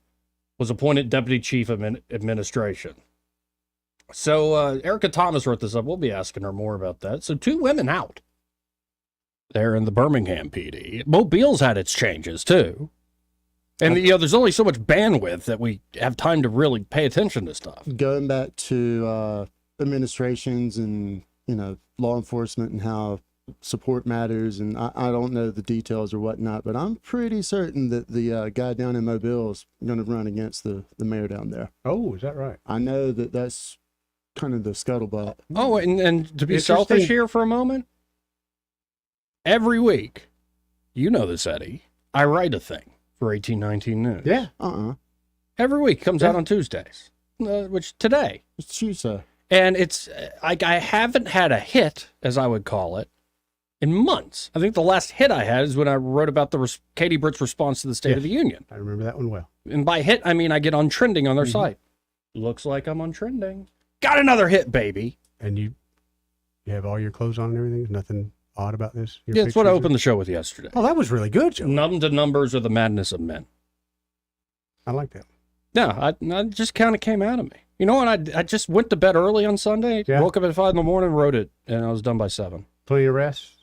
was appointed deputy chief of administration. So, Erica Thomas wrote this up. We'll be asking her more about that. So, 2 women out there in the Birmingham PD. Mobile's had its changes, too. And, there's only so much bandwidth that we have time to really pay attention to stuff. Going back to administrations and, law enforcement and how support matters, and I don't know the details or whatnot, but I'm pretty certain that the guy down in Mobile is going to run against the mayor down there. Oh, is that right? I know that's kind of the scuttlebutt. Oh, and to be selfish here for a moment, every week, you know this, Eddie, I write a thing for 1819 News. Yeah. Every week comes out on Tuesdays, which today. It's Tuesday. And it's like I haven't had a hit, as I would call it, in months. I think the last hit I had is when I wrote about the Katie Britt's response to the State of the Union. I remember that one well. And by hit, I mean I get on trending on their site. Looks like I'm on trending. Got another hit, baby. And you have all your clothes on and everything? There's nothing odd about this? Yeah, that's what I opened the show with yesterday. Oh, that was really good, Joe. Numb to numbers or the madness of men. I like that. Yeah, I just kind of came out of me. You know what? I just went to bed early on Sunday, woke up at 5 in the morning, wrote it, and I was done by 7. Plenty of rest?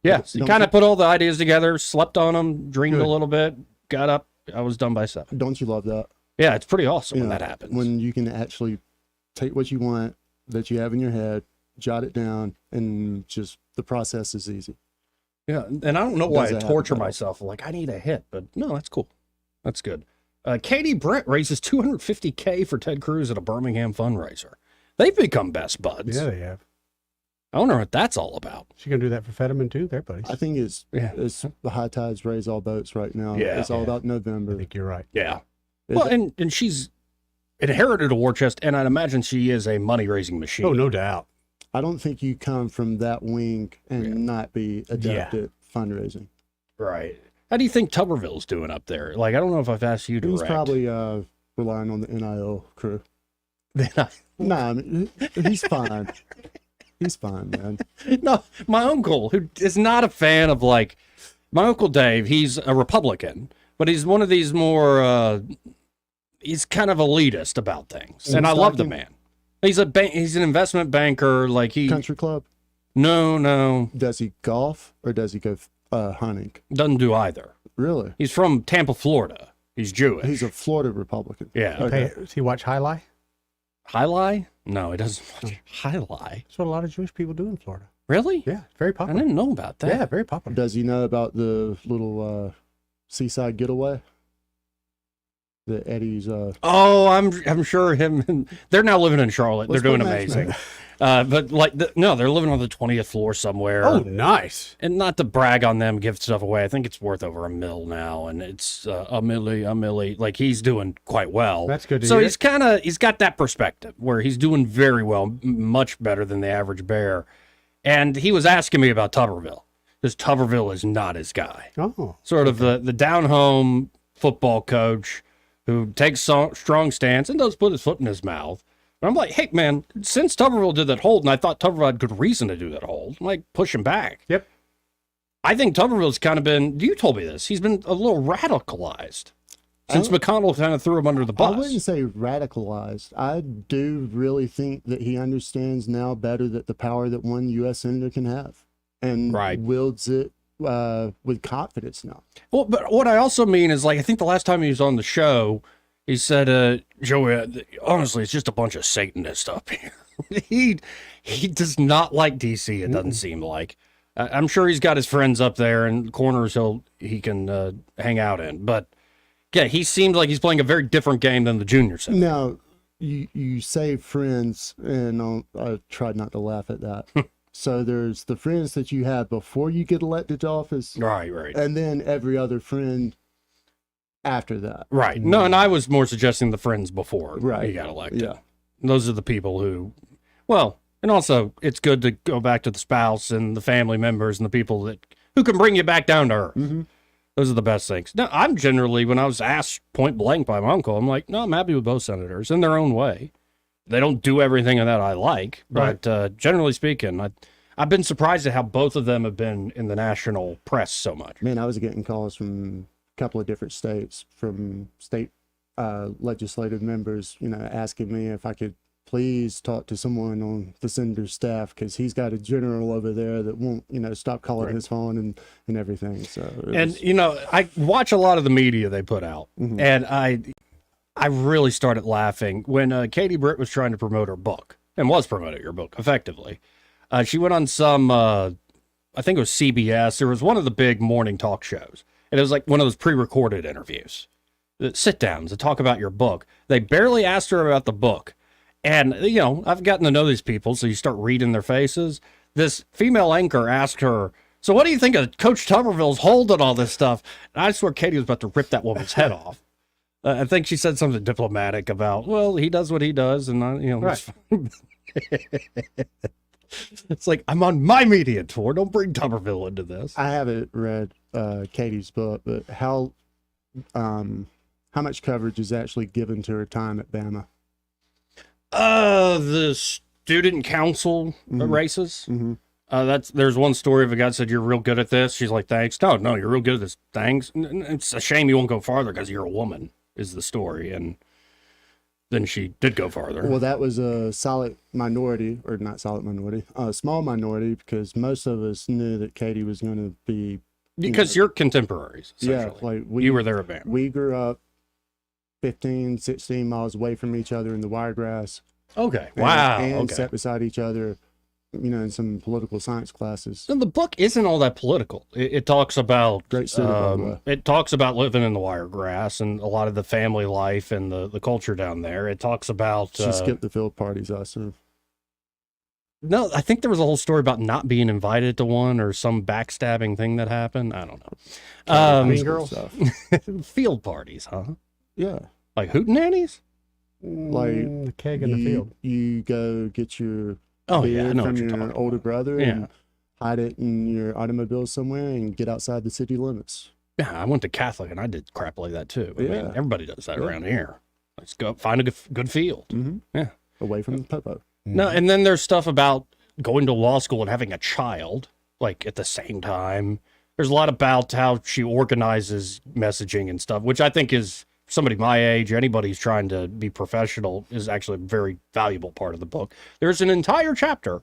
Yeah, so you kind of put all the ideas together, slept on them, dreamed a little bit, got up, I was done by 7. Don't you love that? Yeah, it's pretty awesome when that happens. When you can actually take what you want that you have in your head, jot it down, and just the process is easy. Yeah, and I don't know why I torture myself. Like, I need a hit, but no, that's cool. That's good. Katie Britt raises $250K for Ted Cruz at a Birmingham fundraiser. They've become best buds. Yeah, they have. I wonder what that's all about. She gonna do that for Fetterman too? They're buddies. I think it's the high tides raise all boats right now. Yeah. It's all about November. I think you're right. Yeah. Well, and she's inherited a war chest, and I'd imagine she is a money-raising machine. Oh, no doubt. I don't think you come from that wing and not be adept at fundraising. Right. How do you think Tuberville's doing up there? Like, I don't know if I've asked you direct. He's probably relying on the NIL crew. Nah, I mean, he's fine. He's fine, man. No, my uncle, who is not a fan of, like, my Uncle Dave, he's a Republican, but he's one of these more, he's kind of elitist about things. And I love the man. He's he's an investment banker, like he... Country club? No. Does he golf or does he go hunting? Doesn't do either. Really? He's from Tampa, Florida. He's Jewish. He's a Florida Republican. Yeah. Okay. Does he watch Highlight? Highlight? No, he doesn't watch Highlight. That's what a lot of Jewish people do in Florida. Really? Yeah, it's very popular. I didn't know about that. Yeah, very popular. Does he know about the little seaside getaway? The Eddie's. Oh, I'm sure him. And, they're now living in Charlotte. They're doing amazing. But like, no, they're living on the 20th floor somewhere. Oh, nice. And not to brag on them, give stuff away. I think it's worth over $1 million now, and it's a milli. Like, he's doing quite well. That's good to hear. So he's got that perspective where he's doing very well, much better than the average bear. And he was asking me about Tuberville because Tuberville is not his guy. Oh, sort of the down home football coach who takes strong stance and does put his foot in his mouth. And I'm like, hey, man, since Tuberville did that hold, and I thought Tuberville had good reason to do that hold, I'm like, push him back. Yep. I think Tuberville's kind of been, you told me this, he's been a little radicalized since McConnell kind of threw him under the bus. I wouldn't say radicalized. I do really think that he understands now better that the power that one U.S. senator can have and wields it with confidence now. Well, but what I also mean is, like, I think the last time he was on the show, he said, Joey, honestly, it's just a bunch of Satanists up here. he does not like DC, it doesn't seem like. I'm sure he's got his friends up there and corners he can hang out in. But, yeah, he seems like he's playing a very different game than the junior senator. Now, you say friends, and I tried not to laugh at that. So there's the friends that you have before you get elected to office. Right. And then every other friend after that. Right. No, and I was more suggesting the friends before Right. he got elected. Yeah. Those are the people who, well, and also it's good to go back to the spouse and the family members and the people that who can bring you back down to earth. Mm-hmm. Those are the best things. Now, I'm generally, when I was asked point blank by my uncle, I'm like, no, I'm happy with both senators in their own way. They don't do everything that I like, but generally speaking, I've been surprised at how both of them have been in the national press so much. Man, I was getting calls from a couple of different states, from state legislative members, asking me if I could please talk to someone on the senator's staff, because he's got a general over there that won't, stop calling his phone and everything. So, I watch a lot of the media they put out, Mhm. and I really started laughing when Katie Britt was trying to promote her book, and was promoting her book effectively. She went on some, I think it was CBS. There was one of the big morning talk shows, and it was like one of those pre-recorded interviews, sit downs to talk about your book. They barely asked her about the book. And, I've gotten to know these people, so you start reading their faces. This female anchor asked her, so what do you think of Coach Tuberville's hold on all this stuff? And I swear Katie was about to rip that woman's head off. I think she said something diplomatic about, well, he does what he does, and Right. It's like, I'm on my media tour. Don't bring Tuberville into this. I haven't read Katie's book, but how much coverage is actually given to her time at Bama? The student council races. Mm-hmm. There's one story of a guy that said, you're real good at this. She's like, thanks. No, you're real good at this. Thanks. It's a shame you won't go farther because you're a woman, is the story. And then she did go farther. Well, that was a solid minority, or not solid minority, a small minority, because most of us knew that Katie was going to be. Because you're contemporaries, Yeah, essentially. like you were there at Bama. We grew up 15, 16 miles away from each other in the Wiregrass. Okay. And, Wow. And Okay. sat beside each other, in some political science classes. And the book isn't all that political. It talks about Great city, by the way. it talks about living in the Wiregrass and a lot of the family life and the culture down there. It talks about She skipped the field parties, I assume. No, I think there was a whole story about not being invited to one or some backstabbing thing that happened. I don't know. Mean Girls? Field parties, huh? Yeah. Like hootenannies? Like the keg in the field. You go get your Oh, beer yeah, I know what from you're your talking older brother Yeah. and hide it in your automobile somewhere and get outside the city limits. Yeah, I went to Catholic and I did crap like that too. I mean, Yeah. everybody does that Yeah. around here. Let's go find a good field. Mm-hmm. Yeah. Away from the popo. No, and then there's stuff about going to law school and having a child, like at the same time. There's a lot about how she organizes messaging and stuff, which I think is somebody my age, anybody who's trying to be professional, is actually a very valuable part of the book. There's an entire chapter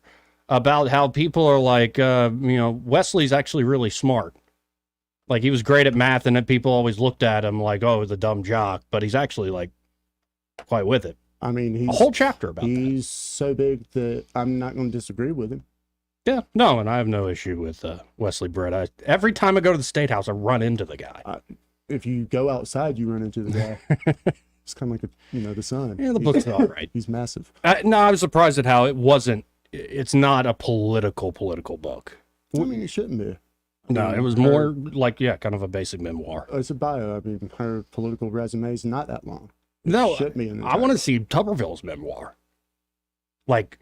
about how people are like, Wesley's actually really smart. Like he was great at math, and then people always looked at him like, oh, the dumb jock, but he's actually like quite with it. I mean, he's A whole chapter about that. He's so big that I'm not going to disagree with him. Yeah, no, and I have no issue with Wesley Brett. Every time I go to the State House, I run into the guy. If you go outside, you run into the guy. It's kind of like the sun. Yeah, the book's all right. He's massive. No, I was surprised at how it's not a political book. I mean, it shouldn't be. No, it was more like, kind of a basic memoir. It's a bio. I mean, her political resume is not that long. No, Shouldn't be in the I want to see Tuberville's memoir. Like,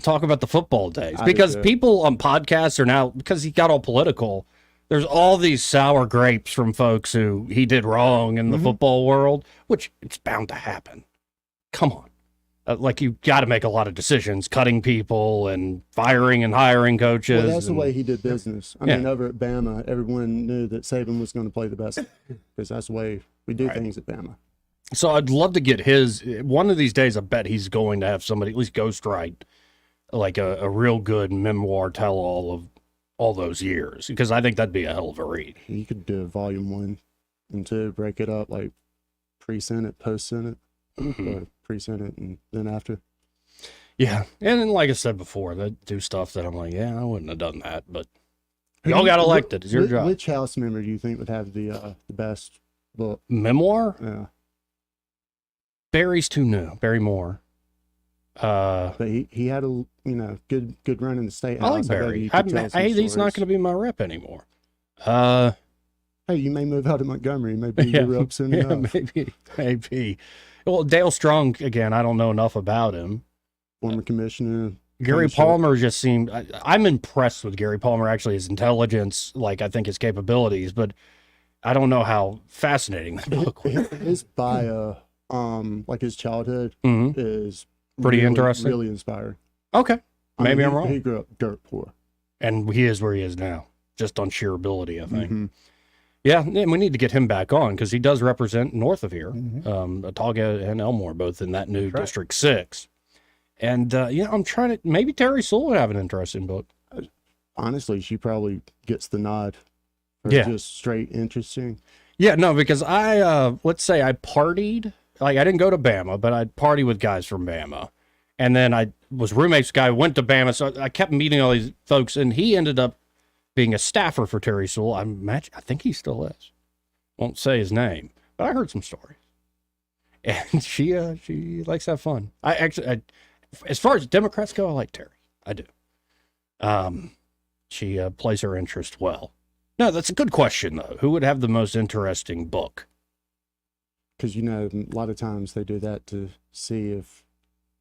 talk about the football days. I do Because too. people on podcasts are now, because he got all political, there's all these sour grapes from folks who he did wrong in the football world, which it's bound to happen. Come on. Like, you got to make a lot of decisions, cutting people and firing and hiring coaches. Well, that's the and- way he did business. I mean, over at Bama, everyone knew that Saban was going to play the best because that's the way we do things at Bama. So I'd love to get his, one of these days, I bet he's going to have somebody at least ghostwrite like a real good memoir tell-all of all those years, because I think that'd be a hell of a read. You could do volume 1 and 2, break it up like pre-Senate, post-Senate, or pre-Senate, and then after. Yeah, and then, like I said before, they do stuff that I'm like, I wouldn't have done that, but y'all got elected. It's your job. Which House member do you think would have the best book? Memoir? Yeah. Barry's too new. Barry Moore. But he had a good run in the state I like house. Barry. I bet he could tell some He's not stories. going to be my rep anymore. I Hey, you may move out of Montgomery. Maybe you're up soon enough. Maybe. Well, Dale Strong, again, I don't know enough about him. Former commissioner. Gary Palmer just seemed, I'm impressed with Gary Palmer, actually, his intelligence, like I think his capabilities, but I don't know how fascinating that book was. His bio, like his childhood, is pretty really, interesting. Really inspiring. Okay. Maybe I'm wrong. He grew up dirt poor. And he is where he is now, just on sheer ability, I think. Yeah, and we need to get him back on because he does represent north of here, Autauga and Elmore, both in that new District 6. And, I'm trying to, maybe Terry Sewell would have an interesting book. Honestly, she probably gets the nod for just straight interesting. Yeah, no, because let's say I partied, like I didn't go to Bama, but I'd party with guys from Bama. And then I was roommates with a guy who went to Bama, so I kept meeting all these folks, and he ended up being a staffer for Terry Sewell. I think he still is. Won't say his name, but I heard some stories. And she likes to have fun. As far as Democrats go, I like Terry. I do. She plays her interest well. No, that's a good question, though. Who would have the most interesting book? Because, a lot of times they do that to see if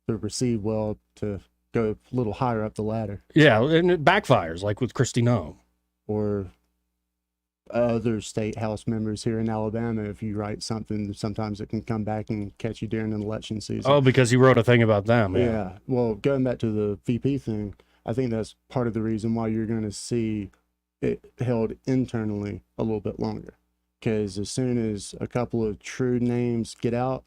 they're received well, to go a little higher up the ladder. Yeah, and it backfires, like with Kristi Noem. Or other state house members here in Alabama, if you write something, sometimes it can come back and catch you during an election season. Oh, because you wrote a thing about them. Yeah. Well, going back to the VP thing, I think that's part of the reason why you're going to see it held internally a little bit longer. Because as soon as a couple of true names get out,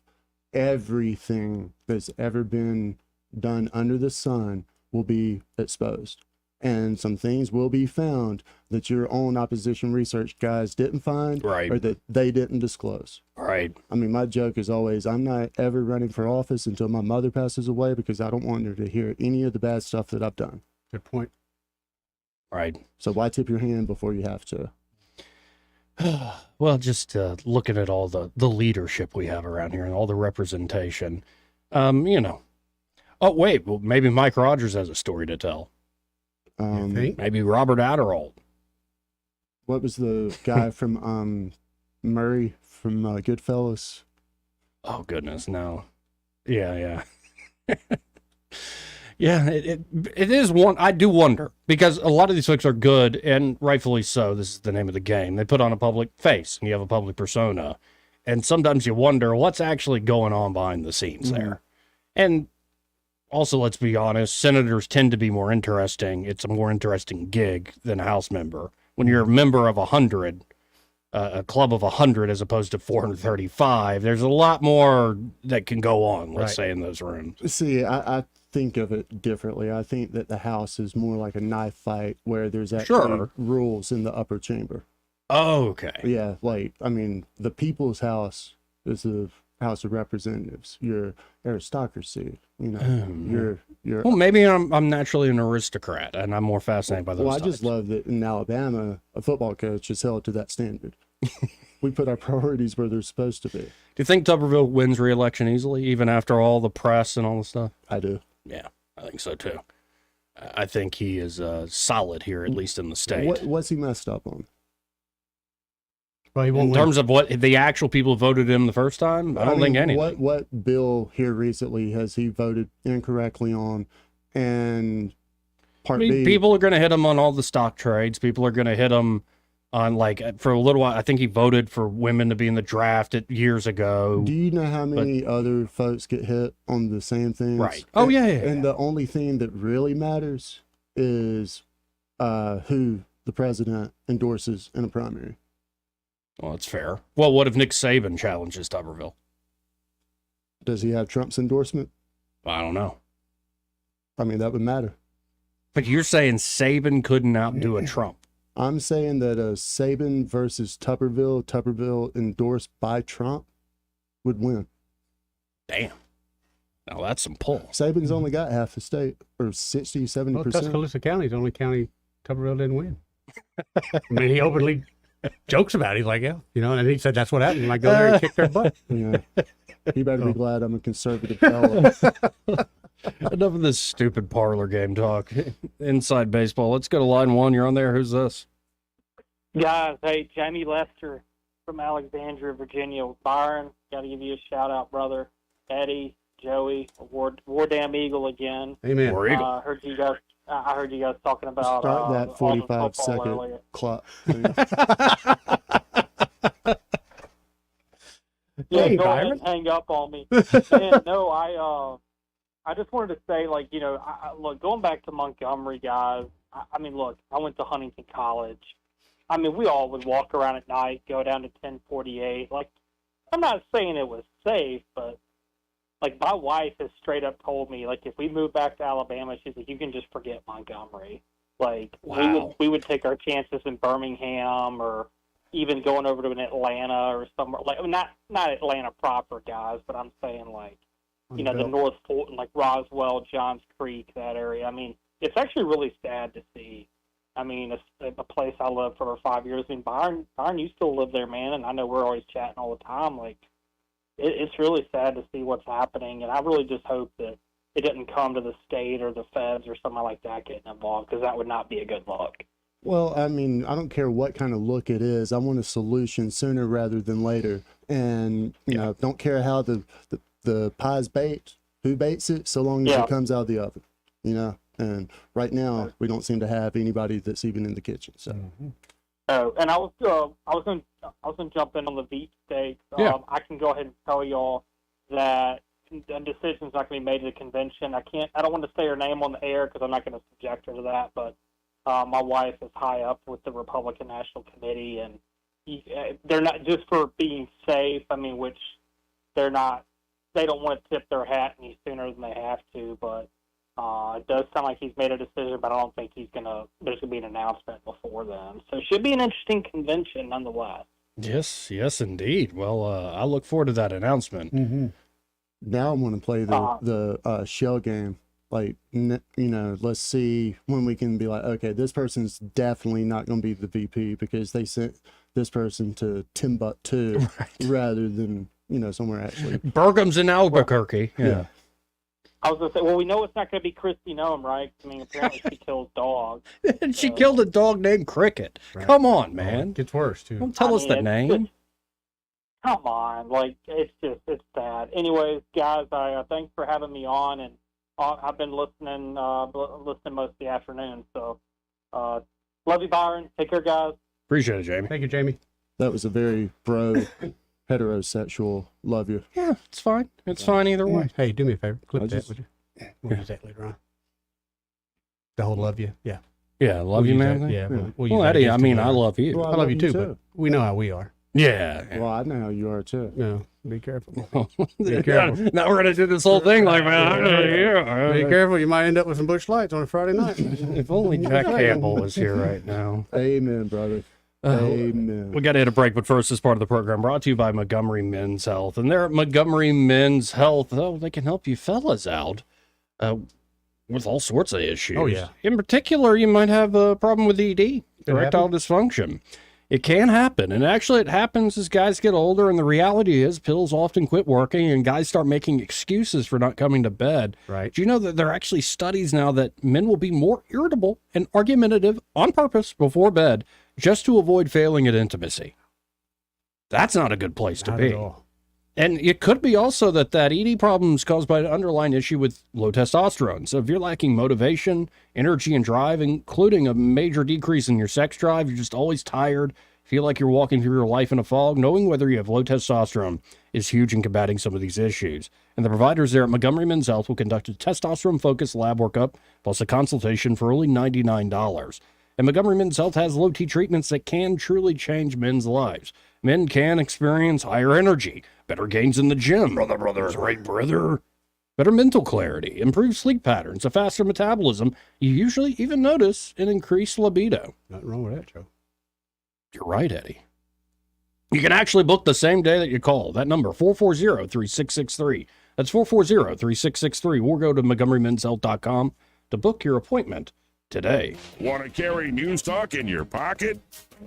everything that's ever been done under the sun will be exposed. And some things will be found that your own opposition research guys didn't find, or that they didn't disclose. Right. I mean, my joke is always, I'm not ever running for office until my mother passes away, because I don't want her to hear any of the bad stuff that I've done. Good point. Right. So why tip your hand before you have to? Well, just looking at all the leadership we have around here and all the representation, Oh, wait, well, maybe Mike Rogers has a story to tell. Maybe Robert Adderall. What was the guy from Murray from Goodfellas? Oh, goodness, no. Yeah. Yeah, it is one. I do wonder, because a lot of these folks are good, and rightfully so. This is the name of the game. They put on a public face, and you have a public persona. And sometimes you wonder what's actually going on behind the scenes there. And also, let's be honest, senators tend to be more interesting. It's a more interesting gig than a House member. When you're a member of 100, a club of 100 as opposed to 435, there's a lot more that can go on, let's say, in those rooms. See, I think of it differently. I think that the House is more like a knife fight where there's actually rules in the upper chamber. Oh, okay. Yeah, like, I mean, the people's house is the House of Representatives. Your aristocracy, you're. Well, maybe I'm naturally an aristocrat, and I'm more fascinated by those. Well, I just love that in Alabama, a football coach is held to that standard. We put our priorities where they're supposed to be. Do you think Tuberville wins re-election easily, even after all the press and all the stuff? I do. Yeah, I think so too. I think he is solid here, at least in the state. What's he messed up on? Well, he won't in terms of what the actual people voted him the first time, I don't think anything. What bill here recently has he voted incorrectly on? And people are going to hit him on all the stock trades. People are going to hit him on, like, for a little while. I think he voted for women to be in the draft years ago. Do you know how many other folks get hit on the same things? Right. Oh, yeah. And the only thing that really matters is who the president endorses in a primary. Well, that's fair. Well, what if Nick Saban challenges Tuberville? Does he have Trump's endorsement? I don't know. I mean, that would matter. But you're saying Saban couldn't outdo a Trump? I'm saying that Saban versus Tuberville endorsed by Trump, would win. Damn. Now that's some pull. Saban's only got half the state, or 60, 70%. Well, Tuscaloosa County is the only county Tuberville didn't win. I mean, he openly jokes about it. He's like, and he said that's what happened. Like, go there and kick their butt. Yeah. You better be glad I'm a conservative fellow. Enough of this stupid parlor game talk. Inside baseball. Let's go to line one. You're on there. Who's this? Guys, hey, Jamie Lester from Alexandria, Virginia. Byron, got to give you a shout out, brother. Eddie, Joey, War Damn Eagle again. Amen. War Eagle. I heard you guys talking about Start that Auburn 45 football second earlier. clock. Yeah, Hey, go ahead Byron. and hang up on me. Man, no, I just wanted to say, like, you know, look, going back to Montgomery, guys. I mean, look, I went to Huntington College. I mean, we all would walk around at night, go down to 1048. Like, I'm not saying it was safe, but like my wife has straight up told me, like, if we move back to Alabama, she's like, you can just forget Montgomery. Like, Wow. we would take our chances in Birmingham or even going over to an Atlanta or somewhere. Like, I mean, not Atlanta proper, guys, but I'm saying, like, you know, the North Fulton, like Roswell, Johns Creek, that area. I mean, it's actually really sad to see. I mean, a place I lived for 5 years. I mean, Byron, you still live there, man, and I know we're always chatting all the time. Like, it's really sad to see what's happening, and I really just hope that it didn't come to the state or the feds or something like that getting involved, because that would not be a good look. Well, I mean, I don't care what kind of look it is. I want a solution sooner rather than later. And, you know, don't care how the pie's baked, who bakes it, so long as it comes out of the oven, you know? And right now, we don't seem to have anybody that's even in the kitchen. So. Oh, and I was gonna jump in on the Veep stakes. I can go ahead and tell y'all that the decision's not going to be made at the convention. I don't want to say her name on the air because I'm not going to subject her to that. But my wife is high up with the Republican National Committee, and they're not just for being safe. I mean, which they're not. They don't want to tip their hat any sooner than they have to, but. It does sound like he's made a decision, but I don't think there's going to be an announcement before then. So it should be an interesting convention nonetheless. Yes, indeed. Well, I look forward to that announcement. Mm-hmm. Now I want to play the shell game. Like, you know, let's see when we can be like, okay, this person's definitely not going to be the VP because they sent this person to Timbuktu rather than, you know, somewhere actually. Bergham's in Albuquerque. Yeah. I was going to say, well, we know it's not going to be Kristi Noem, right? I mean, apparently she kills dogs. And she killed a dog named Cricket. Right. Come on, man. It gets worse, too. Don't tell us the name. Come on. Like, it's sad. Anyways, guys, thanks for having me on, and I've been listening most of the afternoon. So, love you, Byron. Take care, guys. Appreciate it, Jamie. Thank you, Jamie. That was a very heterosexual love you. Yeah, it's fine. It's fine either way. Hey, do me a favor. Clip that, would you? We'll use that later on. The whole love you. Yeah. Yeah, love you, man. Yeah. Well, Eddie, I mean, I love you. Well, I love you too, but we know how we are. Yeah. Well, I know how you are too. No, be careful. Be careful. Now we're going to do this whole thing like, man, Be careful. You might end up with some bush lights on a Friday night. If only Jack Campbell was here right now. Amen, brother. Amen. We got to hit a break, but first, this part of the program brought to you by Montgomery Men's Health. And they're at Montgomery Men's Health. Oh, they can help you fellas out with all sorts of issues. Oh, yeah. In particular, you might have a problem with ED, erectile dysfunction. It can happen. And actually, it happens as guys get older. And the reality is pills often quit working and guys start making excuses for not coming to bed. Right. Do you know that there are actually studies now that men will be more irritable and argumentative on purpose before bed just to avoid failing at intimacy? That's not a good place to be. And it could be also that ED problem is caused by an underlying issue with low testosterone. So if you're lacking motivation, energy, and drive, including a major decrease in your sex drive, you're just always tired, feel like you're walking through your life in a fog, knowing whether you have low testosterone is huge in combating some of these issues. And the providers there at Montgomery Men's Health will conduct a testosterone-focused lab workup plus a consultation for only $99. And Montgomery Men's Health has low-T treatments that can truly change men's lives. Men can experience higher energy, better gains in the gym. Brother's right, brother. Better mental clarity, improved sleep patterns, a faster metabolism. You usually even notice an increased libido. Nothing wrong with that, Joe. You're right, Eddie. You can actually book the same day that you call. That number, 440-3663. That's 440-3663. Or go to MontgomeryMen'sHealth.com to book your appointment today. Want to carry News Talk in your pocket?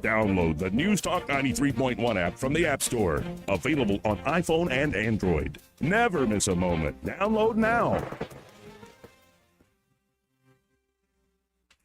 Download the News Talk 93.1 app from the App Store. Available on iPhone and Android. Never miss a moment. Download now.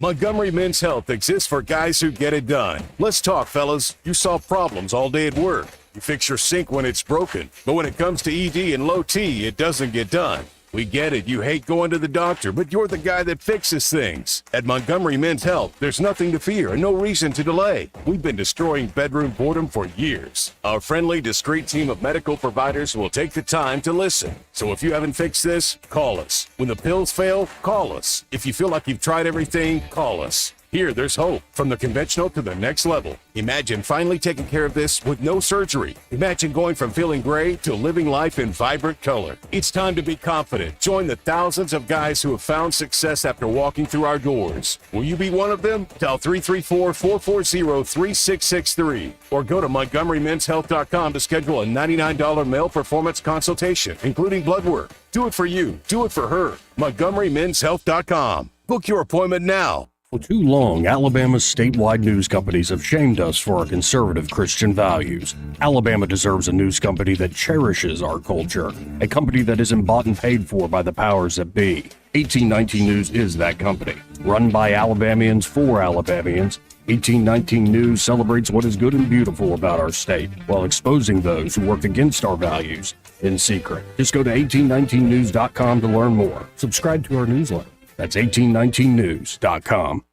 Montgomery Men's Health exists for guys who get it done. Let's talk, fellas. You solve problems all day at work. You fix your sink when it's broken. But when it comes to ED and low T, it doesn't get done. We get it. You hate going to the doctor, but you're the guy that fixes things. At Montgomery Men's Health, there's nothing to fear and no reason to delay. We've been destroying bedroom boredom for years. Our friendly, discreet team of medical providers will take the time to listen. So if you haven't fixed this, call us. When the pills fail, call us. If you feel like you've tried everything, call us. Here, there's hope. From the conventional to the next level. Imagine finally taking care of this with no surgery. Imagine going from feeling gray to living life in vibrant color. It's time to be confident. Join the thousands of guys who have found success after walking through our doors. Will you be one of them? Dial 334-440-3663 or go to MontgomeryMen'sHealth.com to schedule a $99 male performance consultation, including blood work. Do it for you. Do it for her. MontgomeryMen'sHealth.com. Book your appointment now. For too long, Alabama's statewide news companies have shamed us for our conservative Christian values. Alabama deserves a news company that cherishes our culture, a company that isn't bought and paid for by the powers that be. 1819 News is that company. Run by Alabamians for Alabamians, 1819 News celebrates what is good and beautiful about our state, while exposing those who work against our values in secret. Just go to 1819news.com to learn more. Subscribe to our newsletter. That's 1819news.com.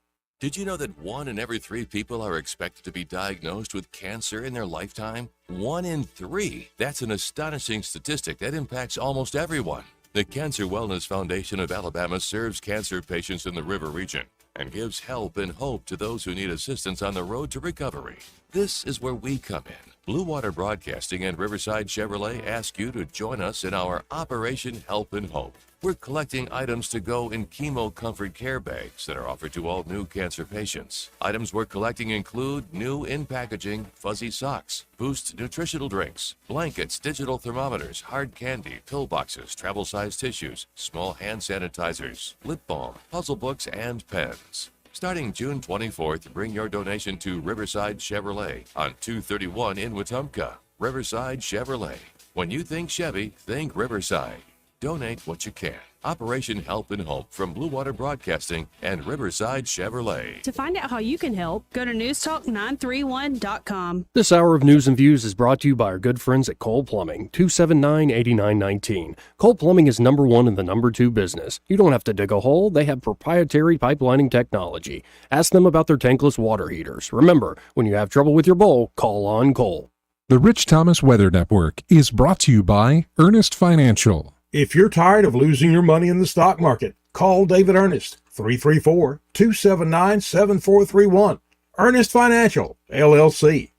Did you know that 1 in every 3 people are expected to be diagnosed with cancer in their lifetime? 1 in 3. That's an astonishing statistic that impacts almost everyone. The Cancer Wellness Foundation of Alabama serves cancer patients in the River region and gives help and hope to those who need assistance on the road to recovery. This is where we come in. Blue Water Broadcasting and Riverside Chevrolet ask you to join us in our Operation Help and Hope. We're collecting items to go in chemo comfort care bags that are offered to all new cancer patients. Items we're collecting include new in packaging fuzzy socks, Boost nutritional drinks, blankets, digital thermometers, hard candy, pill boxes, travel size tissues, small hand sanitizers, lip balm, puzzle books, and pens. Starting June 24th, bring your donation to Riverside Chevrolet on 231 in Wetumpka. Riverside Chevrolet. When you think Chevy, think Riverside. Donate what you can. Operation Help and Hope from Blue Water Broadcasting and Riverside Chevrolet. To find out how you can help, go to newstalk931.com. This hour of News and Views is brought to you by our good friends at Cole Plumbing, 279-8919. Cole Plumbing is number 1 in the number 2 business. You don't have to dig a hole. They have proprietary pipelining technology. Ask them about their tankless water heaters. Remember, when you have trouble with your bowl, call on Cole. The Rich Thomas Weather Network is brought to you by Earnest Financial. If you're tired of losing your money in the stock market, call David Earnest, 334-279-7431. Earnest Financial, LLC.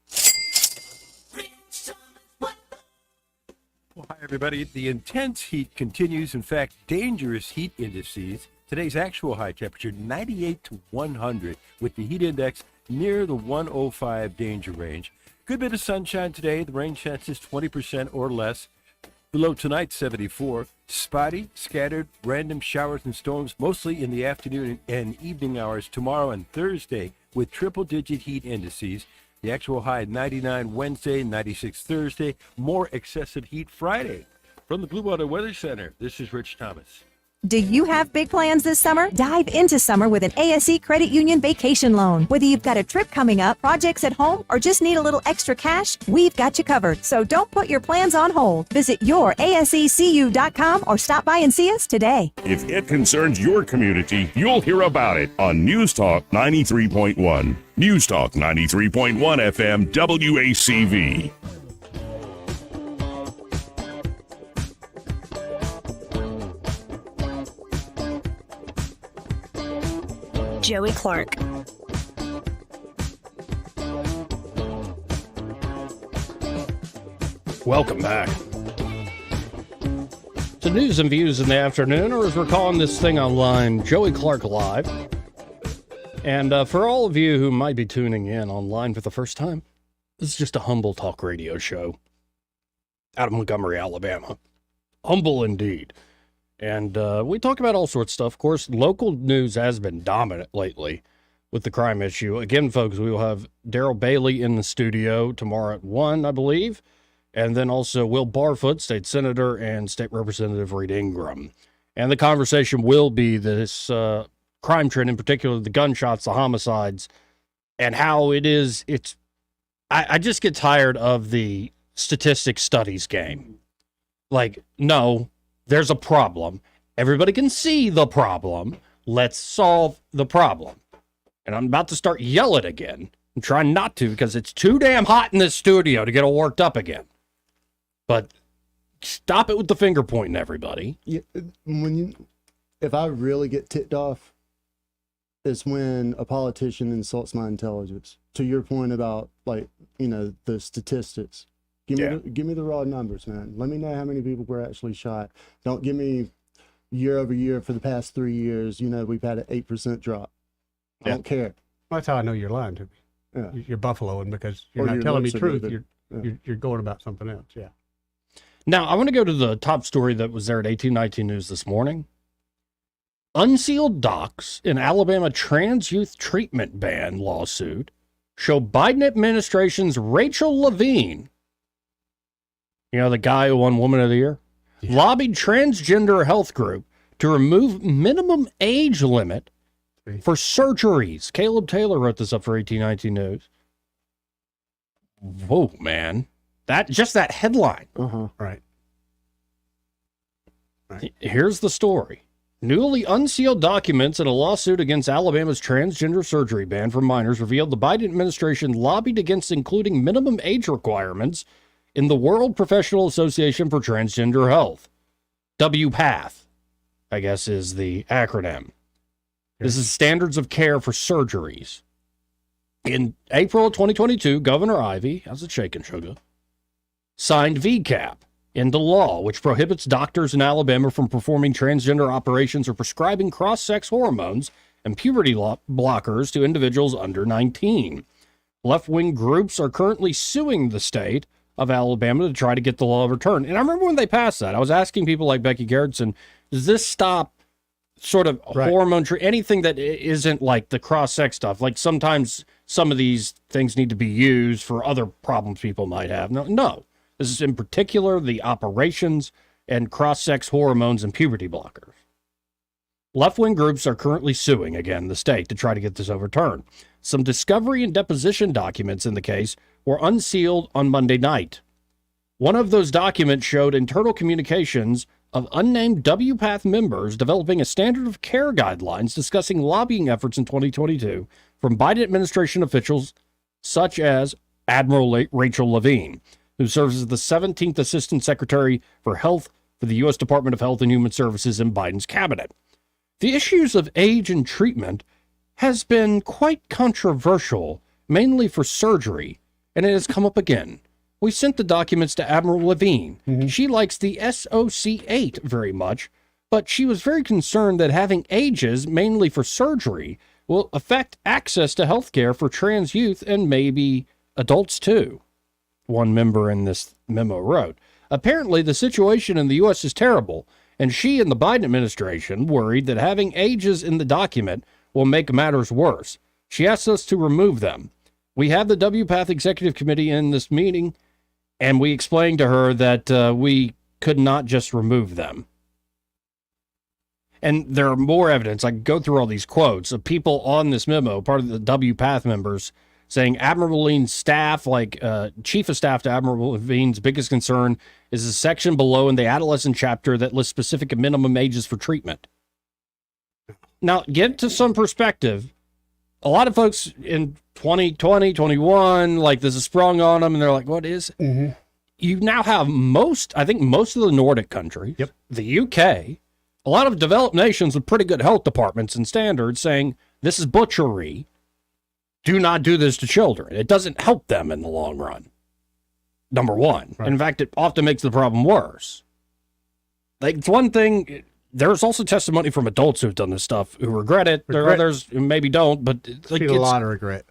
Well, hi, everybody. The intense heat continues. In fact, dangerous heat indices. Today's actual high temperature, 98 to 100, with the heat index near the 105 danger range. Good bit of sunshine today. The rain chance is 20% or less. Below tonight, 74. Spotty, scattered, random showers and storms, mostly in the afternoon and evening hours tomorrow and Thursday, with triple-digit heat indices. The actual high, 99 Wednesday, 96 Thursday. More excessive heat Friday. From the Blue Water Weather Center, this is Rich Thomas. Do you have big plans this summer? Dive into summer with an ASE Credit Union vacation loan. Whether you've got a trip coming up, projects at home, or just need a little extra cash, we've got you covered. So don't put your plans on hold. Visit yourasecu.com or stop by and see us today. If it concerns your community, you'll hear about it on News Talk 93.1. News Talk 93.1 FM WACV. Joey Clark. Welcome back to News and Views in the Afternoon, or as we're calling this thing online, Joey Clark Live. And for all of you who might be tuning in online for the first time, this is just a humble talk radio show out of Montgomery, Alabama. Humble indeed. And we talk about all sorts of stuff. Of course, local news has been dominant lately with the crime issue. Again, folks, we will have Daryl Bailey in the studio tomorrow at 1, I believe. And then also Will Barfoot, State Senator, and State Representative Reed Ingram. And the conversation will be this crime trend, in particular the gunshots, the homicides, and how I just get tired of the statistics studies game. Like, no, there's a problem. Everybody can see the problem. Let's solve the problem. And I'm about to start yelling again. I'm trying not to because it's too damn hot in this studio to get all worked up again. But stop it with the finger pointing, everybody. Yeah, if I really get ticked off, it's when a politician insults my intelligence. To your point about, like, the statistics. Give me the raw numbers, man. Let me know how many people were actually shot. Don't give me year over year for the past 3 years. We've had an 8% drop. I don't care. That's how I know you're lying to me. Yeah. You're buffaloing because you're not telling me truth. You're going about something else. Yeah. Now, I want to go to the top story that was there at 1819 News this morning. Unsealed docs in Alabama trans youth treatment ban lawsuit show Biden administration's Rachel Levine, the guy who won Woman of the Year, lobbied transgender health group to remove minimum age limit for surgeries. Caleb Taylor wrote this up for 1819 News. Whoa, man. That headline. Right. Here's the story. Newly unsealed documents in a lawsuit against Alabama's transgender surgery ban for minors revealed the Biden administration lobbied against including minimum age requirements in the World Professional Association for Transgender Health. WPATH, I guess, is the acronym. This is Standards of Care for Surgeries. In April 2022, Governor Ivey, how's it shaking, sugar, signed VCAP into law, which prohibits doctors in Alabama from performing transgender operations or prescribing cross-sex hormones and puberty blockers to individuals under 19. Left-wing groups are currently suing the state of Alabama to try to get the law overturned. And I remember when they passed that, I was asking people like Becky Gerritsen, does this stop sort of hormone, anything that isn't like the cross-sex stuff? Like sometimes some of these things need to be used for other problems people might have. No. This is in particular the operations and cross-sex hormones and puberty blockers. Left-wing groups are currently suing, again, the state to try to get this overturned. Some discovery and deposition documents in the case were unsealed on Monday night. One of those documents showed internal communications of unnamed WPATH members developing a standard of care guidelines discussing lobbying efforts in 2022 from Biden administration officials such as Admiral Rachel Levine, who serves as the 17th Assistant Secretary for Health for the U.S. Department of Health and Human Services in Biden's cabinet. The issues of age and treatment has been quite controversial, mainly for surgery, and it has come up again. We sent the documents to Admiral Levine. She likes the SOC8 very much, but she was very concerned that having ages, mainly for surgery, will affect access to health care for trans youth and maybe adults too. One member in this memo wrote, apparently the situation in the U.S. is terrible, and she and the Biden administration worried that having ages in the document will make matters worse. She asked us to remove them. We have the WPATH Executive Committee in this meeting, and we explained to her that we could not just remove them. And there are more evidence. I can go through all these quotes of people on this memo, part of the WPATH members, saying Admiral Levine's staff, Chief of Staff to Admiral Levine's biggest concern is a section below in the adolescent chapter that lists specific minimum ages for treatment. Now, get to some perspective. A lot of folks in 2020, 21, this is sprung on them, and they're like, what is it? Mm-hmm. You now have most of the Nordic countries, the UK, a lot of developed nations with pretty good health departments and standards saying this is butchery. Do not do this to children. It doesn't help them in the long run. Number one. Right. In fact, it often makes the problem worse. It's one thing. There's also testimony from adults who've done this stuff who regret it. There are others who maybe don't, but feel a lot of regret.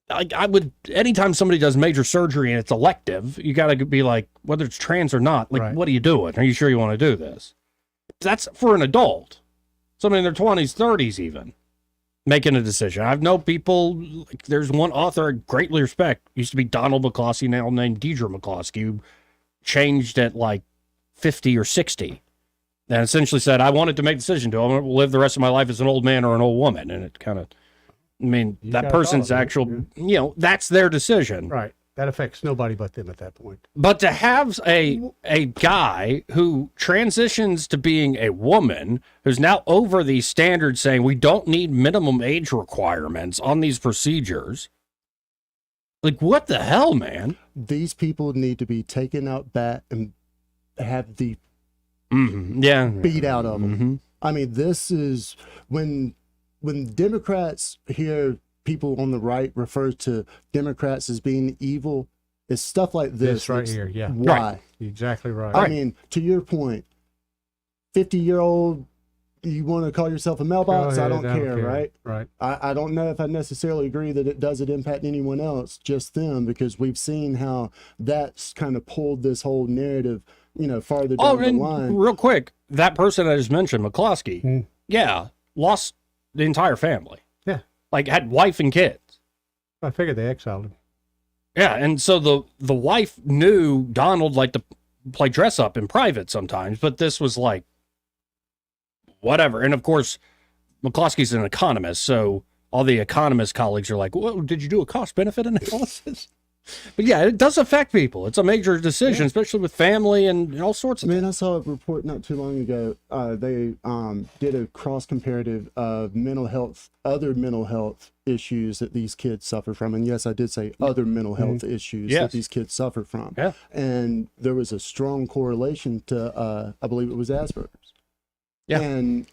I would, anytime somebody does major surgery and it's elective, you got to be like, whether it's trans or not, what are you doing? Are you sure you want to do this? That's for an adult. Somebody in their 20s, 30s even. Making a decision. I've known people, there's one author I greatly respect, used to be Donald McCloskey, now named Deidre McCloskey, who changed at 50 or 60 and essentially said, I wanted to make a decision. Do I want to live the rest of my life as an old man or an old woman? And it kind of, I mean, that person's actual, that's their decision. Right. That affects nobody but them at that point. But to have a guy who transitions to being a woman, who's now over these standards, saying we don't need minimum age requirements on these procedures. Like, what the hell, man? These people need to be taken out back and have the beat out of them. I mean, this is when Democrats hear people on the right refer to Democrats as being evil, it's stuff like this right here. Yeah. Why? Right. Exactly right. I mean, to your point, 50-year-old, you want to call yourself a mailbox? I don't care, right? Right. I don't know if I necessarily agree that it doesn't impact anyone else, just them, because we've seen how that's kind of pulled this whole narrative, farther down the line. Real quick, that person I just mentioned, McCloskey, lost the entire family. Yeah. Like, had wife and kids. I figured they exiled him. Yeah, and so the wife knew Donald liked to play dress up in private sometimes, but this was like, whatever. And of course, McCloskey's an economist, so all the economist colleagues are like, well, did you do a cost-benefit analysis? But yeah, it does affect people. It's a major decision, especially with family and all sorts of things. I saw a report not too long ago. They did a cross-comparative of other mental health issues that these kids suffer from. And yes, I did say other mental health issues that these kids suffer from. Yeah. And there was a strong correlation to, I believe it was Asperger's. Yeah. And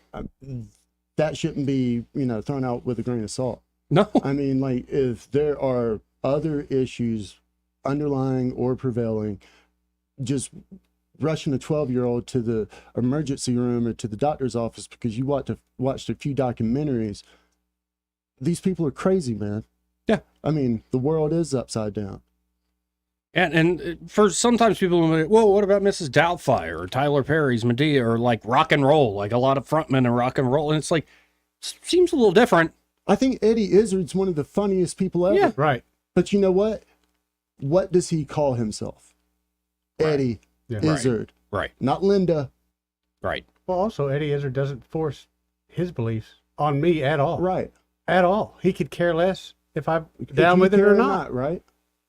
that shouldn't be, thrown out with a grain of salt. No. I mean, like, if there are other issues underlying or prevailing, just rushing a 12-year-old to the emergency room or to the doctor's office because you watched a few documentaries, these people are crazy, man. Yeah. I mean, the world is upside down. And for sometimes people, well, what about Mrs. Doubtfire or Tyler Perry's Medea or like rock and roll, like a lot of frontmen in rock and roll? And it's like, seems a little different. I think Eddie Izzard's one of the funniest people ever. Yeah. Right. But you know what? What does he call himself? Right. Eddie Izzard. Right. Not Linda. Right. Well, also, Eddie Izzard doesn't force his beliefs on me at all. Right. At all. He could care less if I'm down with it or not. Right.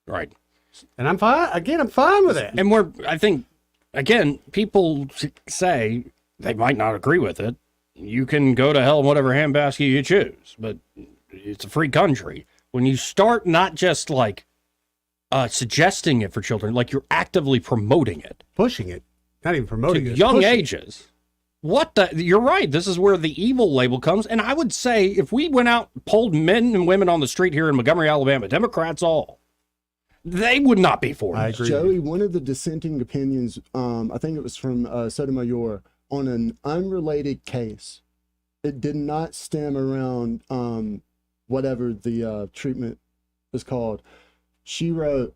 Right. And I'm fine. Again, I'm fine with it. And I think, again, people say they might not agree with it. You can go to hell in whatever handbasket you choose, but it's a free country. When you start not just like suggesting it for children, like you're actively promoting it. Pushing it. Not even promoting to it. Young ages. You're right. This is where the evil label comes. And I would say if we went out, polled men and women on the street here in Montgomery, Alabama, Democrats all, they would not be for it. I agree. Joey, one of the dissenting opinions, I think it was from Sotomayor, on an unrelated case. It did not stem around whatever the treatment is called. She wrote,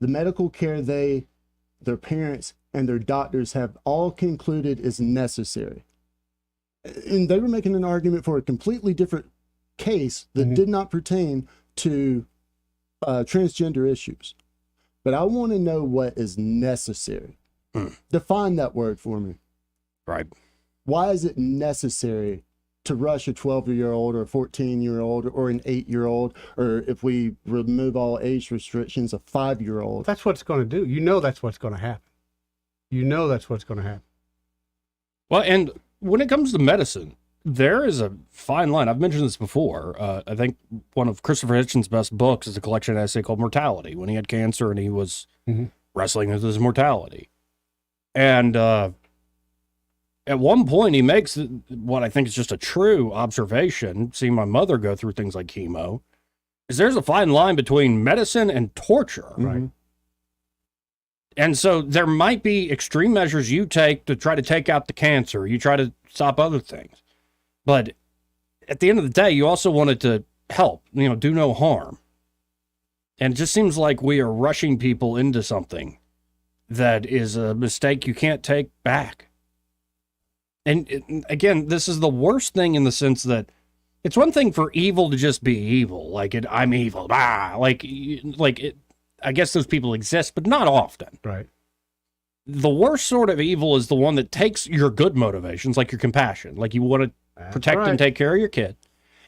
the medical care their parents and their doctors have all concluded is necessary. And they were making an argument for a completely different case that did not pertain to transgender issues. But I want to know what is necessary. Define that word for me. Right. Why is it necessary to rush a 12-year-old or a 14-year-old or an 8-year-old, or if we remove all age restrictions, a 5-year-old? That's what's going to do. That's what's going to happen. That's what's going to happen. Well, and when it comes to medicine, there is a fine line. I've mentioned this before. I think one of Christopher Hitchens' best books is a collection essay called Mortality, when he had cancer and he was wrestling with his mortality. And at one point, he makes what I think is just a true observation, seeing my mother go through things like chemo, is there's a fine line between medicine and torture. Right. And so there might be extreme measures you take to try to take out the cancer. You try to stop other things. But at the end of the day, you also wanted to help, do no harm. And it just seems like we are rushing people into something that is a mistake you can't take back. And again, this is the worst thing in the sense that it's one thing for evil to just be evil. Like, I'm evil. I guess those people exist, but not often. Right. The worst sort of evil is the one that takes your good motivations, like your compassion, like you want to protect and take care of your kid,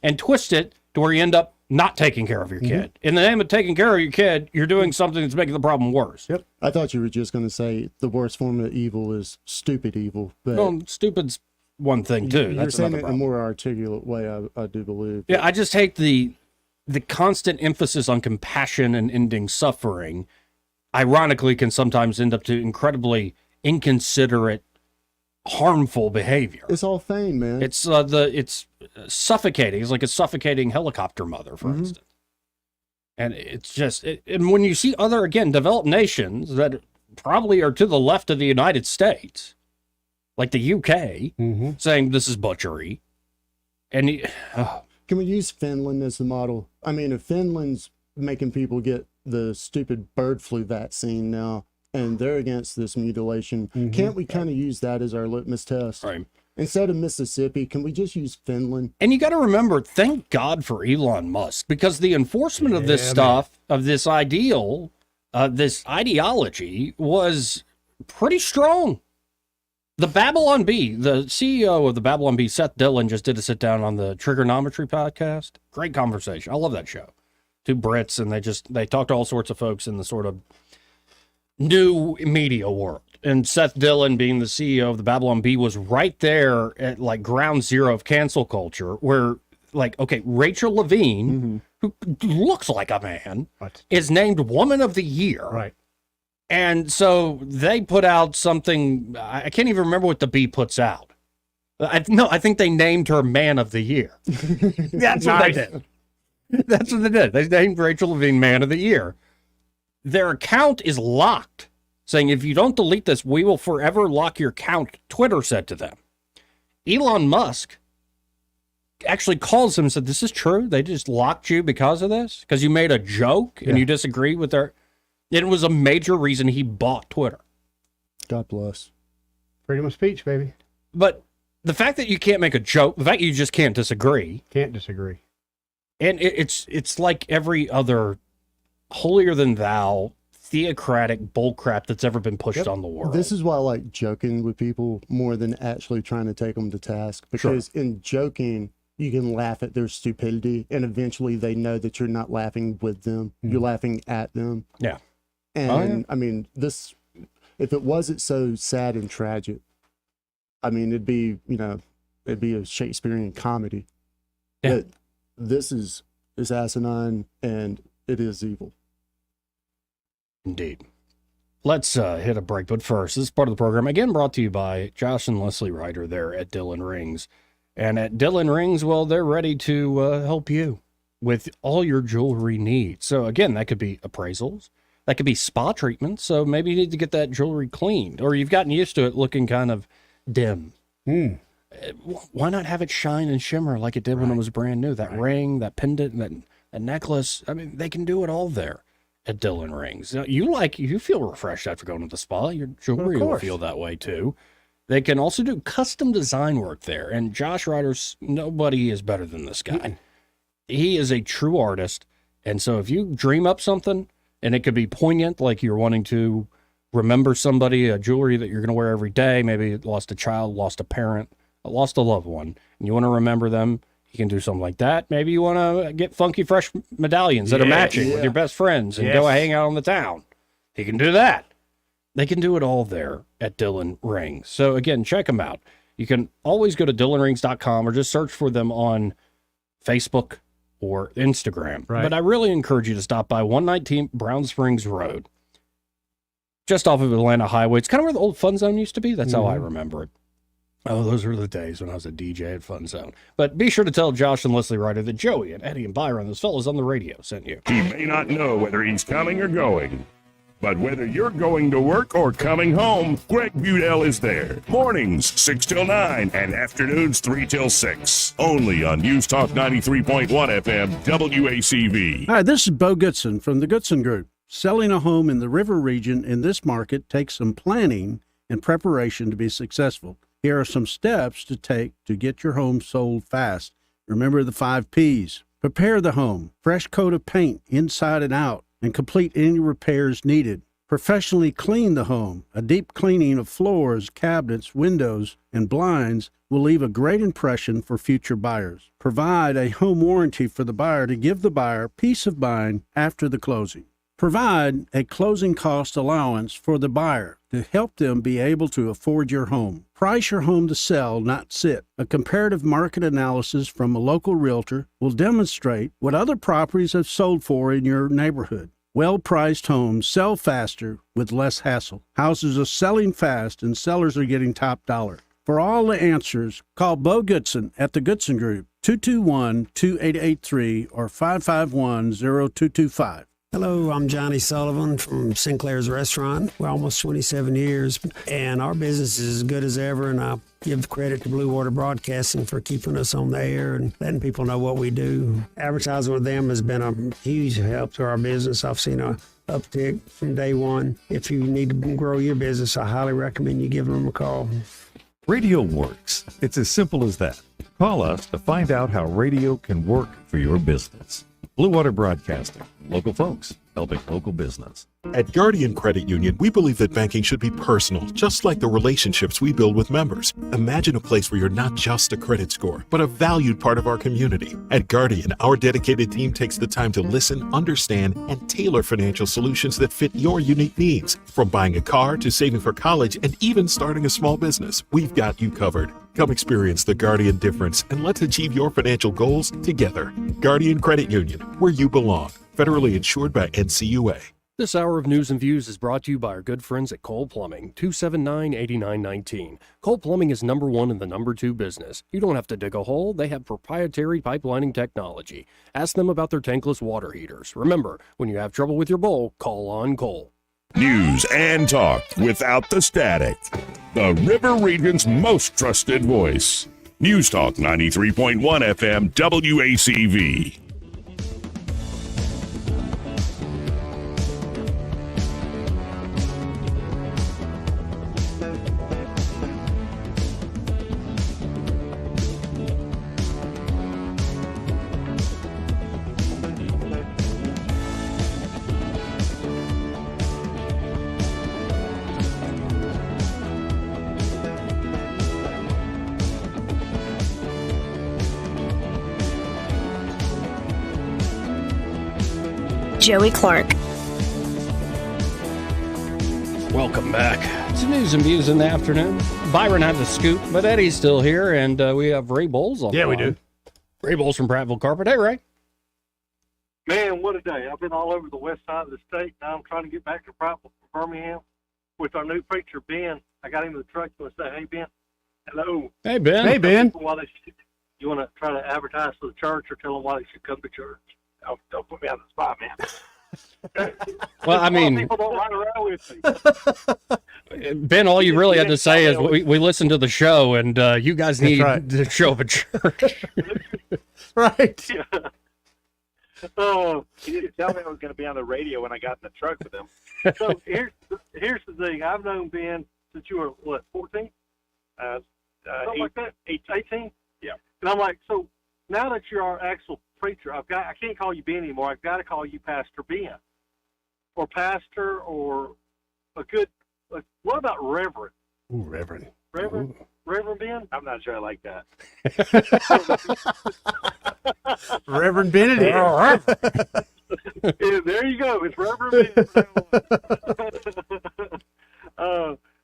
and twist it to where you end up not taking care of your kid. In the name of taking care of your kid, you're doing something that's making the problem worse. Yep. I thought you were just going to say the worst form of evil is stupid evil. But well, stupid's one thing, too. You're That's saying it in a problem. more articulate way, I do believe. Yeah, I just hate the constant emphasis on compassion and ending suffering. Ironically, can sometimes end up to incredibly inconsiderate, harmful behavior. It's all fame, man. It's it's suffocating. It's like a suffocating helicopter mother, for instance. And it's just, and when you see other, again, developed nations that probably are to the left of the United States, like the UK, saying this is butchery, and can we use Finland as the model? I mean, if Finland's making people get the stupid bird flu vaccine now, and they're against this mutilation, can't we kind of use that as our litmus test? Right. Instead of Mississippi, can we just use Finland? And you got to remember, thank God for Elon Musk, because the enforcement of this stuff, of this ideal, this ideology was pretty strong. The Babylon Bee, the CEO of the Babylon Bee, Seth Dillon, just did a sit down on the Trigonometry podcast. Great conversation. I love that show. Two Brits, and they talked to all sorts of folks in the sort of new media world. And Seth Dillon, being the CEO of the Babylon Bee, was right there at like ground zero of cancel culture, where like, okay, Rachel Levine, who looks like a man, is named Woman of the Year. Right. And so they put out something, I can't even remember what the Bee puts out. I think they named her Man of the Year. That's what they did. That's what they did. They named Rachel Levine Man of the Year. Their account is locked, saying if you don't delete this, we will forever lock your account, Twitter said to them. Elon Musk actually calls them and said, this is true? They just locked you because of this? Because you made a joke and you disagreed with their... It was a major reason he bought Twitter. God bless. Freedom of speech, baby. But the fact that you can't make a joke, the fact you just can't disagree. Can't disagree. And it's like every other holier-than-thou, theocratic bullcrap that's ever been pushed on the world. This is why I like joking with people more than actually trying to take them to task. Because in joking, you can laugh at their stupidity, and eventually they know that you're not laughing with them. You're laughing at them. Yeah. And I mean, this, if it wasn't so sad and tragic, I mean, it'd be a Shakespearean comedy. Yeah. But this is asinine, and it is evil. Indeed. Let's hit a break, but first, this is part of the program, again, brought to you by Josh and Leslie Ryder there at Dillon Rings. And at Dillon Rings, well, they're ready to help you with all your jewelry needs. So again, that could be appraisals. That could be spa treatments. So maybe you need to get that jewelry cleaned, or you've gotten used to it looking kind of dim. Why not have it shine and shimmer like it did when it was brand new? That ring, that pendant, that necklace. I mean, they can do it all there at Dillon Rings. Now, you feel refreshed after going to the spa. Your jewelry will feel that way too. They can also do custom design work there. And Josh Ryder's, nobody is better than this guy. He is a true artist. And so if you dream up something, and it could be poignant, like you're wanting to remember somebody, a jewelry that you're going to wear every day, maybe lost a child, lost a parent, lost a loved one, and you want to remember them, you can do something like that. Maybe you want to get funky, fresh medallions that are matching with your best friends and go hang out on the town. You can do that. They can do it all there at Dillon Rings. So again, check them out. You can always go to DillonRings.com or just search for them on Facebook or Instagram. Right. But I really encourage you to stop by 119 Brown Springs Road, just off of Atlanta Highway. It's kind of where the old Fun Zone used to be. That's how I remember it. Oh, those were the days when I was a DJ at Fun Zone. But be sure to tell Josh and Leslie Ryder that Joey and Eddie and Byron, those fellas on the radio, sent you. He may not know whether he's coming or going, but whether you're going to work or coming home, Greg Budell is there. Mornings, 6 till 9, and afternoons, 3 till 6. Only on News Talk 93.1 FM, WACV. Hi, this is Bo Goodson from the Goodson Group. Selling a home in the river region in this market takes some planning and preparation to be successful. Here are some steps to take to get your home sold fast. Remember the 5 Ps. Prepare the home, fresh coat of paint inside and out, and complete any repairs needed. Professionally clean the home. A deep cleaning of floors, cabinets, windows, and blinds will leave a great impression for future buyers. Provide a home warranty for the buyer to give the buyer peace of mind after the closing. Provide a closing cost allowance for the buyer to help them be able to afford your home. Price your home to sell, not sit. A comparative market analysis from a local realtor will demonstrate what other properties have sold for in your neighborhood. Well-priced homes sell faster with less hassle. Houses are selling fast and sellers are getting top dollar. For all the answers, call Bo Goodson at the Goodson Group, 221-2883 or 551-0225. Hello, I'm Johnny Sullivan from Sinclair's Restaurant. We're almost 27 years, and our business is as good as ever, and I give credit to Blue Water Broadcasting for keeping us on the air and letting people know what we do. Advertising with them has been a huge help to our business. I've seen a uptick from day one. If you need to grow your business, I highly recommend you give them a call. Radio works. It's as simple as that. Call us to find out how radio can work for your business. Blue Water Broadcasting. Local folks helping local business. At Guardian Credit Union, we believe that banking should be personal, just like the relationships we build with members. Imagine a place where you're not just a credit score, but a valued part of our community. At Guardian, our dedicated team takes the time to listen, understand, and tailor financial solutions that fit your unique needs. From buying a car to saving for college and even starting a small business, we've got you covered. Come experience the Guardian difference and let's achieve your financial goals together. Guardian Credit Union, where you belong. Federally insured by NCUA. This hour of News and Views is brought to you by our good friends at Cole Plumbing, 279-8919. Cole Plumbing is number one in the number two business. You don't have to dig a hole. They have proprietary pipelining technology. Ask them about their tankless water heaters. Remember, when you have trouble with your bowl, call on Cole. News and talk without the static. The River Region's most trusted voice. News Talk 93.1 FM WACV. Joey Clark. Welcome back to News and Views in the afternoon. Byron had the scoop, but Eddie's still here, and we have Ray Bowles on. Yeah, we do. Ray Bowles from Prattville Carpet. Hey, Ray. Man, what a day. I've been all over the west side of the state. Now I'm trying to get back to Prattville from Birmingham with our new preacher, Ben. I got him in the truck to say, hey, Ben. Hello. Hey, Ben. Hey, Ben. You want to try to advertise for the church or tell them why they should come to church? Don't put me on the spot, man. Well, I mean, people don't ride around with me. Ben, all you really had to say is we listened to the show, and you guys need to show up at church. Right. Yeah. He didn't tell me I was going to be on the radio when I got in the truck with him. So here's the thing. I've known Ben since you were, what, 14? Something like that? 18? Yeah. And I'm like, so now that you're our actual preacher, I can't call you Ben anymore. I've got to call you Pastor Ben, or pastor, or a good. What about Reverend? Ooh, Reverend. Reverend. Ooh. Reverend Ben. I'm not sure I like that. Reverend Benedict. Yeah, there you go. It's Reverend Ben.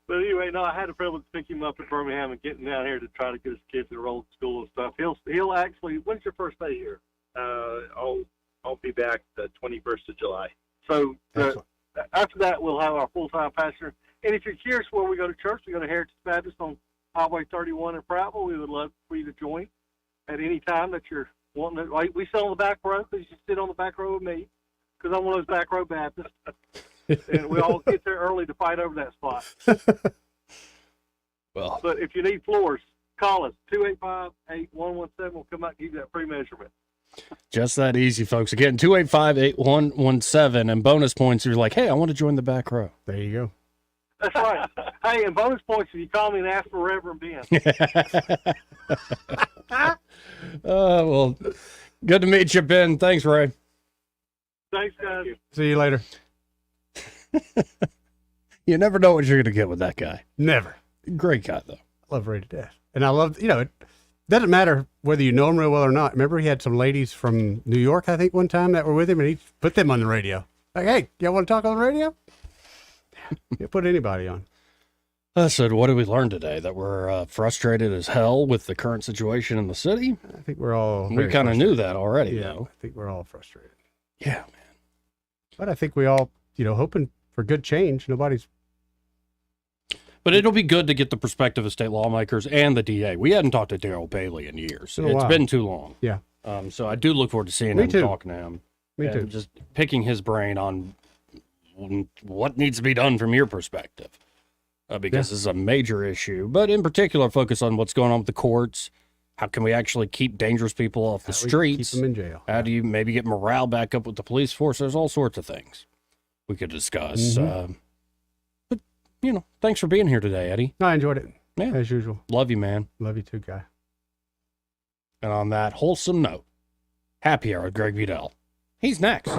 But anyway, no, I had the privilege to pick him up at Birmingham and getting down here to try to get his kids enrolled in school and stuff. He'll actually. When's your first day here? I'll be back the 21st of July. So after that, we'll have our full-time pastor. And if you're curious where we go to church, we go to Heritage Baptist on Highway 31 in Prattville. We would love for you to join at any time that you're wanting to. Like, we sit on the back row because you sit on the back row with me because I'm one of those back row Baptists. And we all get there early to fight over that spot. Well, but if you need floors, call us 285-8117. We'll come out and give you that free measurement. Just that easy, folks. Again, 285-8117, and bonus points if you're like, hey, I want to join the back row. There you go. That's right. Hey, and bonus points if you call me and ask for Reverend Ben. Well, good to meet you, Ben. Thanks, Ray. Thanks, guys. See you later. You never know what you're going to get with that guy. Never. Great guy, though. Love Ray to death. And I love, it doesn't matter whether you know him real well or not. Remember, he had some ladies from New York, I think, one time that were with him, and he put them on the radio. Like, hey, y'all want to talk on the radio? You put anybody on. So what did we learn today? That we're frustrated as hell with the current situation in the city? I think we're all We kind of knew that already, though. I think we're all frustrated. Yeah, man. But I think we all, hoping for good change. But it'll be good to get the perspective of state lawmakers and the DA. We hadn't talked to Darrell Bailey in years. It's been too long. Yeah. So I do look forward to seeing him, talking to him. Me too. Just picking his brain on what needs to be done from your perspective. Because this is a major issue. But in particular, focus on what's going on with the courts. How can we actually keep dangerous people off the streets? Keep them in jail. How do you maybe get morale back up with the police force? There's all sorts of things we could discuss. Mm-hmm. But, thanks for being here today, Eddie. I enjoyed it, Yeah. as usual. Love you, man. Love you too, Guy. And on that wholesome note, happy hour with Greg Vidal. He's next.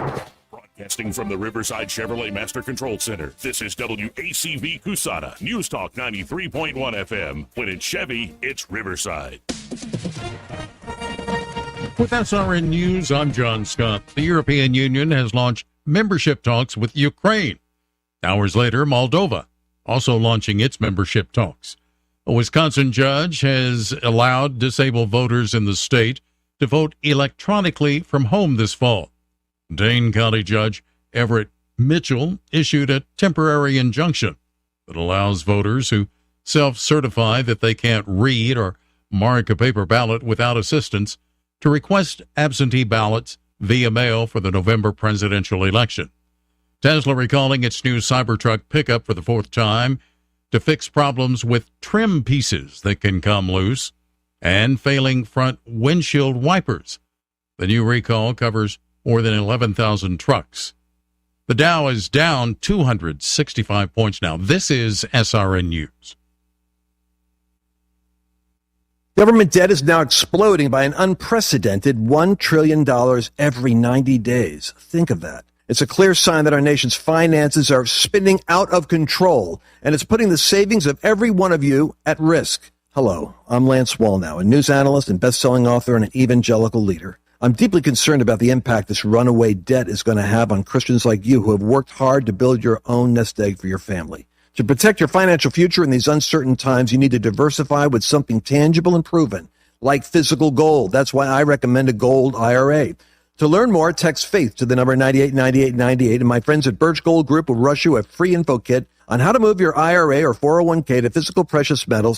Broadcasting from the Riverside Chevrolet Master Control Center, this is WACV Cusana, News Talk 93.1 FM. When it's Chevy, it's Riverside. With SRN News, I'm John Scott. The European Union has launched membership talks with Ukraine. Hours later, Moldova also launching its membership talks. A Wisconsin judge has allowed disabled voters in the state to vote electronically from home this fall. Dane County Judge Everett Mitchell issued a temporary injunction that allows voters who self-certify that they can't read or mark a paper ballot without assistance to request absentee ballots via mail for the November presidential election. Tesla recalling its new Cybertruck pickup for the fourth time to fix problems with trim pieces that can come loose and failing front windshield wipers. The new recall covers more than 11,000 trucks. The Dow is down 265 points now. This is SRN News. Government debt is now exploding by an unprecedented $1 trillion every 90 days. Think of that. It's a clear sign that our nation's finances are spinning out of control, and it's putting the savings of every one of you at risk. Hello, I'm Lance Wallnow, a news analyst and best-selling author and an evangelical leader. I'm deeply concerned about the impact this runaway debt is going to have on Christians like you who have worked hard to build your own nest egg for your family. To protect your financial future in these uncertain times, you need to diversify with something tangible and proven, like physical gold. That's why I recommend a gold IRA. To learn more, text FAITH to the number 989898, and my friends at Birch Gold Group will rush you a free info kit on how to move your IRA or 401k to physical precious metals